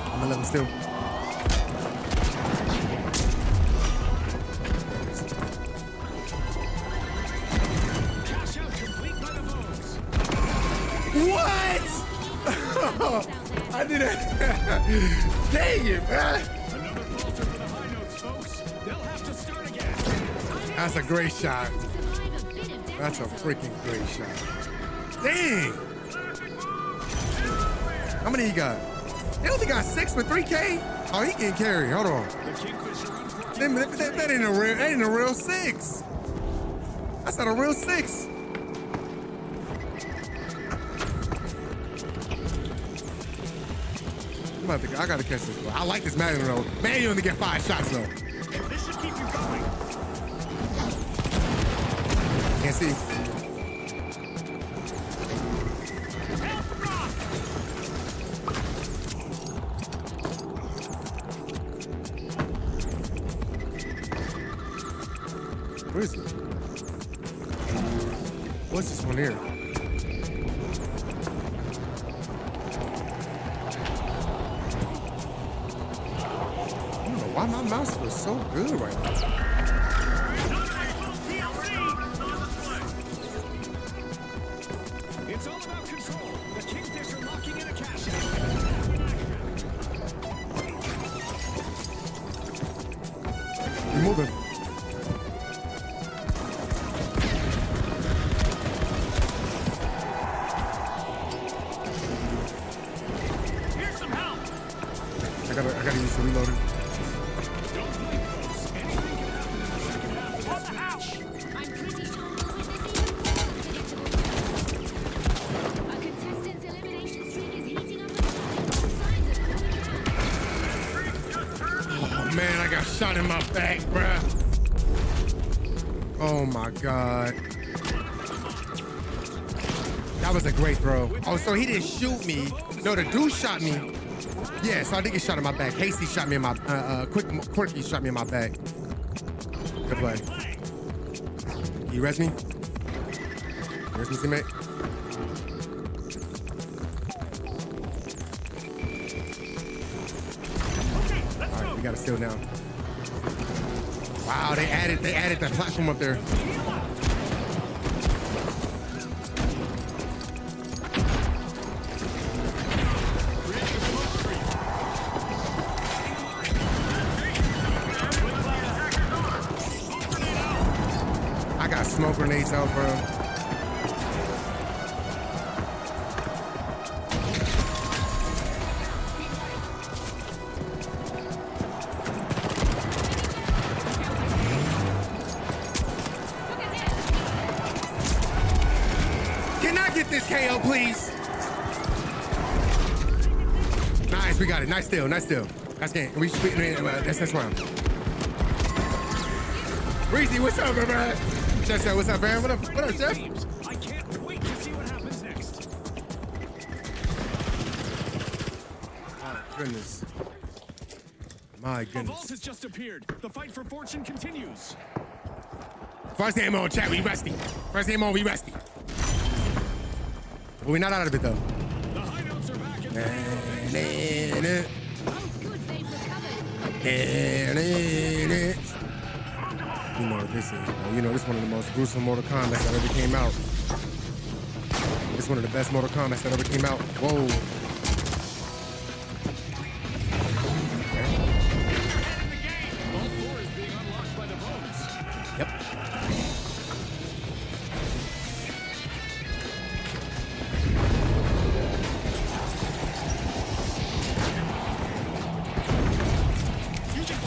I'm gonna let him still. What? I did it. Dang it, man. Another falter for the high notes, folks. They'll have to start again. That's a great shot. That's a freaking great shot. Dang. How many he got? He only got 6 with 3K. Oh, he can carry. Hold on. That ain't a real 6. That's not a real 6. I gotta catch this, bro. I like this Madden though. Man, you only get 5 shots though. This should keep you going. Can't see. Where is it? What's this one here? Why my mouse feels so good right now? It's all about control. The Kingfisher locking in a cash out. You're moving. Here's some help. I gotta use the reloading. Man, I got shot in my back, bruh. Oh my God. That was a great throw. Oh, so he didn't shoot me. No, the dude shot me. Yeah, so I did get shot in my back. Hasty shot me in my, Quirky shot me in my back. Good play. You res me? Res me, teammate? We gotta steal now. Wow, they added that platform up there. I got smoke grenades out, bro. Get this KO, please. Nice, we got it. Nice steal, nice steal. That's game. That's round. Reezy, what's up, man? Chef, what's up, man? What up, Chef? I can't wait to see what happens next. Oh, goodness. My The vault goodness. has just appeared. The fight for fortune continues. First game on, chat, we rusty. First game on, we rusty. But we're not out of it, though. The high notes are back in You know what this is, bro. You know this is one of the most gruesome Mortal Kombats that ever came out. It's one of the best Mortal Kombats that ever came out. Whoa. Vault 4 is being unlocked by the votes. Yep. You can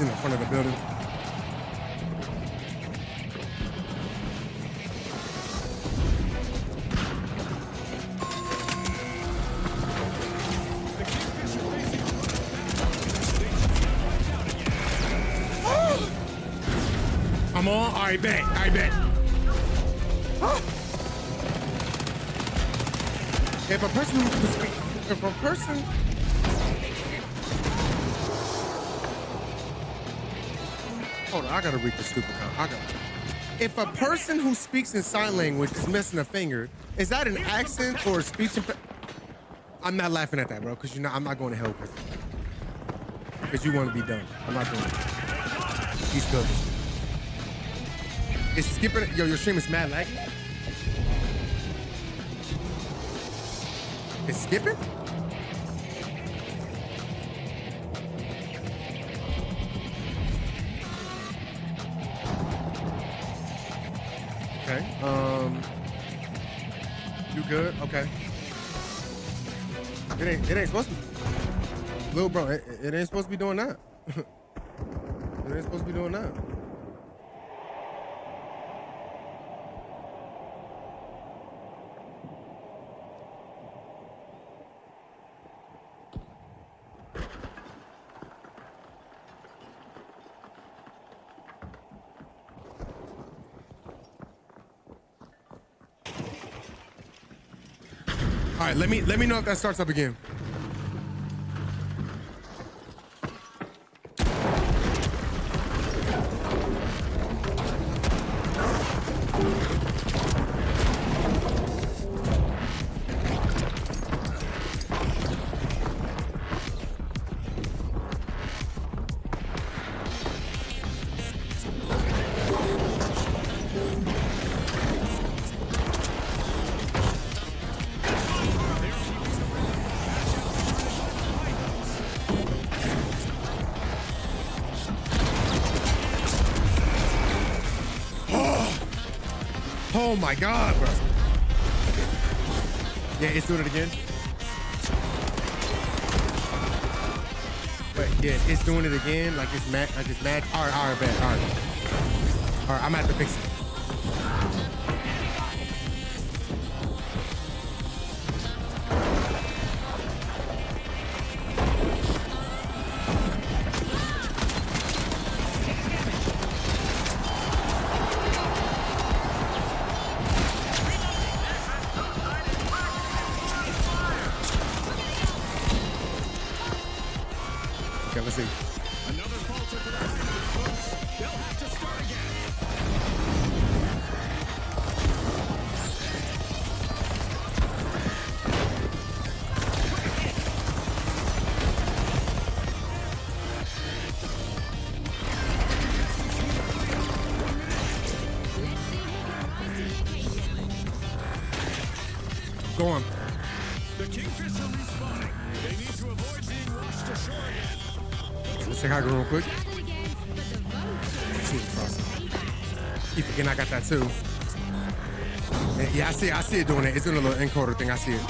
in the front of the building. I'm on. I bet. I bet. If a person if a person hold on, I gotta read the stupid comment. If a person who speaks in sign language is missing a finger, is that an accent or a speech I'm not laughing at that, bro, because you know I'm not going to hell because you want to be done. I'm not doing it. He's good. It's skipping. Yo, your stream is mad laggy. It's skipping? Okay. You good? Okay. It ain't supposed to be. Little bro, it ain't supposed to be doing that. It ain't supposed to be doing that. All right, let me know if that starts up again. Oh my God, bro. Yeah, it's doing it again. But yeah, it's doing it again. Like it's mad. All right, bad. All right, I'm gonna have to fix it. Okay, let's see. Another falter for the Ravens, folks. They'll have to start again. Go on. The Kingfisher respawning. They need to avoid being washed ashore again. Let's say hi real quick. Let's see the process. Keep forgetting I got that too. Yeah, I see it doing it. It's doing a little encoder thing. I see it.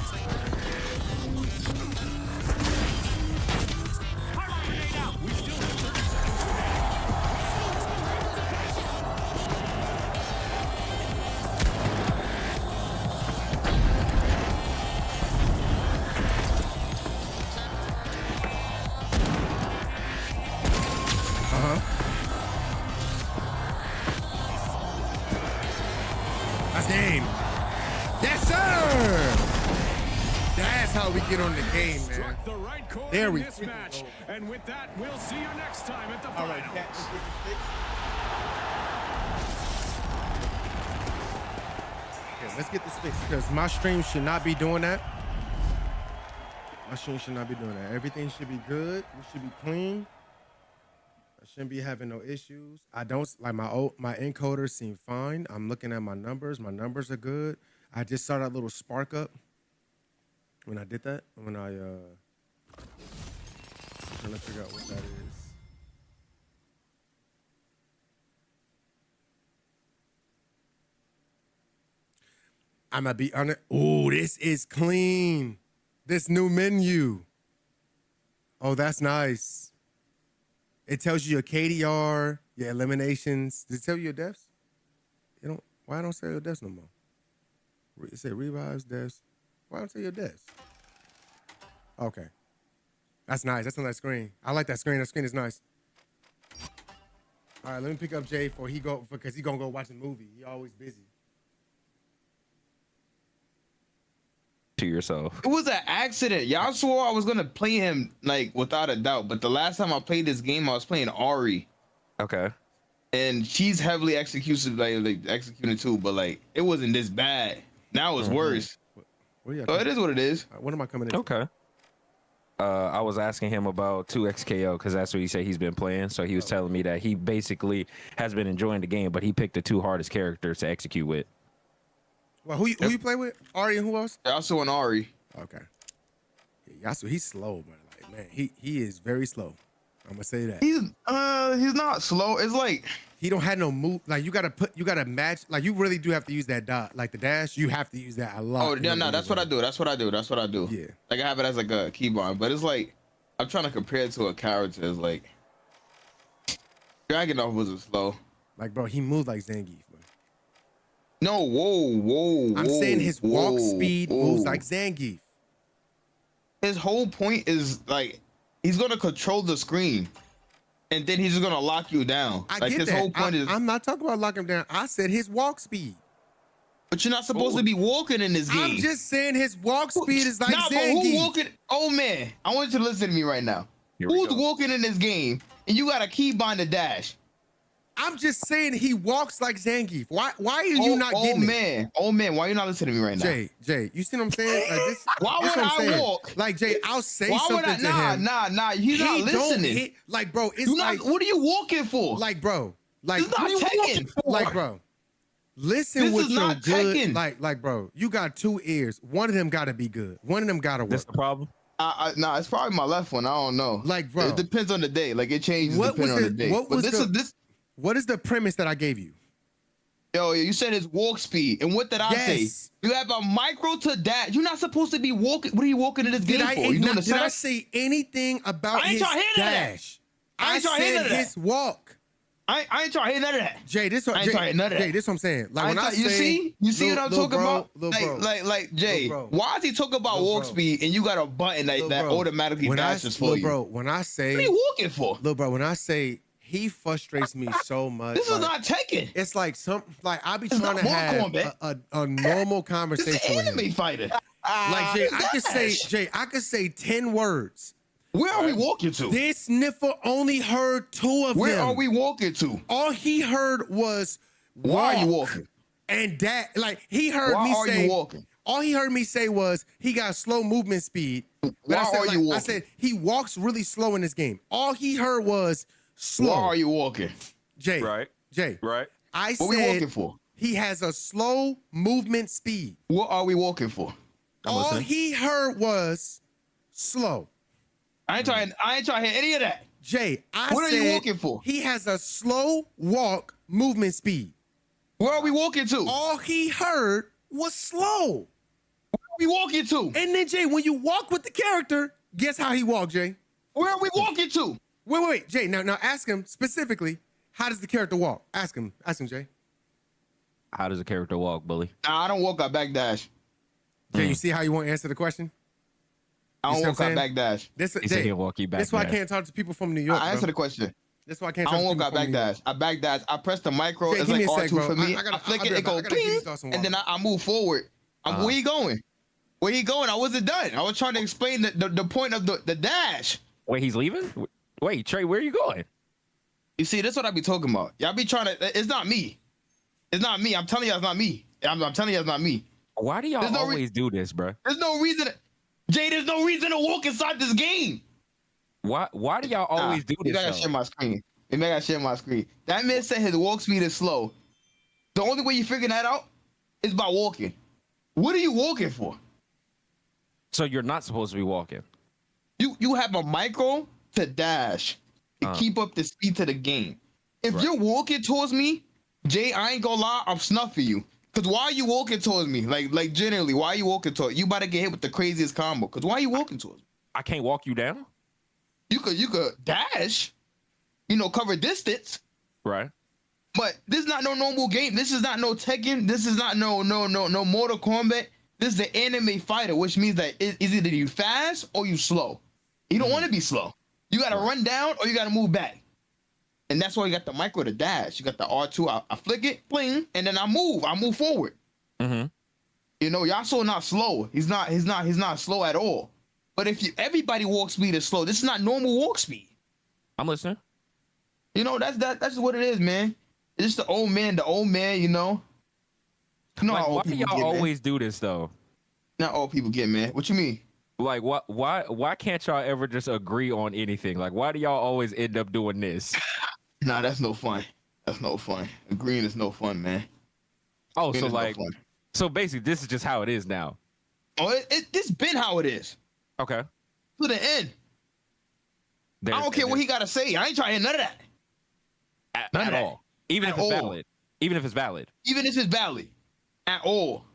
That's game. Yes, sir. That's how we get on the game, man. Struck the right chord There in we this go. match. And with that, we'll see you next time at the All right, finals. Okay, let's get this fixed because my stream should not be doing that. My stream should not be doing that. Everything should be good. We should be clean. I shouldn't be having no issues. I don't like my encoders seem fine. I'm looking at my numbers. My numbers are good. I just saw that little spark up when I did that. When I trying to figure out what that is. I'm gonna be on it. Oh, this is clean. This new menu. Oh, that's nice. It tells you your KDR, your eliminations. Does it tell you your deaths? You don't. Why don't say your deaths no more? It said revives, deaths. Why don't say your deaths? Okay, that's nice. That's on that screen. I like that screen. That screen is nice. All right, let me pick up Jay because he gonna go watch a movie. He always busy. To yourself. It was an accident. Y'all swore I was gonna play him like without a doubt, but the last time I played this game, I was playing Ari, Okay. and she's heavily executed too, but like it wasn't this bad. Now it's worse. What So it is what it is. What am I coming in? Okay. I was asking him about 2XKO because that's what he said he's been playing. So he was telling me that he basically has been enjoying the game, but he picked the 2 hardest characters to execute with. Well, who you play with? Ari and who else? Also an Ari. Okay. Yeah, Yasu, he's slow, but like, man, he is very slow. I'm gonna say that. He's not slow. It's like he don't have no move. Like you gotta match. Like you really do have to use that dot. Like the dash, you have to use that a lot. Oh no, that's what I do. That's what I do. Yeah. Like I have it as like a keybind, but it's like I'm trying to compare it to a character. It's like Dragunov wasn't slow. Like bro, he moved like Zangief. Bro. No, whoa. I'm saying his walk speed moves like Zangief. His whole point is like he's gonna control the screen, and then he's just gonna lock you down. I like get his that. whole point is. I'm not talking about locking him down. I said his walk speed. But you're not supposed to be walking in this game. I'm just saying his walk speed is like Nah, but Zangief. who walking? Oh man, I want you to listen to me right now. Who's walking in this game, and you got a keybind to dash? I'm just saying he walks like Zangief. Why are you not getting it? Oh man, why are you not listening to me right now? Jay, you see what I'm saying? Like this, why this would what I'm I saying. walk? Like Jay, I'll say Why something would I? to him. Nah, he's not listening. Like bro, it's like what are you walking for? like bro, like It's not what are you Tekken. walking for? Like bro. Listen This with is your not good, Tekken. like bro, you got 2 ears. One of them gotta be good. One of them gotta work. That's the problem. Nah, it's probably my left one. I don't know. Like bro, it depends on the day. Like it changes depending on the day. What is the premise that I gave you? Yo, you said his walk speed, and what did I say? You have a micro to dash. You're not supposed to be walking. What are you walking in this game for? You doing Did I say anything about his dash? I ain't trying to hear none of that. His walk. I ain't trying to hear none of that. Jay, this what I ain't trying to hear none of that. Jay, this what I'm saying. Like when I say, you see what I'm talking about? Like Jay, bro. why is he talking about walk speed and you got a button that automatically dashes for you? Bro, when I say, what are you walking for? Look, bro, when I say he frustrates me so much. This is not Tekken. It's like I be trying to have a normal conversation This is an with him. anime fighter. Like Jay, I could say 10 words. Where are we walking to? This niffer only heard 2 of them. Where are we walking to? All he heard was why are you walking? And that, like, he heard why me are say. You walking? All he heard me say was he got slow movement speed. Why are you walking? I said he walks really slow in this game. All he heard was slow. Why are you walking? Jay. Right. Jay. Right. I what said we walking for? He has a slow movement speed. What are we walking for? All he heard was slow. I ain't trying to hear any of that. Jay, what are you walking for? He has a slow walk movement speed. Where are we walking to? All he heard was slow. Where are we walking to? And then Jay, when you walk with the character, guess how he walked, Jay? Where are we walking to? Wait, Jay. Now ask him specifically. How does the character walk? Ask him, Jay. How does a character walk, Bully? Nah, I don't walk out backdash. Jay, you see how you won't answer the question? I don't walk out backdash. He said he'll walk you back. That's why I can't talk to people from New York. I answer the question. That's why I can't. I don't walk out backdash. I backdash. I press the micro. Jay, it's like R2 for me. I flick it. It goes ping, and then I move forward. Where you going? Where you going? I wasn't done. I was trying to explain the point of the dash. Wait, he's leaving? Wait, Trey, where are you going? You see, that's what I be talking about. Y'all be trying to. It's not me. It's not me. I'm telling you, it's not me. I'm telling you, it's not me. Why do y'all always do this, bro? There's no reason. Jay, there's no reason to walk inside this game. Why do y'all always do this? I gotta share my screen. Maybe I gotta share my screen. That man said his walk speed is slow. The only way you figure that out is by walking. What are you walking for? So you're not supposed to be walking. You have a micro to dash to keep up the speed to the game. If you're walking towards me, Jay, I ain't gonna lie, I'm snuffing you. Cause why are you walking towards me? Like generally, why are you walking towards? You about to get hit with the craziest combo. Cause why are you walking towards me? I can't walk you down. You could dash. cover distance. Right. But this is not no normal game. This is not no Tekken. This is not no Mortal Kombat. This is the anime fighter, which means that it's either you fast or you slow. You don't want to be slow. You got to run down or you got to move back. And that's why you got the micro to dash. You got the R2. I flick it, bling, and then I move forward. Mm-hmm. Yasuo not slow. He's not slow at all. But if everybody walk speed is slow, this is not normal walk speed. I'm listening. That's what it is, man. It's just the old man, Like, how why old do people y'all get, always do this though? Not all people get, man. What you mean? Like, why can't y'all ever just agree on anything? Like, why do y'all always end up doing this? Nah, that's no fun. That's no fun. Agreeing is no fun, man. Oh, Agreeing so is like, no fun. so basically, this is just how it is now. Oh, this been how it is. Okay. To the end. I don't care what he gotta say. I ain't trying to hear none of that. None of at that. all. Even At if it's all. valid. Even if it's valid. Even if it's valid. At all.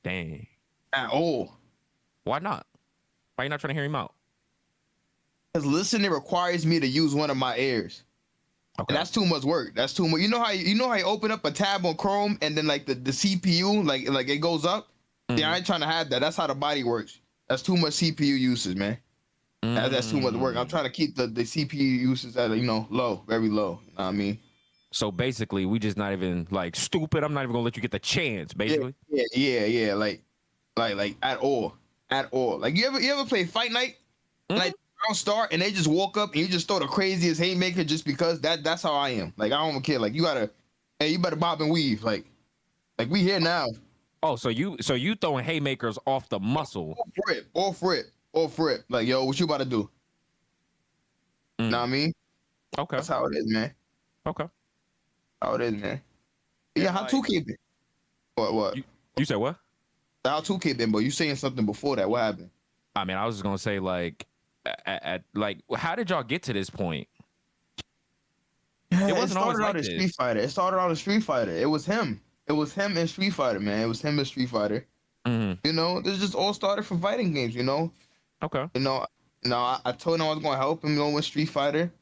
Dang. At all. Why not? Why you not trying to hear him out? Because listening requires me to use one of my ears. Okay. And that's too much work. That's too much. You know how you open up a tab on Chrome and then like the CPU like it goes up? Yeah, I ain't trying to have that. That's how the body works. That's too much CPU usage, man. That's too much work. I'm trying to keep the CPU usage at low, very low. You know what I mean? So basically, we just not even like stupid. I'm not even gonna let you get the chance, basically. Yeah. Like at all. Like you ever play Fight Night? Like round start and they just walk up and you just throw the craziest haymaker just because that's how I am. Like I don't care. Like you better bob and weave. Like we here now. Oh, so you throwing haymakers off the muscle? Off rip. Like yo, what you about to do? Know what I mean? Okay. That's how it is, man. Okay. How it is, man. Yeah, how 2K been? What? You said what? How 2K been, but you saying something before that? What happened? I mean, I was just gonna say like, like, how did y'all get to this point? Yeah, It wasn't always started like out as this. Street Fighter. It started out as Street Fighter. It was him in Street Fighter, man. It was him in Street Fighter. Mm-hmm. This just all started from fighting games. Okay. I told him I was gonna help him with Street Fighter,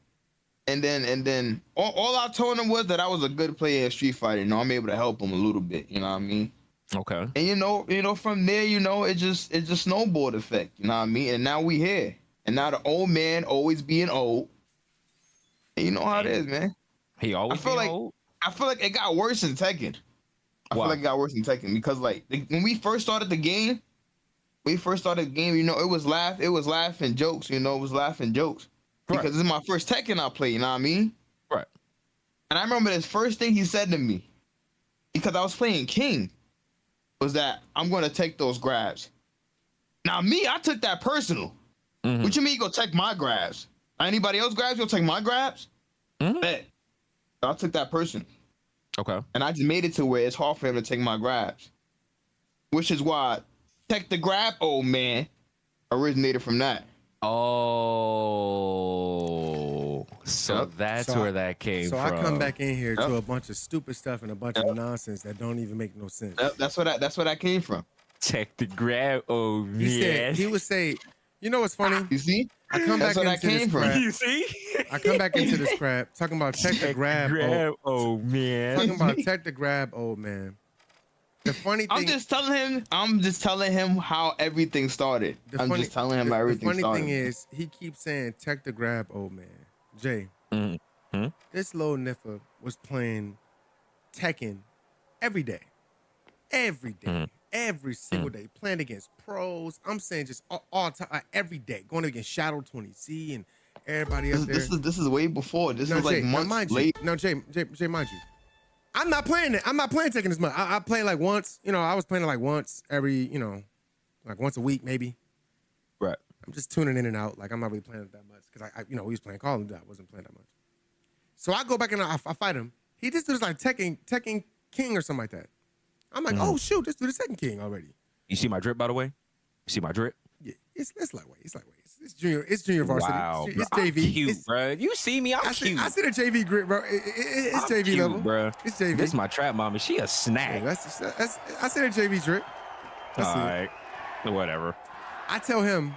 and then all I told him was that I was a good player in Street Fighter. I'm able to help him a little bit. You know what I mean? Okay. And from there, it just snowballed effect. You know what I mean? And now we here, and now the old man always being old. And you know how it is, man. He always being old. I feel like it got worse in Tekken. I feel like it got worse in Tekken because when we first started the game, it was laughing jokes. It was laughing jokes because this is my first Tekken I play. You know what I mean? Right. And I remember this first thing he said to me, because I was playing King, was that I'm gonna take those grabs. Now I took that personal. Mm-hmm. What you mean you gonna take my grabs? Anybody else grabs? You'll take my grabs? Bet. I took that personal. Okay. And I just made it to where it's hard for him to take my grabs. Which is why Tech the Grab Old Man originated from that. Oh, so that's where that came from. So I come back in here to a bunch of stupid stuff and a bunch of nonsense that don't even make no sense. That's where that came from. Check the grab. Oh, He would say, you know what's funny? You see? I come That's back where into that this came from. crap. You see? I come back into this crap talking about check the grab. Oh man. Talking about check the grab, old man. The funny thing. I'm just telling him how everything started. The funny thing is, he keeps saying check the grab, old man. Jay, this little niffer was playing Tekken every day. Every single day, playing against pros. I'm saying just all time, every day, going against Shadow 20C and everybody else there. This is way before. This is like months late. No, Jay, mind you, I'm not playing it. I'm not playing Tekken as much. I play like once. I was playing it like once every, like once a week maybe. Right. I'm just tuning in and out. Like I'm not really playing it that much because we was playing Call of Duty. I wasn't playing that much. So I go back and I fight him. He just does like Tekken King or something like that. I'm like, oh shoot, let's do the second King already. You see my drip, by the way? You see my drip? Yeah, it's lightweight. It's junior varsity. Wow, it's bro. JV. I'm cute, bro. You see me? I'm cute. I see the JV grip, bro. It's JV cute, level, bro. It's JV. This is my trap mama. She a snack. Yeah, I see the JV drip. All right, whatever. I tell him,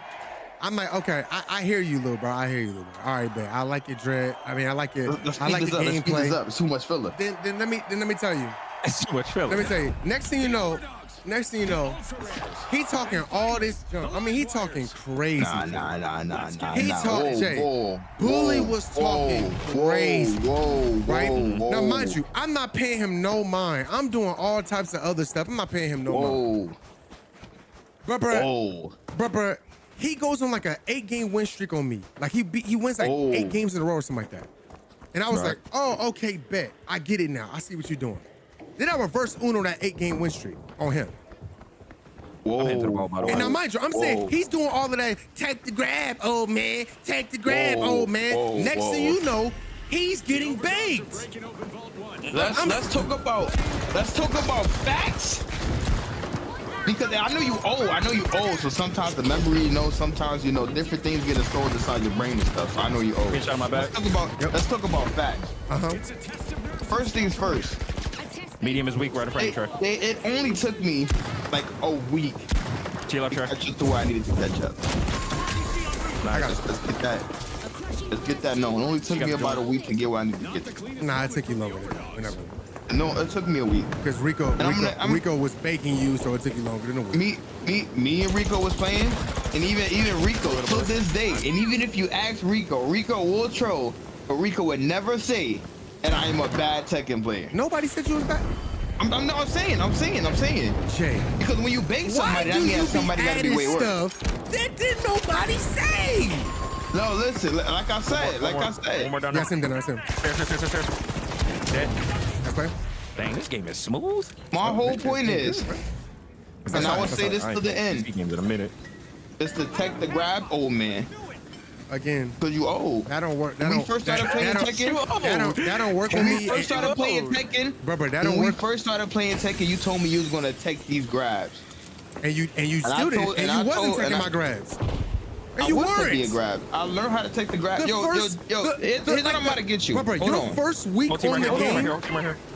I'm like, okay, I hear you, little bro. I hear you, little bro. All right, man. I like your dread. I mean, I like your, Let's I like speed the this up. Let's speed this gameplay. up. It's too much filler. Then let me tell you. That's too much filler. Let me tell you. Next thing you know, he talking all this junk. I mean, he talking crazy. Nah. He talking, Jay. Bully was talking crazy. Right? Now, mind you, I'm not paying him no mind. I'm doing all types of other stuff. I'm not paying him no mind. Bruh, he goes on like an 8-game win streak on me. Like he wins like 8 games in a row or something like that. And I was like, oh, okay, bet. I get it now. I see what you're doing. Then I reverse Uno that 8-game win streak on him. And now, mind you, I'm saying he's doing all of that. Take the grab, old man. Take the grab, old man. Next thing you know, he's getting baked. Let's talk about facts. Because I know you old. So sometimes the memory, sometimes different things get stored inside your brain and stuff. So I know you old. Bitch on my back. Let's talk about facts. First things first. Medium is weak, right in front of you, Trey. It only took me like a week. Chill out, Trey. That's just the way I needed to catch up. Nice. Let's get that. Let's get that known. It only took me about a week to get where I need to get. Nah, it took you longer than that. Whenever. No, it took me a week. Because Rico was baking you, so it took you longer than a week. Me and Rico was playing, and even Rico to this day, and even if you ask Rico will troll, but Rico would never say that I am a bad Tekken player. Nobody said you was bad. I'm saying. Jay. Because when you bake somebody, that means somebody gotta be way worse. Stuff that did nobody say. No, listen, like I said. One more down there. That's him. Dead. That's right. Dang, this game is smooth. My whole point is, and I will say this to the end. Games in a minute. It's to take the grab, old man. Again, because you old. That don't work. When we first started playing Tekken, that don't work with me. When we first started playing Tekken, when we first started playing Tekken, you told me you was gonna take these grabs. And you still didn't. And you wasn't taking my grabs. And you weren't. A grab. I learned how to take the grab. Here's what I'm about to get you. Bro, your first week on the game.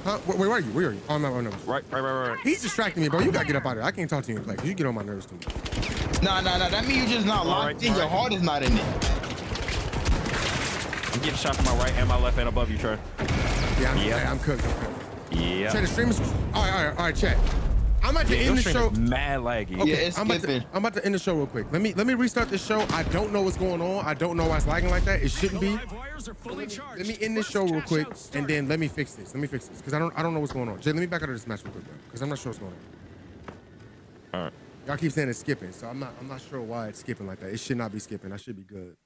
Huh? Where are you? Where are you? Oh, no. Right. He's distracting me, bro. You gotta get up out of there. I can't talk to you in play. You get on my nerves too much. Nah. That means you just not locked in. Your heart is not in it. I'm getting shot from my right and my left and above you, Trey. Yeah, I'm cooked. Yeah. Chat, the stream is. All right, chat. I'm about to end the show. Mad laggy. Okay, yeah, it's I'm about to end the show real quick. Let me restart the show. I don't know what's going on. I don't know why it's lagging like that. It shouldn't be. Let me end this show real quick and then let me fix this. Because I don't know what's going on. Jay, let me back out of this match real quick, bro. Because I'm not sure what's going on. All right. Y'all keep saying it's skipping, so I'm not sure why it's skipping like that. It should not be skipping. I should be good.